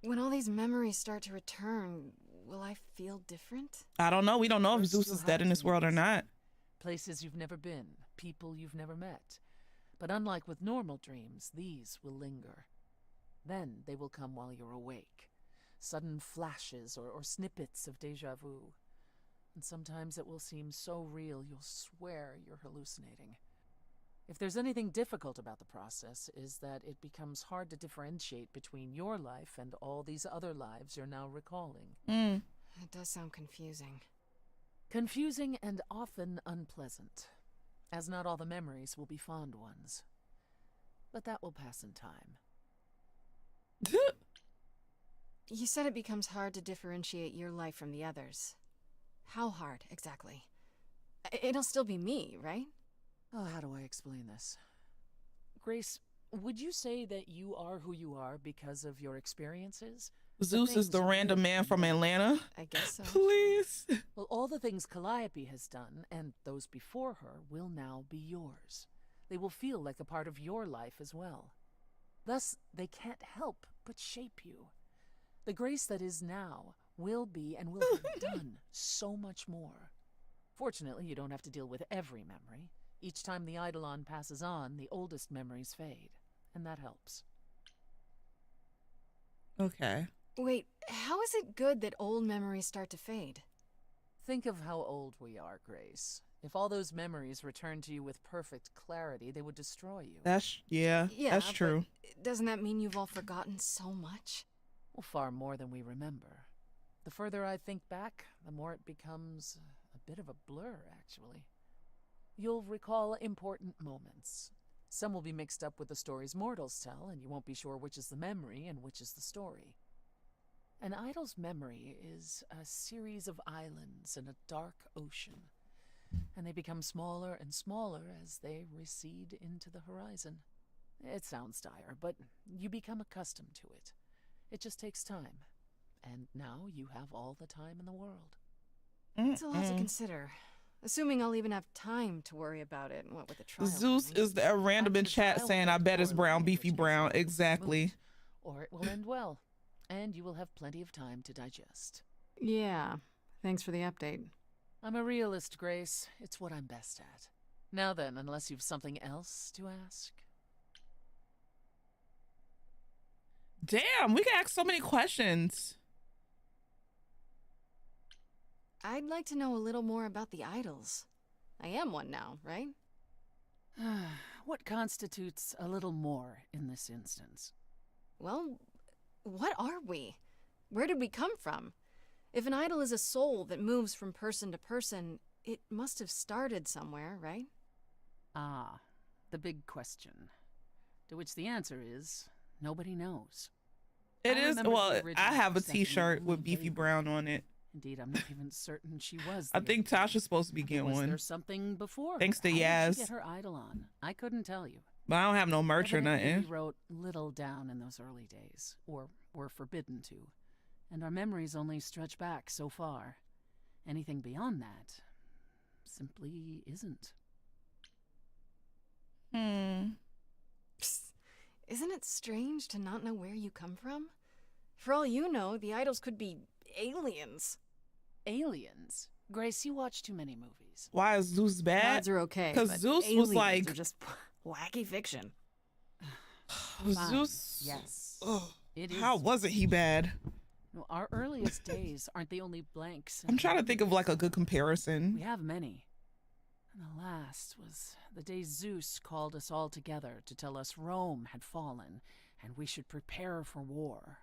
When all these memories start to return, will I feel different? I don't know. We don't know if Zeus is dead in this world or not. Places you've never been, people you've never met. But unlike with normal dreams, these will linger. Then they will come while you're awake. Sudden flashes or snippets of deja vu. And sometimes it will seem so real you'll swear you're hallucinating. If there's anything difficult about the process, is that it becomes hard to differentiate between your life and all these other lives you're now recalling. It does sound confusing. Confusing and often unpleasant, as not all the memories will be fond ones. But that will pass in time. You said it becomes hard to differentiate your life from the others. How hard, exactly? It'll still be me, right? Oh, how do I explain this? Grace, Would you say that you are who you are because of your experiences? Zeus is the random man from Atlanta. I guess so. Please. Well, all the things Calliope has done, and those before her, will now be yours. They will feel like a part of your life as well. Thus, they can't help but shape you. The Grace that is now will be and will have done so much more. Fortunately, you don't have to deal with every memory. Each time the Eidolon passes on, the oldest memories fade, and that helps. Okay. Wait, how is it good that old memories start to fade? Think of how old we are, Grace. If all those memories returned to you with perfect clarity, they would destroy you. That's that's true. Doesn't that mean you've all forgotten so much? Well, far more than we remember. The further I think back, the more it becomes a bit of a blur, actually. You'll recall important moments. Some will be mixed up with the stories mortals tell, and you won't be sure which is the memory and which is the story. An idol's memory is a series of islands in a dark ocean, and they become smaller and smaller as they recede into the horizon. It sounds dire, but you become accustomed to it. It just takes time, and now you have all the time in the world. It's a lot to consider. Assuming I'll even have time to worry about it, and what with the trial. Zeus is the random in chat saying, I bet it's brown, beefy brown. Exactly. Or it will end well, and you will have plenty of time to digest. Yeah, thanks for the update. I'm a realist, Grace. It's what I'm best at. Now then, unless you've something else to ask. Damn, we can ask so many questions. I'd like to know a little more about the idols. I am one now, right? What constitutes a little more in this instance? Well, what are we? Where did we come from? If an idol is a soul that moves from person to person, it must have started somewhere, right? Ah, the big question. To which the answer is, nobody knows. It is, well, I have a t-shirt with beefy brown on it. Indeed, I'm not even certain she was. I think Tasha's supposed to be getting one. Was there something before? Thanks to How Yaz. did she get her idol on? I couldn't tell you. But I don't have no merch or Evidently, nothing. we wrote little down in those early days, or were forbidden to, and our memories only stretch back so far. Anything beyond that simply isn't. Psst. Isn't it strange to not know where you come from? For all you know, the idols could be aliens. Aliens? Grace, you watch too many movies. Why is Zeus bad? Gods are okay, because but Zeus was aliens like are just wacky fiction. Zeus. Yes. It is. How wasn't he bad? No, our earliest days aren't the only blanks. I'm trying to think of like a good comparison. We have many. And the last was the day Zeus called us all together to tell us Rome had fallen and we should prepare for war.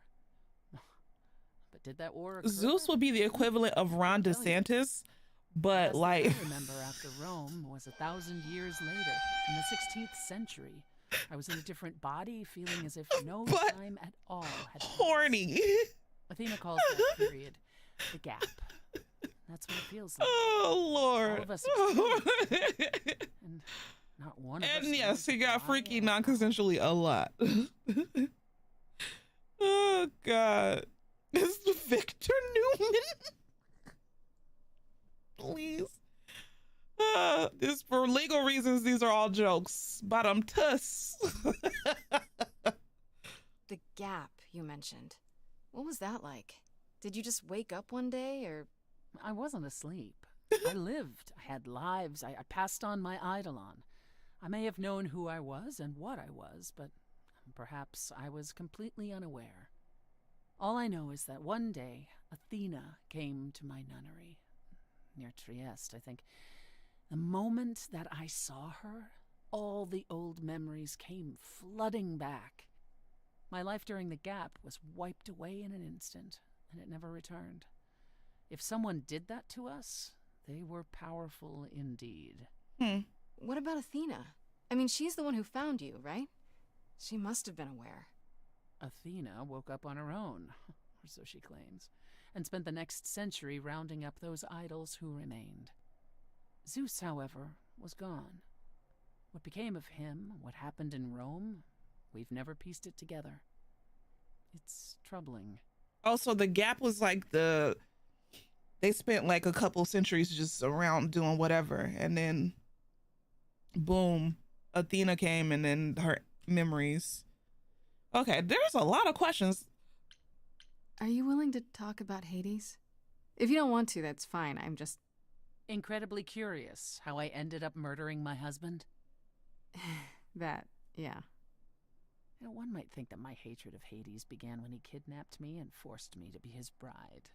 But did that war occur? Zeus would be the equivalent of Ron DeSantis, but like. I remember after Rome was 1,000 years later, in the 16th century. I was in a different body, feeling as if no time at all had passed. Horny. Athena calls that period the gap. That's what it feels like. Oh, Lord. All of us and not one of us. And yes, he got freaky non-consensually a lot. Oh, God. Is Victor Newman? Please. This for legal reasons, these are all jokes. Bottom tuss. The gap you mentioned. What was that like? Did you just wake up one day, or? I wasn't asleep. I lived. I had lives. I passed on my eidolon. I may have known who I was and what I was, but perhaps I was completely unaware. All I know is that one day, Athena came to my nunnery, near Trieste, I think. The moment that I saw her, all the old memories came flooding back. My life during the gap was wiped away in an instant, and it never returned. If someone did that to us, they were powerful indeed. What about Athena? I mean, she's the one who found you, right? She must have been aware. Athena woke up on her own, or so she claims, and spent the next century rounding up those idols who remained. Zeus, however, was gone. What became of him, what happened in Rome, We've never pieced it together. It's troubling. Also, the gap was like they spent like a couple centuries just around doing whatever, and then boom, Athena came, and then her memories. Okay, there's a lot of questions. Are you willing to talk about Hades? If you don't want to, that's fine. I'm just incredibly curious how I ended up murdering my husband. that, yeah. You know, one might think that my hatred of Hades began when he kidnapped me and forced me to be his bride.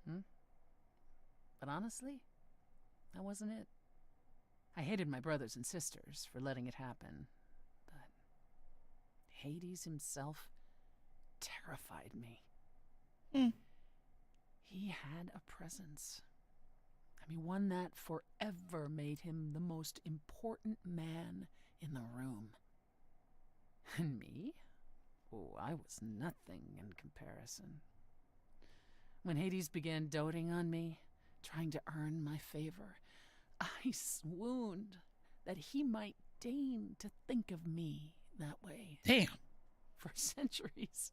But honestly, that wasn't it. I hated my brothers and sisters for letting it happen, but Hades himself terrified me. He had a presence. I mean, one that forever made him the most important man in the room. And me? Oh, I was nothing in comparison. When Hades began doting on me, trying to earn my favor, I swooned that he might deign to think of me that way. Damn. For centuries,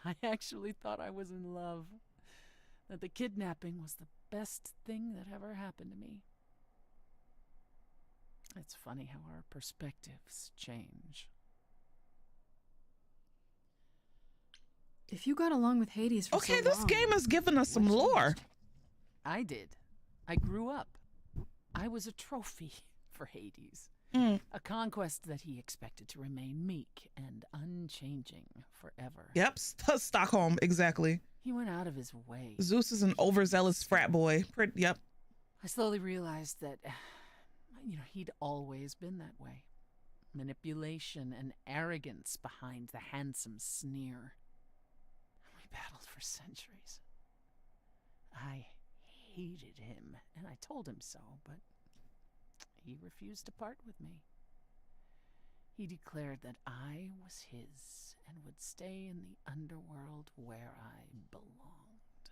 I actually thought I was in love, that the kidnapping was the best thing that ever happened to me. It's funny how our perspectives change. If you got along with Hades for so long... Okay, this game has given us some lore. I did. I grew up. I was a trophy for Hades. A conquest that he expected to remain meek and unchanging forever. Yep, Stockholm, exactly. He went out of his way. Zeus is an overzealous frat boy. Yep. I slowly realized that, he'd always been that way. Manipulation and arrogance behind the handsome sneer. We battled for centuries. I hated him, and I told him so, but he refused to part with me. He declared that I was his and would stay in the underworld where I belonged.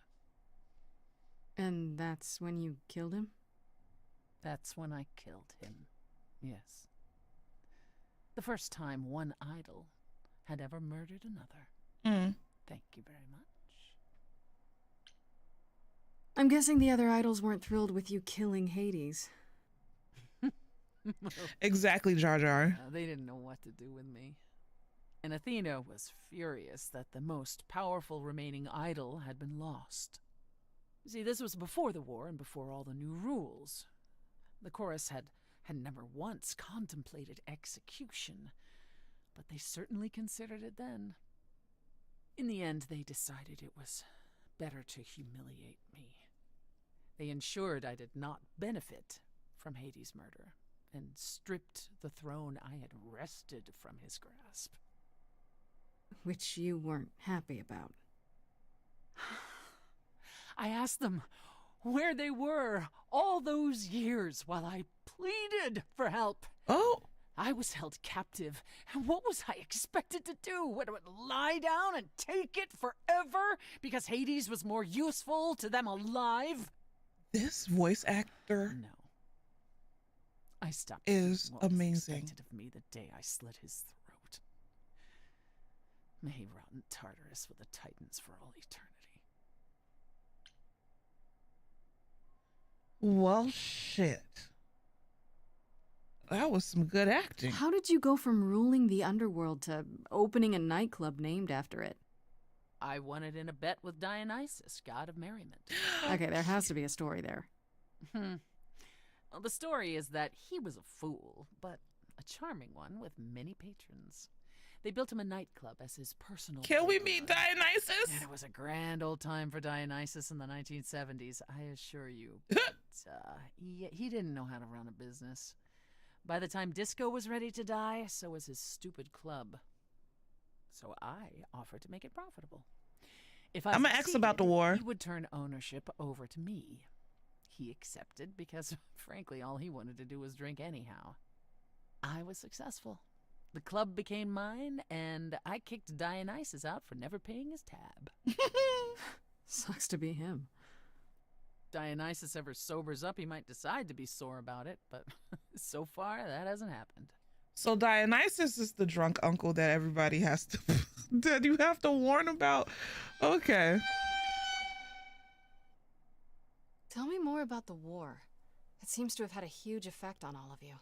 And that's when you killed him? That's when I killed him, yes. The first time one idol had ever murdered another. Thank you very much. I'm guessing the other idols weren't thrilled with you killing Hades. Exactly, Jar Jar. They didn't know what to do with me. And Athena was furious that the most powerful remaining idol had been lost. See, this was before the war and before all the new rules. The chorus had never once contemplated execution, but they certainly considered it then. In the end, they decided it was better to humiliate me. They ensured I did not benefit from Hades' murder, and stripped the throne I had wrested from his grasp. Which you weren't happy about. I asked them where they were all those years while I pleaded for help. Oh! I was held captive, and what was I expected to do? What, lie down and take it forever because Hades was more useful to them alive? This voice actor... No. I stopped. Is what was amazing. expected of me the day I slit his throat. May he rot in Tartarus with the Titans for all eternity. Well, shit. That was some good acting. How did you go from ruling the underworld to opening a nightclub named after it? I won it in a bet with Dionysus, god of merriment. Okay, there has to be a story there. Well, the story is that he was a fool, but a charming one with many patrons. They built him a nightclub as his personal... Can we meet Dionysus? And it was a grand old time for Dionysus in the 1970s, I assure you. But he didn't know how to run a business. By the time Disco was ready to die, so was his stupid club. So I offered to make it profitable. If I'm gonna ask about the war. He would turn ownership over to me. He accepted because, frankly, all he wanted to do was drink anyhow. I was successful. The club became mine, and I kicked Dionysus out for never paying his tab. Sucks to be him. Dionysus ever sobers up, he might decide to be sore about it, but so far that hasn't happened. So Dionysus is the drunk uncle that everybody has to that you have to warn about. Okay. Tell me more about the war. It seems to have had a huge effect on all of you.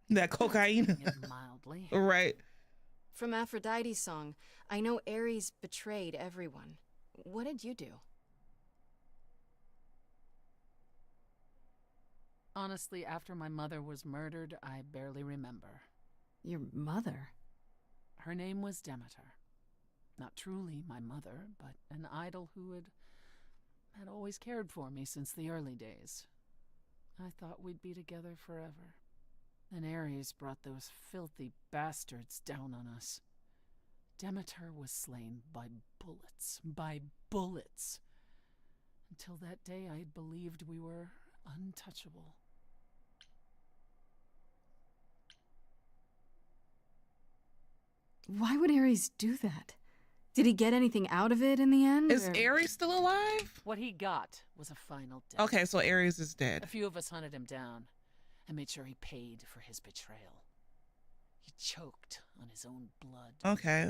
That cocaine. Mildly. Right. From Aphrodite's song, I know Ares betrayed everyone. What did you do? Honestly, after my mother was murdered, I barely remember. Your mother? Her name was Demeter. Not truly my mother, but an idol who had always cared for me since the early days. I thought we'd be together forever. Then Ares brought those filthy bastards down on us. Demeter was slain by bullets. By bullets. Until that day, I had believed we were untouchable. Why would Ares do that? Did he get anything out of it in the end? Is Ares still alive? What he got was a final death. Okay, so Ares is dead. A few of us hunted him down and made sure he paid for his betrayal. He choked on his own blood. Okay.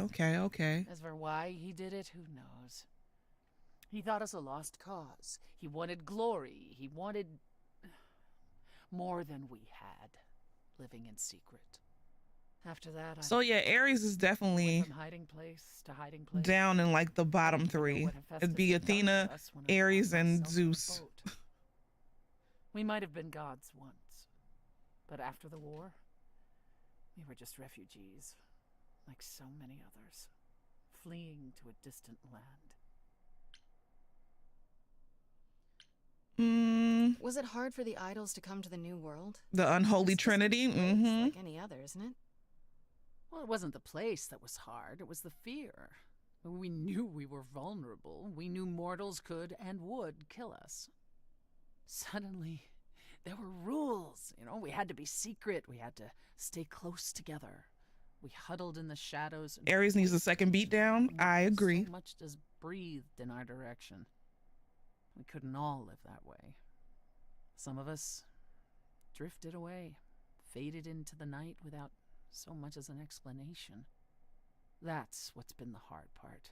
As for why he did it, who knows? He thought us a lost cause. He wanted glory. He wanted more than we had, living in secret. After that, So yeah, Ares is definitely from hiding place to hiding place. down in like the bottom three. It'd be Athena, Ares, and Zeus. We might have been gods once, but after the war, we were just refugees, like so many others, fleeing to a distant land. Was it hard for the idols to come to the new world? The unholy trinity? Mm-hmm. Like any other, isn't it? Well, it wasn't the place that was hard, it was the fear. We knew we were vulnerable. We knew mortals could and would kill us. Suddenly, there were rules. We had to be secret. We had to stay close together. We huddled in the shadows. Ares needs a second beat down. I agree. So much just breathed in our direction. We couldn't all live that way. Some of us drifted away, faded into the night without so much as an explanation. That's what's been the hard part.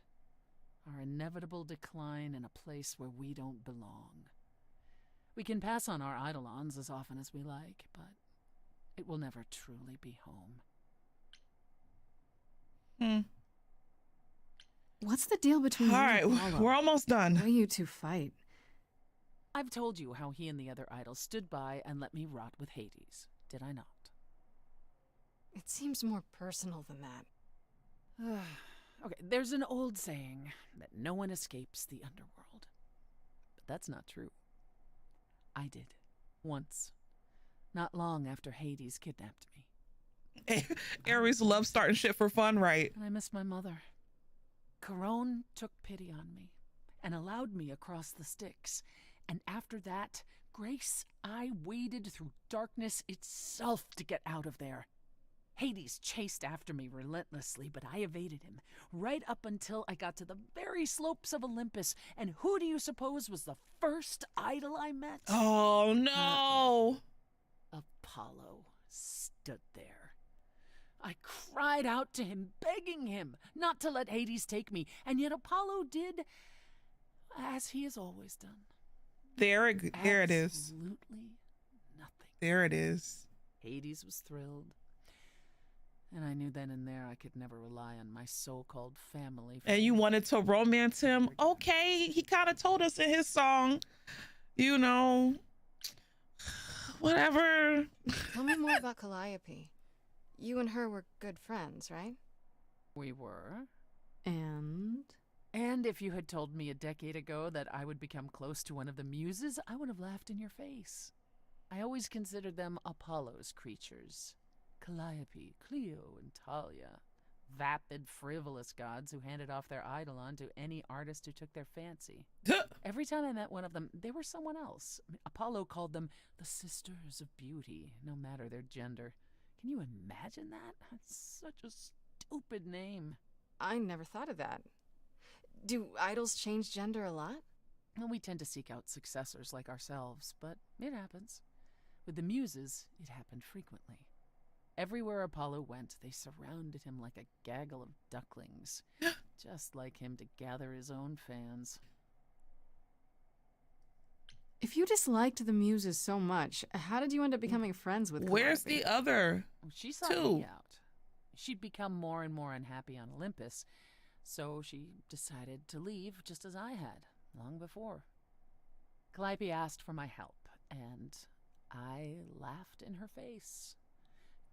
Our inevitable decline in a place where we don't belong. We can pass on our eidolons as often as we like, but it will never truly be home. What's the deal between All right, we're almost done. Why you two fight? I've told you how he and the other idols stood by and let me rot with Hades, did I not? It seems more personal than that. Okay, there's an old saying that no one escapes the underworld. But that's not true. I did. Once. Not long after Hades kidnapped me. Ares loves starting shit for fun, right? And I miss my mother. Charon took pity on me and allowed me across the Styx. And after that, Grace, I waded through darkness itself to get out of there. Hades chased after me relentlessly, but I evaded him, right up until I got to the very slopes of Olympus. And who do you suppose was the first idol I met? Oh, no! Apollo stood there. I cried out to him, begging him not to let Hades take me, and yet Apollo did as he has always done. There it is. Absolutely nothing. There it is. Hades was thrilled. And I knew then and there I could never rely on my so-called family. And you wanted to romance him? Okay, he kind of told us in his song, whatever. Tell me more about Calliope. You and her were good friends, right? We were. And if you had told me a decade ago that I would become close to one of the muses, I would have laughed in your face. I always considered them Apollo's creatures. Calliope, Cleo, and Talia. Vapid, frivolous gods who handed off their eidolon to any artist who took their fancy. Every time I met one of them, they were someone else. Apollo called them the Sisters of Beauty, no matter their gender. Can you imagine that? That's such a stupid name. I never thought of that. Do idols change gender a lot? Well, we tend to seek out successors like ourselves, but it happens. With the muses, it happened frequently. Everywhere Apollo went, they surrounded him like a gaggle of ducklings, just like him to gather his own fans. If you disliked the muses so much, how did you end up becoming friends with Where's Calliope? the other She saw two? me out. She'd become more and more unhappy on Olympus, so she decided to leave just as I had, long before. Calliope asked for my help, and I laughed in her face.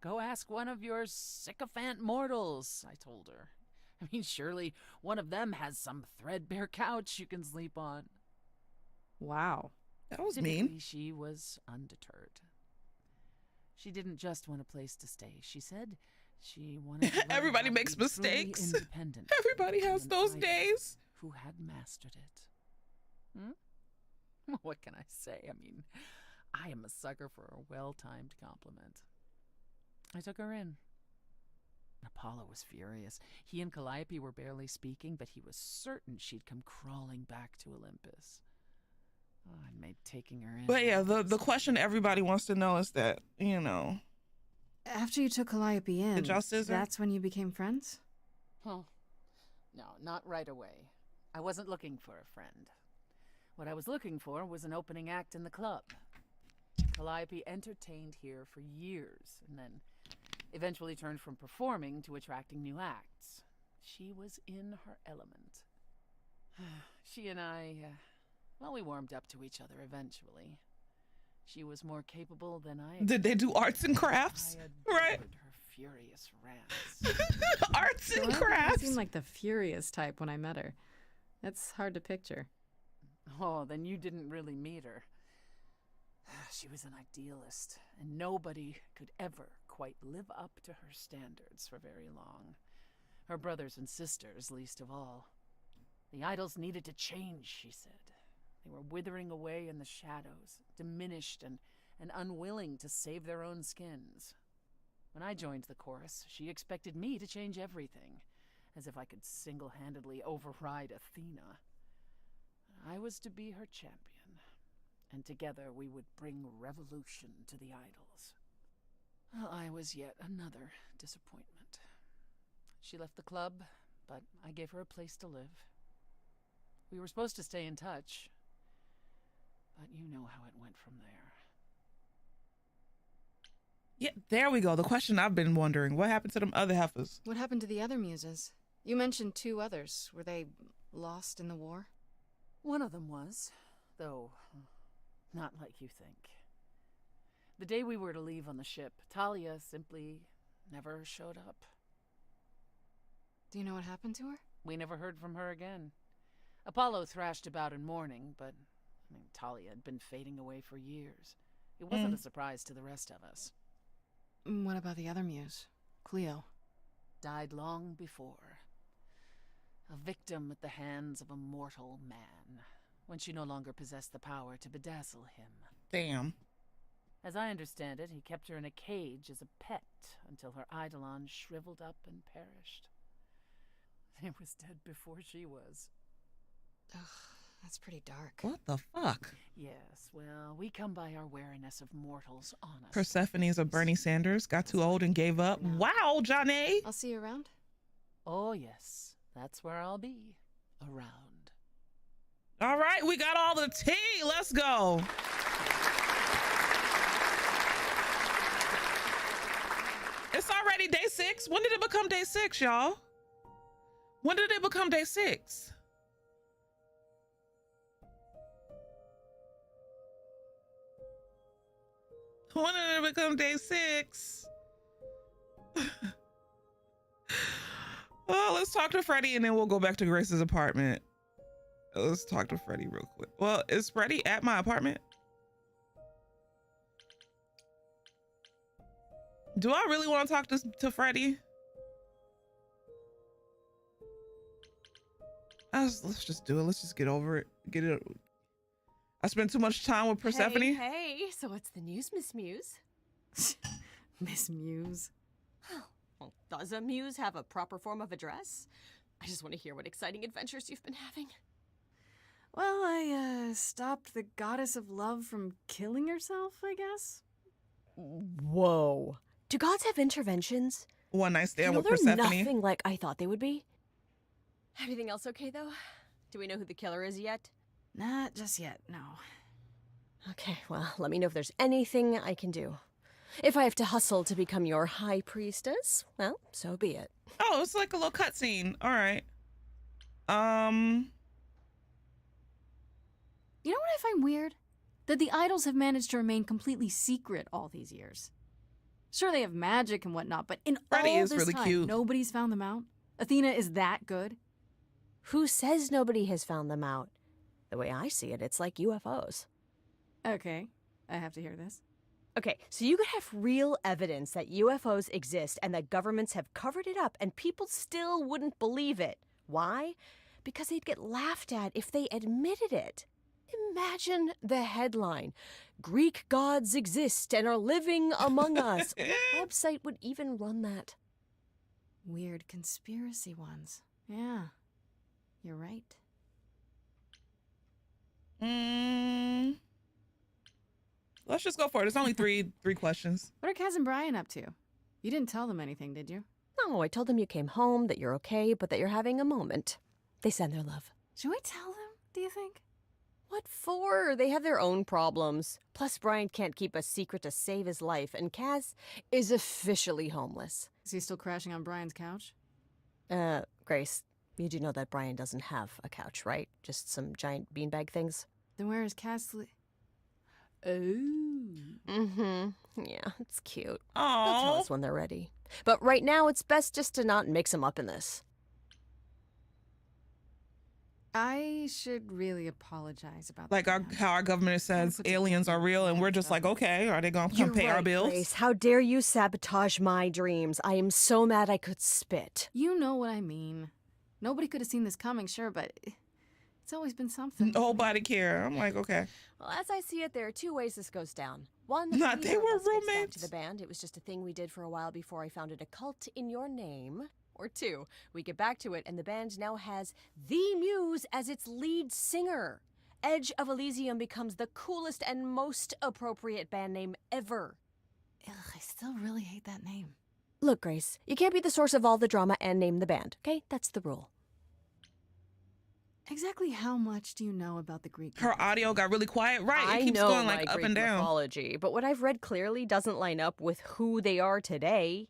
Go ask one of your sycophant mortals, I told her. I mean, surely one of them has some threadbare couch you can sleep on. Wow. That was Typically, mean. she was undeterred. She didn't just want a place to stay. She said she wanted to learn Everybody how to makes be truly mistakes. independent. Everybody has an those idol days. Who had mastered it. What can I say? I mean, I am a sucker for a well-timed compliment. I took her in. Apollo was furious. He and Calliope were barely speaking, but he was certain she'd come crawling back to Olympus. Oh, I made taking her in. But yeah, the question everybody wants to know is that, you know. After you took Calliope in, Did y'all scissor? that's when you became friends? Huh. No, not right away. I wasn't looking for a friend. What I was looking for was an opening act in the club. Calliope entertained here for years, and then eventually turned from performing to attracting new acts. She was in her element. She and I, well, we warmed up to each other eventually. She was more capable than I. Did they do arts and crafts? Right. Her furious rants. Arts and Calliope crafts. seemed like the furious type when I met her. That's hard to picture. Oh, then you didn't really meet her. She was an idealist, and nobody could ever quite live up to her standards for very long. Her brothers and sisters, least of all. The idols needed to change, she said. They were withering away in the shadows, diminished and unwilling to save their own skins. When I joined the chorus, she expected me to change everything, as if I could single-handedly override Athena. I was to be her champion, and together we would bring revolution to the idols. Well, I was yet another disappointment. She left the club, but I gave her a place to live. We were supposed to stay in touch, but you know how it went from there. Yeah, there we go. The question I've been wondering. What happened to them other heifers? What happened to the other muses? You mentioned 2 others. Were they lost in the war? One of them was, though not like you think. The day we were to leave on the ship, Talia simply never showed up. Do you know what happened to her? We never heard from her again. Apollo thrashed about in mourning, but Talia had been fading away for years. It wasn't a surprise to the rest of us. What about the other muse, Cleo? Died long before. A victim at the hands of a mortal man, when she no longer possessed the power to bedazzle him. Damn. As I understand it, he kept her in a cage as a pet until her eidolon shriveled up and perished. He was dead before she was. Ugh, that's pretty dark. What the fuck? Yes, well, we come by our wariness of mortals honest. Persephone's of Bernie Sanders got too old and gave up. Wow, Johnny. I'll see you around. Oh, yes. That's where I'll be. Around. All right, we got all the tea. Let's go. It's already day 6. When did it become day 6, y'all? When did it become day 6? When did it become day 6? Well, let's talk to Freddy and then we'll go back to Grace's apartment. Let's talk to Freddy real quick. Well, is Freddy at my apartment? Do I really want to talk to Freddy? Let's just do it. Let's just get over it. Get it. I spent too much time with Persephone. Hey, so what's the news, Miss Muse? Miss Muse. Well, does a muse have a proper form of address? I just want to hear what exciting adventures you've been having. Well, I stopped the goddess of love from killing herself, I guess. Whoa. Do gods have interventions? One night stand with they're Persephone. nothing like I thought they would be. Everything else okay, though? Do we know who the killer is yet? Not just yet, no. Okay, well, let me know if there's anything I can do. If I have to hustle to become your high priestess, well, so be it. Oh, it's like a little cutscene. All right. You know what I find weird? That the idols have managed to remain completely secret all these years. Sure, they have magic and whatnot, but in Freddy all is this really time, cute. nobody's found them out? Athena is that good? Who says nobody has found them out? The way I see it, it's like UFOs. Okay, I have to hear this. Okay, so you could have real evidence that UFOs exist and that governments have covered it up and people still wouldn't believe it. Why? Because they'd get laughed at if they admitted it. Imagine the headline, Greek gods exist and are living among us. What website would even run that? Weird conspiracy ones. Yeah, you're right. Let's just go for it. It's only three questions. What are Kaz and Brian up to? You didn't tell them anything, did you? No, I told them you came home, that you're okay, but that you're having a moment. They send their love. Should we tell them, do you think? What for? They have their own problems. Plus, Brian can't keep a secret to save his life, and Kaz is officially homeless. Is he still crashing on Brian's couch? Grace, you do know that Brian doesn't have a couch, right? Just some giant beanbag things? Then where is Kaz? Yeah, it's cute. Oh. They'll tell us when they're ready. But right now, it's best just to not mix them up in this. I should really apologize about Like how our government says aliens are real, and we're just like, okay, are they going to come pay our bills? Grace. How dare you sabotage my dreams? I am so mad I could spit. You know what I mean. Nobody could have seen this coming, sure, but it's always been something. Nobody care. I'm like, okay. Well, as I see it, there are two ways this goes down. One, Not they neither were of us gets back roommates. to the band. It was just a thing we did for a while before I founded a cult in your name. Or two, we get back to it, and the band now has the Muse as its lead singer. Edge of Elysium becomes the coolest and most appropriate band name ever. Ugh, I still really hate that name. Look, Grace, you can't be the source of all the drama and name the band, okay? That's the rule. Exactly how much do you know about the Greek? Her audio got really quiet. Right, I it keeps know going my like up Greek and down. mythology, but what I've read clearly doesn't line up with who they are today,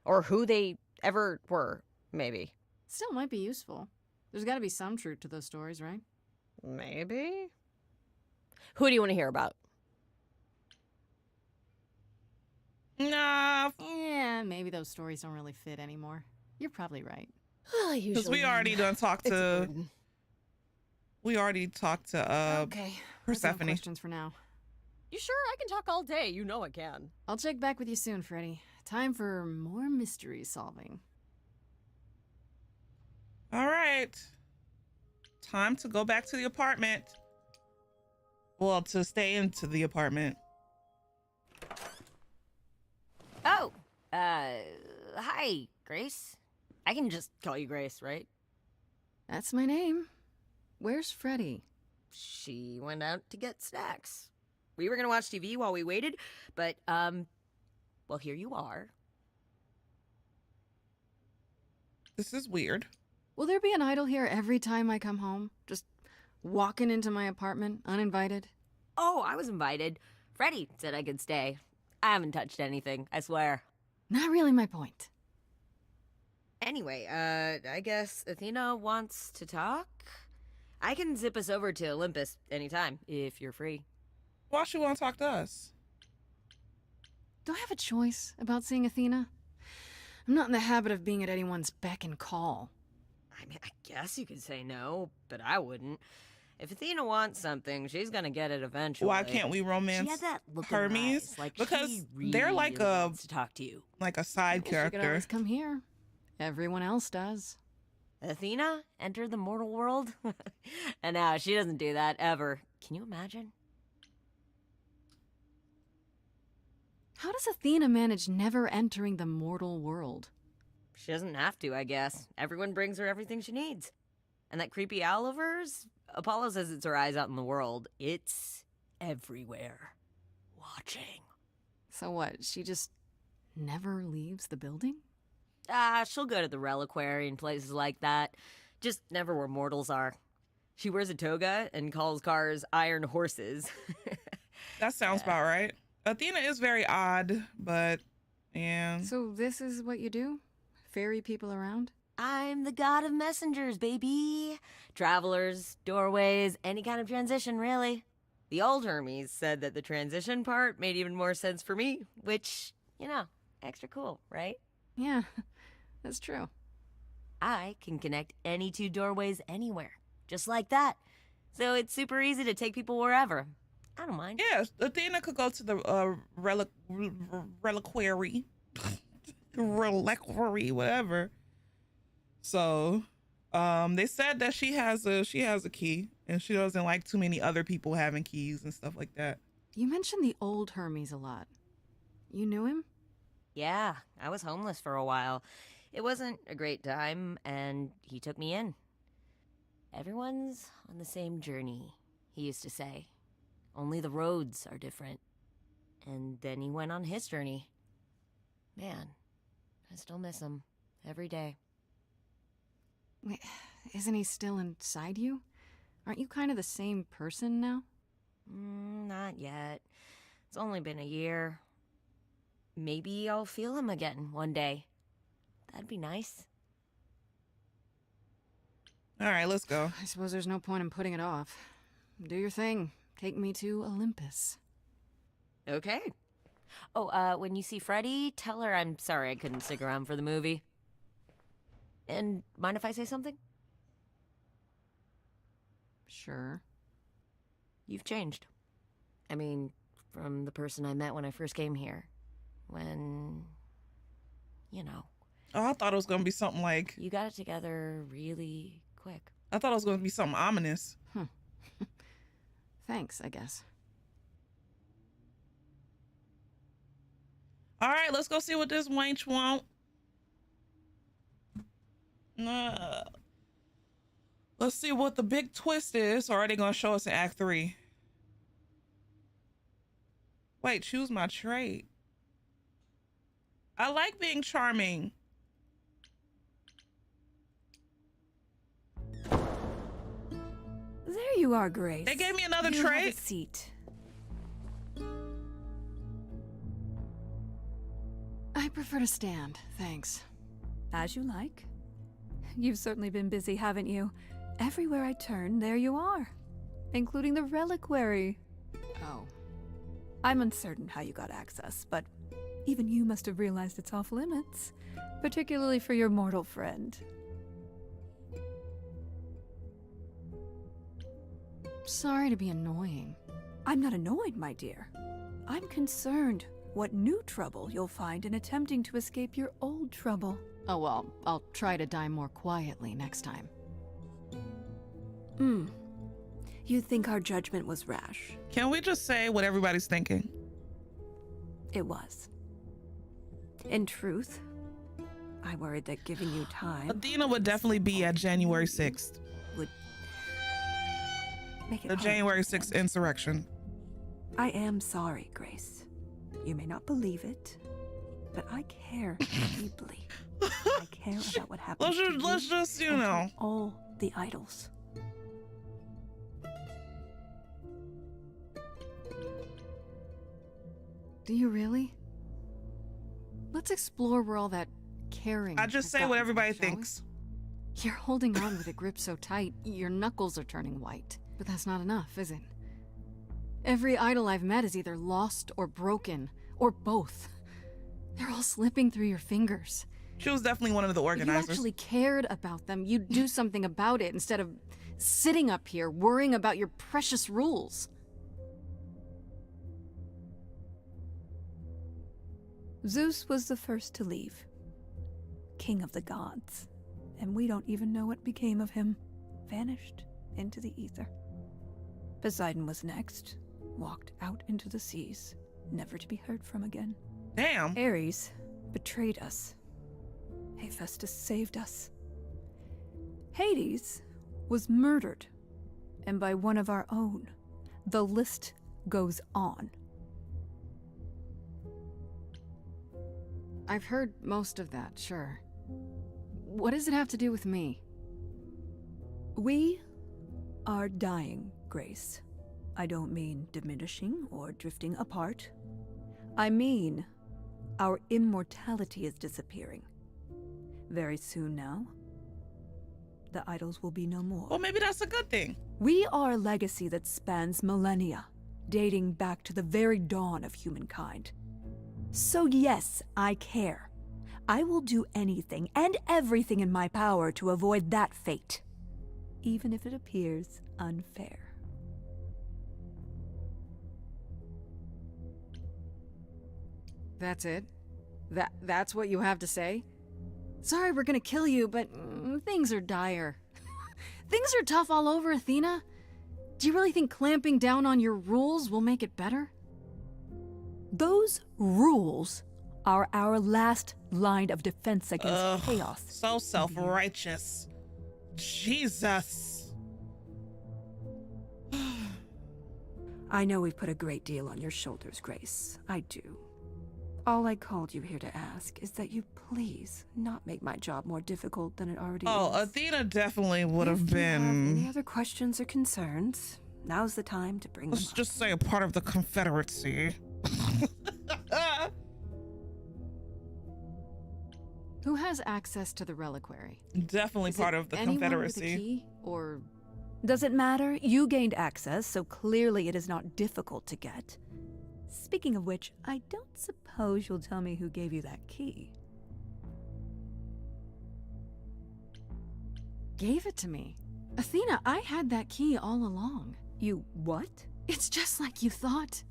or who they ever were, maybe. Still might be useful. There's got to be some truth to those stories, right? Maybe. Who do you want to hear about? Nah. Yeah, maybe those stories don't really fit anymore. You're probably right. Because we already done talked to. We already talked to Okay. Persephone. No questions for now. You sure? I can talk all day. You know I can. I'll check back with you soon, Freddy. Time for more mystery solving. All right. Time to go back to the apartment. Well, to stay into the apartment. Oh, hi, Grace. I can just call you Grace, right? That's my name. Where's Freddy? She went out to get snacks. We were gonna watch TV while we waited, but, well, here you are. This is weird. Will there be an idol here every time I come home? Just walking into my apartment, uninvited? Oh, I was invited. Freddy said I could stay. I haven't touched anything, I swear. Not really my point. Anyway, I guess Athena wants to talk? I can zip us over to Olympus anytime, if you're free. Why she want to talk to us? Do I have a choice about seeing Athena? I'm not in the habit of being at anyone's beck and call. I mean, I guess you could say no, but I wouldn't. If Athena wants something, she's gonna get it eventually. Why can't we romance She had that look in her Hermes? eyes, like Because she really they're like a wants to talk to you. like a side She could character. always come here. Everyone else does. Athena enter the mortal world? And now she doesn't do that ever. Can you imagine? How does Athena manage never entering the mortal world? She doesn't have to, I guess. Everyone brings her everything she needs. And that creepy owl of hers? Apollo says it's her eyes out in the world. It's everywhere. Watching. So what, she just never leaves the building? She'll go to the reliquary and places like that. Just never where mortals are. She wears a toga and calls cars iron horses. That sounds about right. Athena is very odd, but yeah. So this is what you do? Ferry people around? I'm the god of messengers, baby. Travelers, doorways, any kind of transition, really. The old Hermes said that the transition part made even more sense for me, which, you know, extra cool, right? Yeah, that's true. I can connect any two doorways anywhere, just like that. So it's super easy to take people wherever. I don't mind. Yeah, Athena could go to the reliquary. Reliquary, whatever. So, they said that she has a key, and she doesn't like too many other people having keys and stuff like that. You mentioned the old Hermes a lot. You knew him? Yeah, I was homeless for a while. It wasn't a great time, and he took me in. Everyone's on the same journey, he used to say. Only the roads are different. And then he went on his journey. Man, I still miss him every day. Wait, isn't he still inside you? Aren't you kind of the same person now? Not yet. It's only been a year. Maybe I'll feel him again one day. That'd be nice. All right, let's go. I suppose there's no point in putting it off. Do your thing. Take me to Olympus. Okay. Oh, when you see Freddy, tell her I'm sorry I couldn't stick around for the movie. And mind if I say something? Sure. You've changed. I mean, from the person I met when I first came here. When, you know. Oh, I thought it was going to be something like... You got it together really quick. I thought it was going to be something ominous. Thanks, I guess. All right, let's go see what this wench want. Let's see what the big twist is, or are they going to show us in Act 3? Wait, choose my trait. I like being charming. There you are, Grace. They gave me another you trait. Have a seat. I prefer to stand, thanks. As you like. You've certainly been busy, haven't you? Everywhere I turn, there you are. Including the reliquary. Oh. I'm uncertain how you got access, but even you must have realized it's off limits. Particularly for your mortal friend. Sorry to be annoying. I'm not annoyed, my dear. I'm concerned what new trouble you'll find in attempting to escape your old trouble. Oh well, I'll try to die more quietly next time. You think our judgment was rash? Can we just say what everybody's thinking? It was. In truth, I worried that giving you time... Athena would definitely be at January 6th. Would make it the January 6th insurrection. I am sorry, Grace. You may not believe it, but I care deeply. I care about what happens to you. Let's just, you know. All the idols. Do you really? Let's explore where all that caring. I just say what everybody thinks. You're holding on with a grip so tight, your knuckles are turning white. But that's not enough, is it? Every idol I've met is either lost or broken, or both. They're all slipping through your fingers. She was definitely one of the organizers. If you actually cared about them, you'd do something about it instead of sitting up here worrying about your precious rules. Zeus was the first to leave. King of the gods. And we don't even know what became of him. Vanished into the ether. Poseidon was next. Walked out into the seas. Never to be heard from again. Damn. Ares betrayed us. Hephaestus saved us. Hades was murdered. And by one of our own. The list goes on. I've heard most of that, sure. What does it have to do with me? We are dying, Grace. I don't mean diminishing or drifting apart. I mean our immortality is disappearing. Very soon now, the idols will be no more. Well, maybe that's a good thing. We are a legacy that spans millennia, dating back to the very dawn of humankind. So yes, I care. I will do anything and everything in my power to avoid that fate, even if it appears unfair. That's it? That's what you have to say? Sorry we're gonna kill you, but things are dire. Things are tough all over, Athena. Do you really think clamping down on your rules will make it better? Those rules are our last line of defense against chaos. So self-righteous. Jesus. I know we've put a great deal on your shoulders, Grace. I do. All I called you here to ask is that you please not make my job more difficult than it already is. Oh, Athena definitely would have If you been. have any other questions or concerns, now's the time to bring them Let's up. just say a part of the Confederacy. Who has access to the reliquary? Definitely Is part it of the anyone Confederacy. With a key, or Does it matter? You gained access, so clearly it is not difficult to get. Speaking of which, I don't suppose you'll tell me who gave you that key. gave it to me? Athena, I had that key all along. You what? It's just like you thought.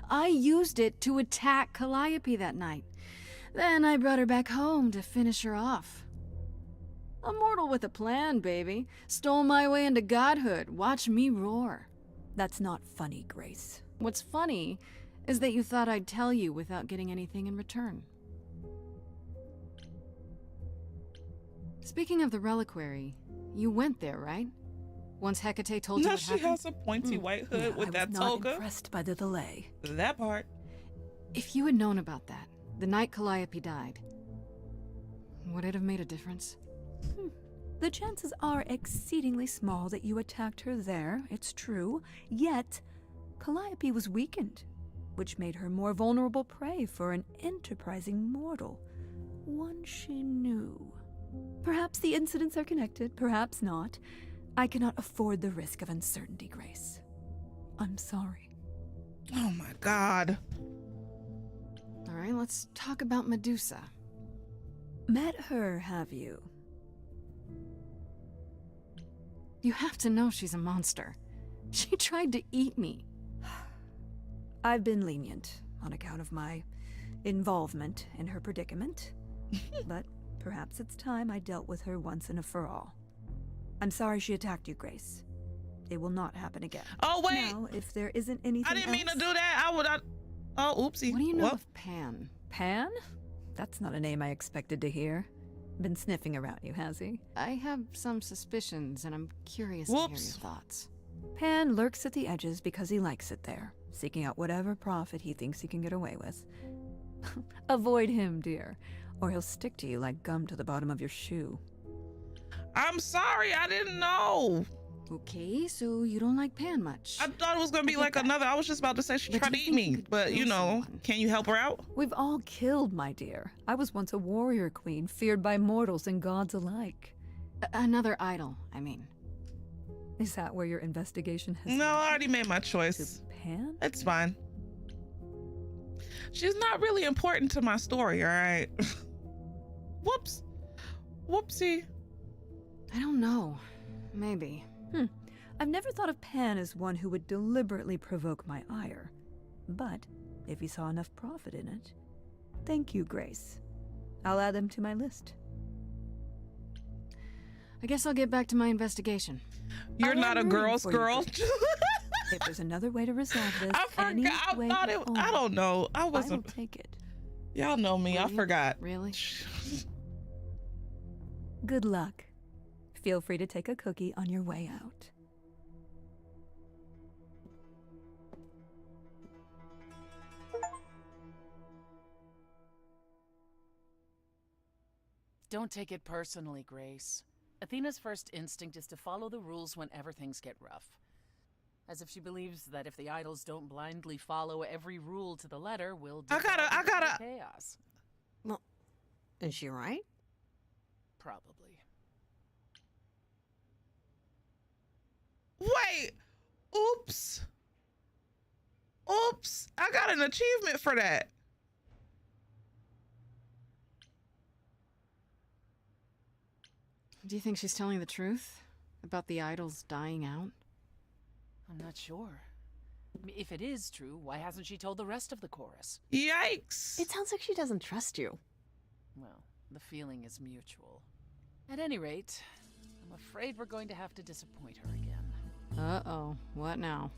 I used it to attack Calliope that night. Then I brought her back home to finish her off. A mortal with a plan, baby. Stole my way into godhood. Watch me roar. That's not funny, Grace. What's funny is that you thought I'd tell you without getting anything in return. Speaking of the reliquary, you went there, right? Once Hecate told you Now what she happened? has a pointy white hood with that I was not toga. impressed by the delay. That part. If you had known about that, the night Calliope died, would it have made a difference? The chances are exceedingly small that you attacked her there, it's true. Yet, Calliope was weakened, which made her more vulnerable prey for an enterprising mortal. One she knew. Perhaps the incidents are connected, perhaps not. I cannot afford the risk of uncertainty, Grace. I'm sorry. Oh my God. All right, let's talk about Medusa. Met her, have you? You have to know she's a monster. She tried to eat me. I've been lenient on account of my involvement in her predicament, but perhaps it's time I dealt with her once and for all. I'm sorry she attacked you, Grace. It will not happen again. Oh, wait! Now, if there isn't anything I didn't mean to else- do that. I would. Oh, oopsie. What do you know Whoop. of Pan? Pan? That's not a name I expected to hear. Been sniffing around you, has he? I have some suspicions, and I'm curious to hear your Whoops. thoughts. Pan lurks at the edges because he likes it there, seeking out whatever profit he thinks he can get away with. Avoid him, dear, or he'll stick to you like gum to the bottom of your shoe. I'm sorry. I didn't know. Okay, so you don't like Pan much. I thought it was going to be like another. I was just about to say she But tried do to you eat think you me. could But, kill you know, can you help her out? We've all killed, my dear. I was once a warrior queen, feared by mortals and gods alike. Another idol, I mean. Is that where your investigation has No, I already made my choice. Pan? It's fine. She's not really important to my story, all right? Whoops. Whoopsie. I don't know. Maybe. I've never thought of Pan as one who would deliberately provoke my ire. But if he saw enough profit in it, thank you, Grace. I'll add them to my list. I guess I'll get back to my investigation. You're not a rooting girl's for you, girl. If there's another way to resolve this, I forgot. I thought it. I don't know. I I will wasn't. take it. Y'all know me. I forgot. Really? Good luck. Feel free to take a cookie on your way out. Don't take it personally, Grace. Athena's first instinct is to follow the rules whenever things get rough. As if she believes that if the idols don't blindly follow every rule to the letter, we'll I gotta chaos. Well, is she right? Probably. Wait. Oops. Oops. I got an achievement for that. Do you think she's telling the truth about the idols dying out? I'm not sure. If it is true, why hasn't she told the rest of the chorus? Yikes. It sounds like she doesn't trust you. Well, the feeling is mutual. At any rate, I'm afraid we're going to have to disappoint her again. Uh-oh. What now?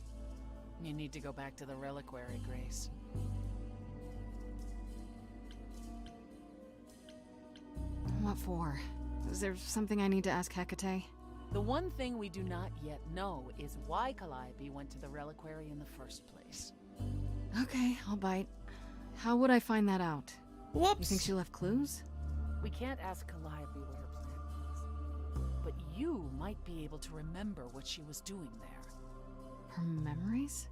You need to go back to the reliquary, Grace. What for? Is there something I need to ask Hecate? The one thing we do not yet know is why Calliope went to the reliquary in the first place. Okay, I'll bite. How would I find that out? Whoops. You think she left clues? We can't ask Calliope what her plan was. But you might be able to remember what she was doing there. Her memories?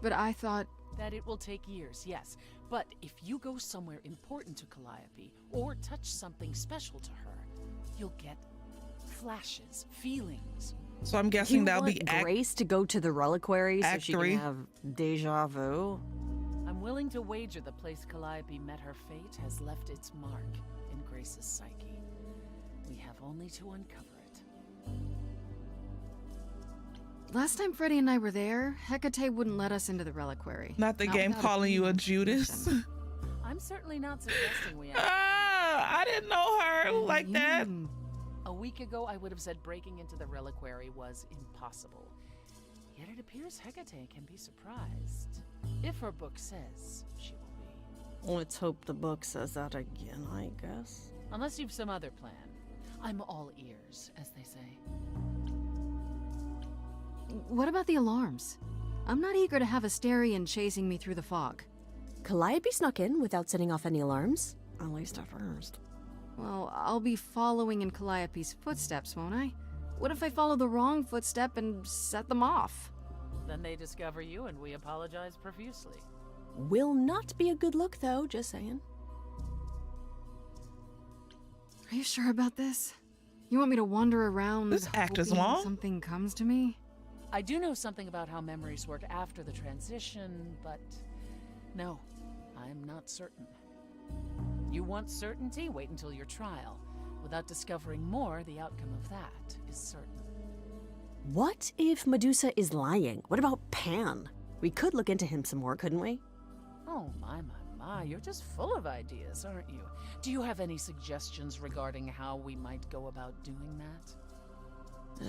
But I thought... That it will take years, yes. But if you go somewhere important to Calliope, or touch something special to her, you'll get flashes, feelings. So I'm guessing that'll be Grace to go to the reliquary so she 3. can have deja vu. I'm willing to wager the place Calliope met her fate has left its mark in Grace's psyche. We have only to uncover it. Last time Freddy and I were there, Hecate wouldn't let us into the reliquary. Not the game without calling you a human Judas. I'm certainly not suggesting we I didn't know her like that. A week ago, I would have said breaking into the reliquary was impossible. Yet it appears Hecate can be surprised. If her book says she will be. Let's hope the book says that again, I guess. Unless you've some other plan. I'm all ears, as they say. What about the alarms? I'm not eager to have Asterion chasing me through the fog. Calliope snuck in without setting off any alarms. At least at first. Well, I'll be following in Calliope's footsteps, won't I? What if I follow the wrong footstep and set them off? Then they discover you and we apologize profusely. Will not be a good look, though, just saying. Are you sure about this? You want me to wander around This act is hoping long. something comes to me? I do know something about how memories work after the transition, but no, I'm not certain. You want certainty? Wait until your trial. Without discovering more, the outcome of that is certain. What if Medusa is lying? What about Pan? We could look into him some more, couldn't we? Oh, my, you're just full of ideas, aren't you? Do you have any suggestions regarding how we might go about doing that?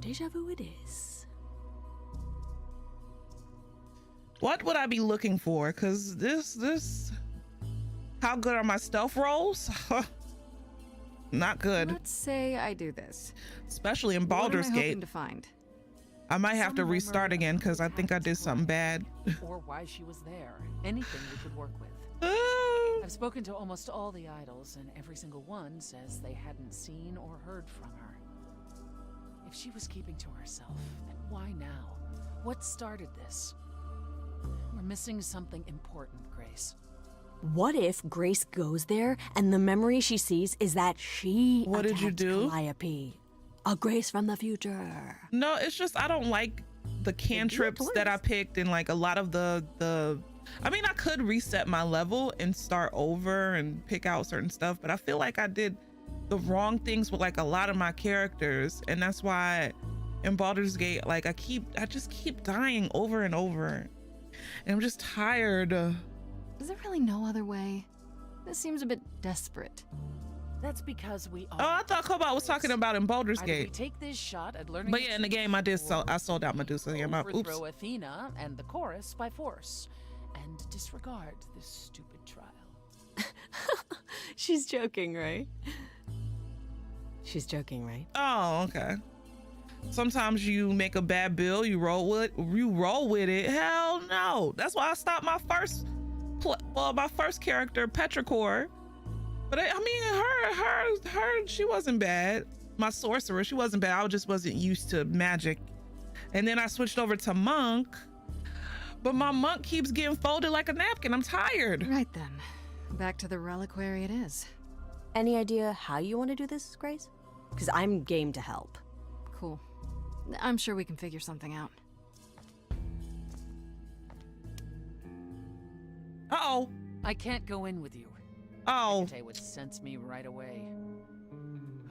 Deja vu it is. What would I be looking for? Because this... How good are my stealth rolls? Not good. Let's say I do this. Especially in What am Baldur's I hoping Gate. to find? I might have to restart again because I think I did something bad. Or why she was there. Anything we could work with. I've spoken to almost all the idols, and every single one says they hadn't seen or heard from her. If she was keeping to herself, then why now? What started this? We're missing something important, Grace. What if Grace goes there and the memory she sees is that she What did you attacked do? Calliope? A Grace from the future. No, it's just I don't like the cantrips that I picked and like a lot of the I mean, I could reset my level and start over and pick out certain stuff, but I feel like I did the wrong things with like a lot of my characters, and that's why in Baldur's Gate, like I just keep dying over and over, and I'm just tired. Is there really no other way? This seems a bit desperate. That's because we are. Oh, I thought Cobalt was talking about in Baldur's Either we Gate. take this shot at learning. But yeah, in the game I sold out Medusa. Yeah, oops. Overthrow Athena and the chorus by force, and disregard this stupid trial. She's joking, right? She's joking, right? Oh, okay. Sometimes you make a bad bill, you roll with it. Hell no. That's why I stopped my first character, Petrichor, But I mean, her, she wasn't bad. My sorcerer, she wasn't bad. I just wasn't used to magic. And then I switched over to monk, but my monk keeps getting folded like a napkin. I'm tired. Right then, back to the reliquary it is. Any idea how you want to do this, Grace? Because I'm game to help. Cool. I'm sure we can figure something out. Uh-oh. I can't go in with you. Oh. Hecate would sense me right away.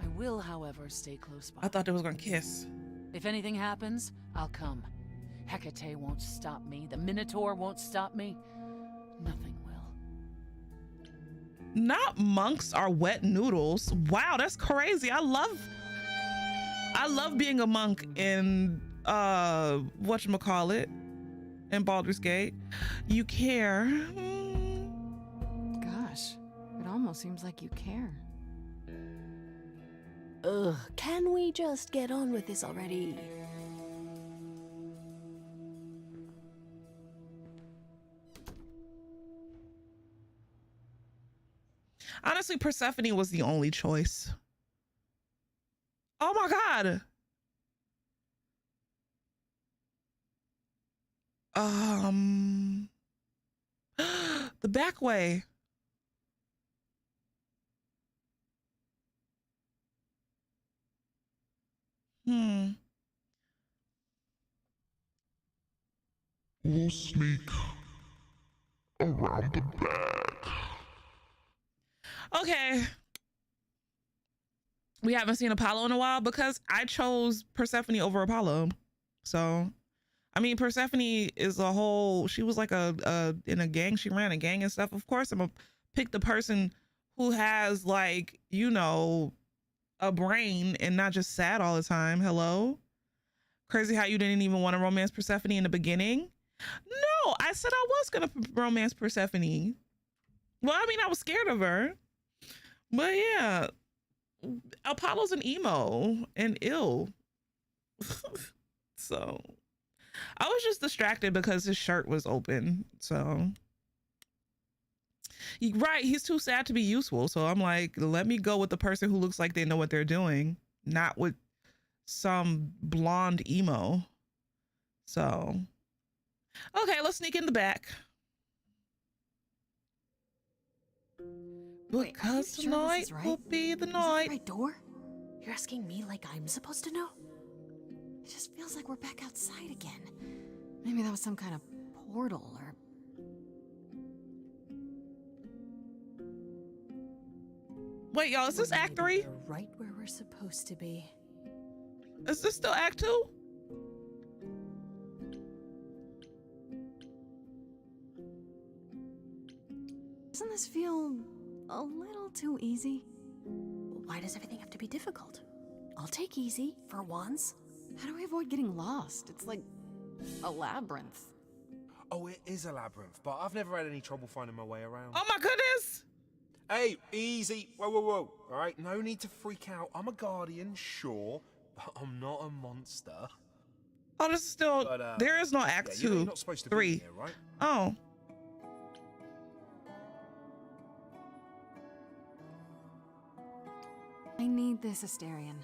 I will, however, stay close by. I thought they was gonna kiss. If anything happens, I'll come. Hecate won't stop me. The Minotaur won't stop me. Nothing will. Not monks are wet noodles. Wow, that's crazy. I love being a monk in whatchamacallit, in Baldur's Gate. You care. Gosh, it almost seems like you care. Ugh, can we just get on with this already? Honestly, Persephone was the only choice. Oh my God. The back way. We'll sneak around the back. Okay. We haven't seen Apollo in a while because I chose Persephone over Apollo. So, I mean, Persephone is she was like in a gang. She ran a gang and stuff. Of course, I'm gonna pick the person who has, like, you know, a brain and not just sad all the time. Hello? Crazy how you didn't even want to romance Persephone in the beginning. No, I said I was gonna romance Persephone. Well, I mean, I was scared of her. But yeah, Apollo's an emo and ill. So I was just distracted because his shirt was open. So right, he's too sad to be useful. So I'm like, let me go with the person who looks like they know what they're doing, not with some blonde emo. So okay, let's sneak in the back. Because tonight will be the night. Is this the right door? You're asking me like I'm supposed to know? It just feels like we're back outside again. Maybe that was some kind of portal or... Wait, y'all, is this Act 3? We're right where we're supposed to be. Is this still Act 2? Doesn't this feel a little too easy? Why does everything have to be difficult? I'll take easy for once. How do we avoid getting lost? It's like a labyrinth. Oh, it is a labyrinth, but I've never had any trouble finding my way around. Oh my goodness! Hey, easy. Whoa, whoa, whoa. All right, no need to freak out. I'm a guardian, sure, but I'm not a monster. Oh, this is still... But, there is no Act 2, you're not supposed to 3. be here, right? Oh. I need this, Asterion.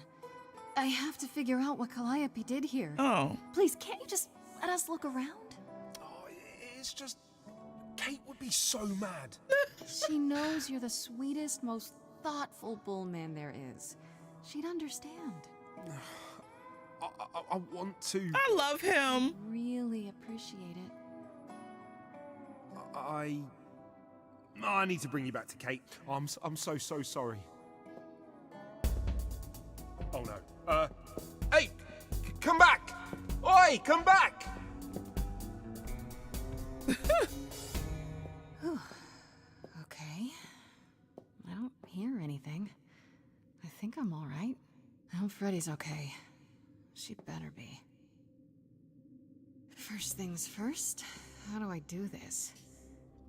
I have to figure out what Calliope did here. Oh. Please, can't you just let us look around? Oh, it's just... Kate would be so mad. She knows you're the sweetest, most thoughtful bullman there is. She'd understand. I want to... I love him. Really appreciate it. I need to bring you back to Kate. I'm so sorry. Oh no. Hey! Come back! Oi, come back! Okay. I don't hear anything. I think I'm all right. I hope Freddy's okay. She better be. First things first, how do I do this?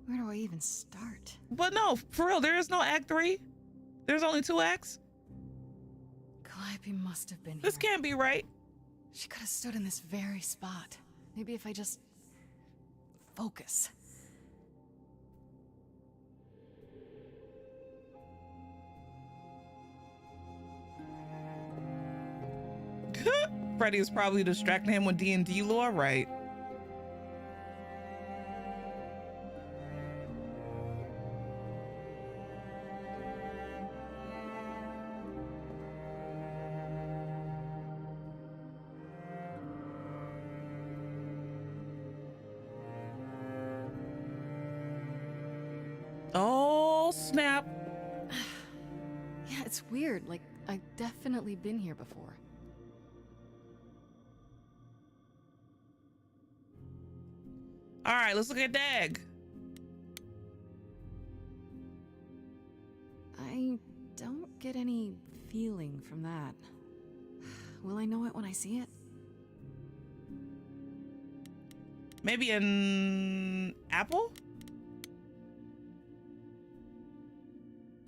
Where do I even start? But no, for real, there is no Act 3. There's only 2 acts. Calliope must have been This here. can't be right. She could have stood in this very spot. Maybe if I just... focus. Freddy is probably distracting him with D&D lore, right? Oh, snap. Yeah, it's weird. Like, I've definitely been here before. All right, let's look at Dag. I don't get any feeling from that. Will I know it when I see it? Maybe an apple?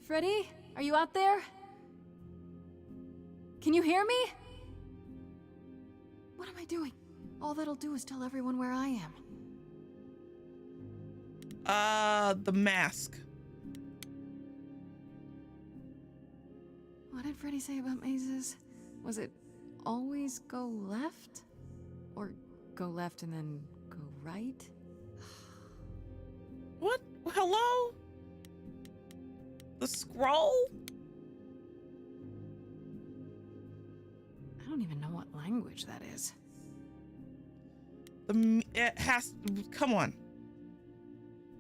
Freddy, are you out there? Can you hear me? What am I doing? All that'll do is tell everyone where I am. The mask. What did Freddy say about mazes? Was it always go left? Or go left and then go right? What? Hello? The scroll? I don't even know what language that is. It has, come on.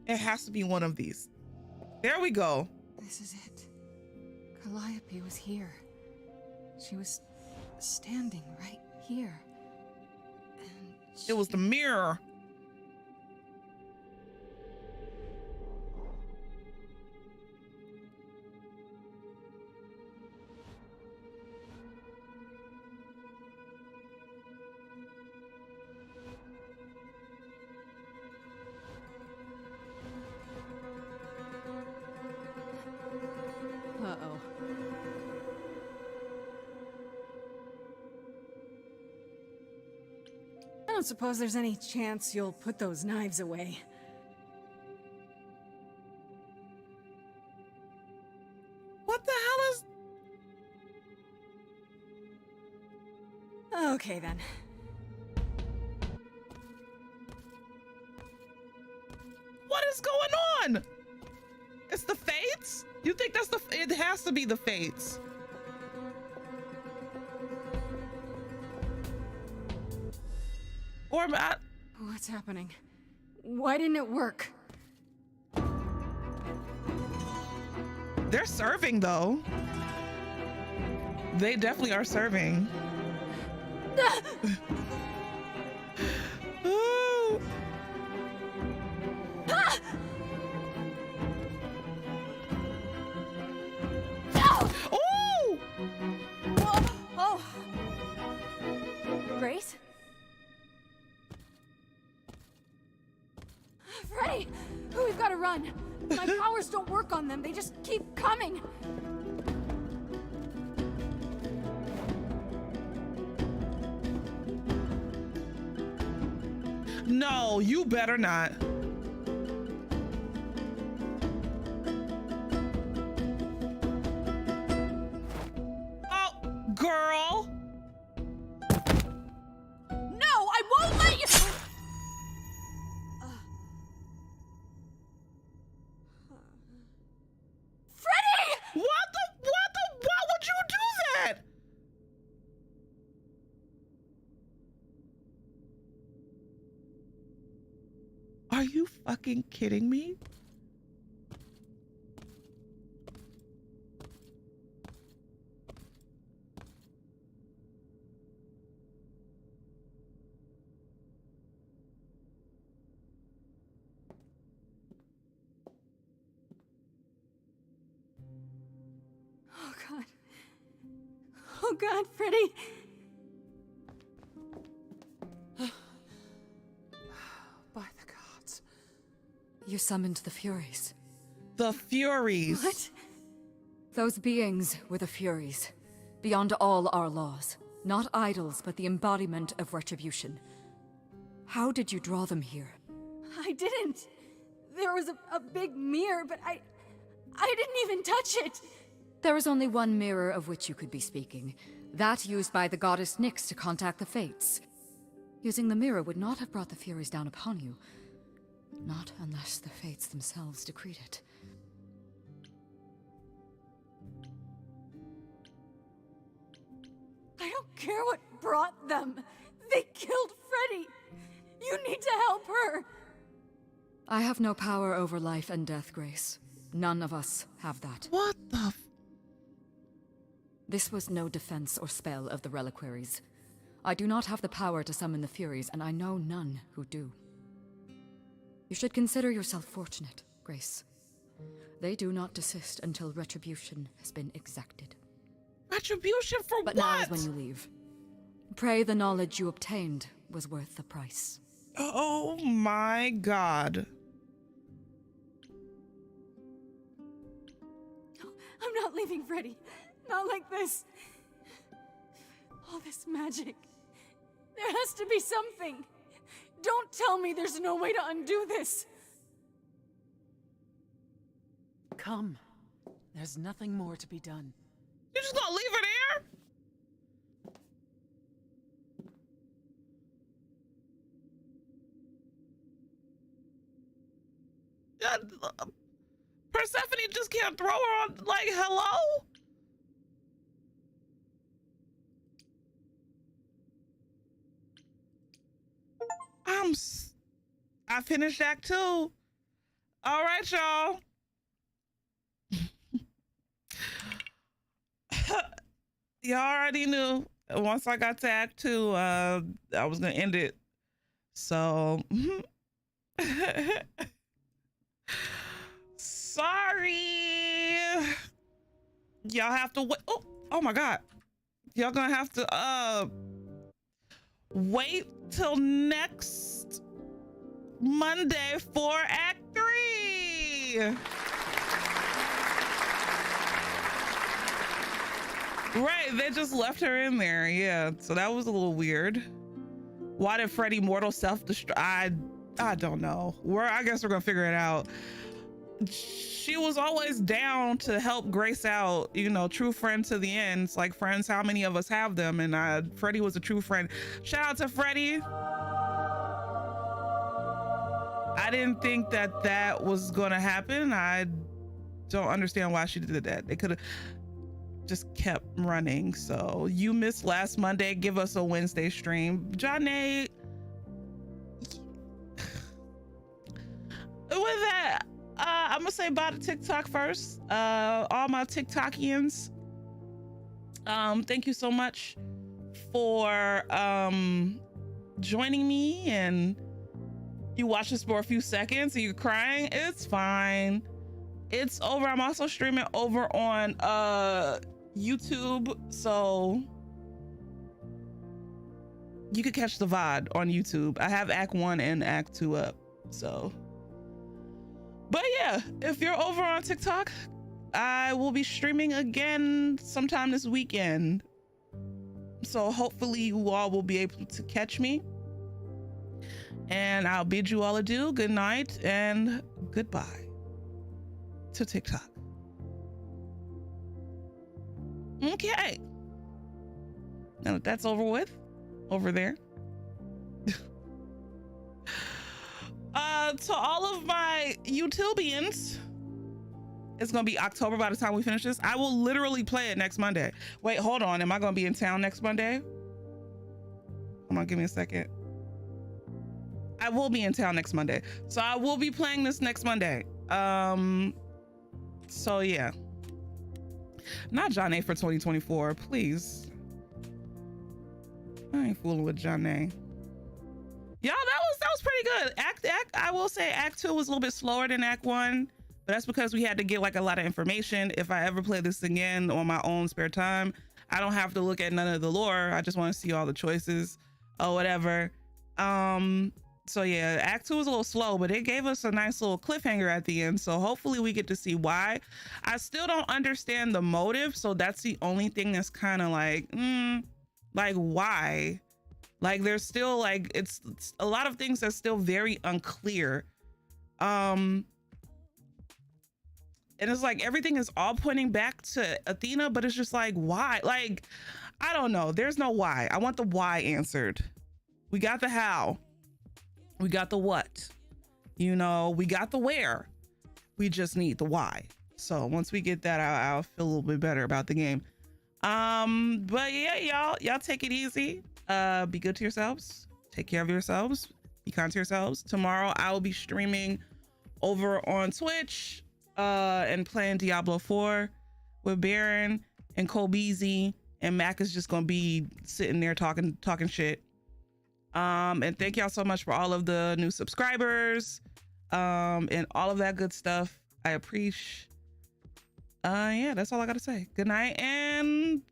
It has to be one of these. There we go. This is it. Calliope was here. She was standing right here. And it was the mirror. Uh-oh. I don't suppose there's any chance you'll put those knives away. What the hell is... Okay, then. What is going on? It's the Fates? You think that's the... It has to be the Fates. Or Matt. What's happening? Why didn't it work? They're serving, though. They definitely are serving. Ooh. Oh! Oh! Grace? Freddy! We've got to run! My powers don't work on them, they just keep coming! No, you better not. Oh, girl. No, I won't let you! Freddy! Why would you do that? Are you fucking kidding me? Oh God. Oh God, Freddy! By the gods. You summoned the Furies. The Furies? What? Those beings were the Furies. Beyond all our laws. Not idols, but the embodiment of retribution. How did you draw them here? I didn't. There was a big mirror, but I didn't even touch it. There is only one mirror of which you could be speaking. that used by the goddess Nyx to contact the Fates. Using the mirror would not have brought the Furies down upon you. Not unless the Fates themselves decreed it. I don't care what brought them. They killed Freddy. You need to help her. I have no power over life and death, Grace. None of us have that. What the This was no defense or spell of the reliquaries. I do not have the power to summon the Furies, and I know none who do. You should consider yourself fortunate, Grace. They do not desist until retribution has been exacted. Retribution for but what? But now is when you leave. Pray the knowledge you obtained was worth the price. Oh my God. I'm not leaving Freddy. Not like this. All this magic. There has to be something. Don't tell me there's no way to undo this. Come. There's nothing more to be done. You just gonna leave her there? Persephone just can't throw her on, like, hello? I finished Act 2. All right, y'all. Y'all already knew once I got to Act 2, I was gonna end it. So sorry. Y'all have to wait. Oh my God. Y'all gonna have to wait till next Monday for Act 3. Right, they just left her in there. Yeah, so that was a little weird. Why did Freddy mortal self-destruct? I don't know. I guess we're gonna figure it out. She was always down to help Grace out, you know, true friend to the end. It's like, friends, how many of us have them? And Freddy was a true friend. Shout out to Freddy. I didn't think that was gonna happen. I don't understand why she did that. They could have just kept running. So you missed last Monday. Give us a Wednesday stream. Johnny. With that, I'm gonna say bye to TikTok first. All my TikTokians, thank you so much for joining me. And you watched this for a few seconds and you're crying. It's fine. It's over. I'm also streaming over on YouTube, so you could catch the VOD on YouTube. I have Act 1 and Act 2 up. So, but yeah, if you're over on TikTok, I will be streaming again sometime this weekend. So hopefully you all will be able to catch me. And I'll bid you all adieu, good night, and goodbye to TikTok. Okay. Now that that's over with, over there. To all of my YouTubians, it's gonna be October by the time we finish this. I will literally play it next Monday. Wait, hold on. Am I gonna be in town next Monday? Come on, give me a second. I will be in town next Monday. So I will be playing this next Monday. So yeah. Not John A for 2024, please. I ain't fooling with John A. Y'all, that was pretty good. Act, I will say Act 2 was a little bit slower than Act 1, but that's because we had to get like a lot of information. If I ever play this again on my own spare time, I don't have to look at none of the lore. I just want to see all the choices or whatever. So yeah, Act 2 was a little slow, but it gave us a nice little cliffhanger at the end. So hopefully we get to see why. I still don't understand the motive. So that's the only thing that's kind of like why? Like there's still like, it's a lot of things that's still very unclear. And it's like, everything is all pointing back to Athena, but it's just like, why? Like, I don't know. There's no why. I want the why answered. We got the how. We got the what. You know, we got the where. We just need the why. So once we get that, I'll feel a little bit better about the game. But yeah, y'all take it easy. Be good to yourselves. Take care of yourselves. Be kind to yourselves. Tomorrow I will be streaming over on Twitch and playing Diablo 4 with Baron and Colbeezy, and Mac is just gonna be sitting there talking shit. And thank y'all so much for all of the new subscribers and all of that good stuff. I appreciate. Yeah, that's all I gotta say. Good night and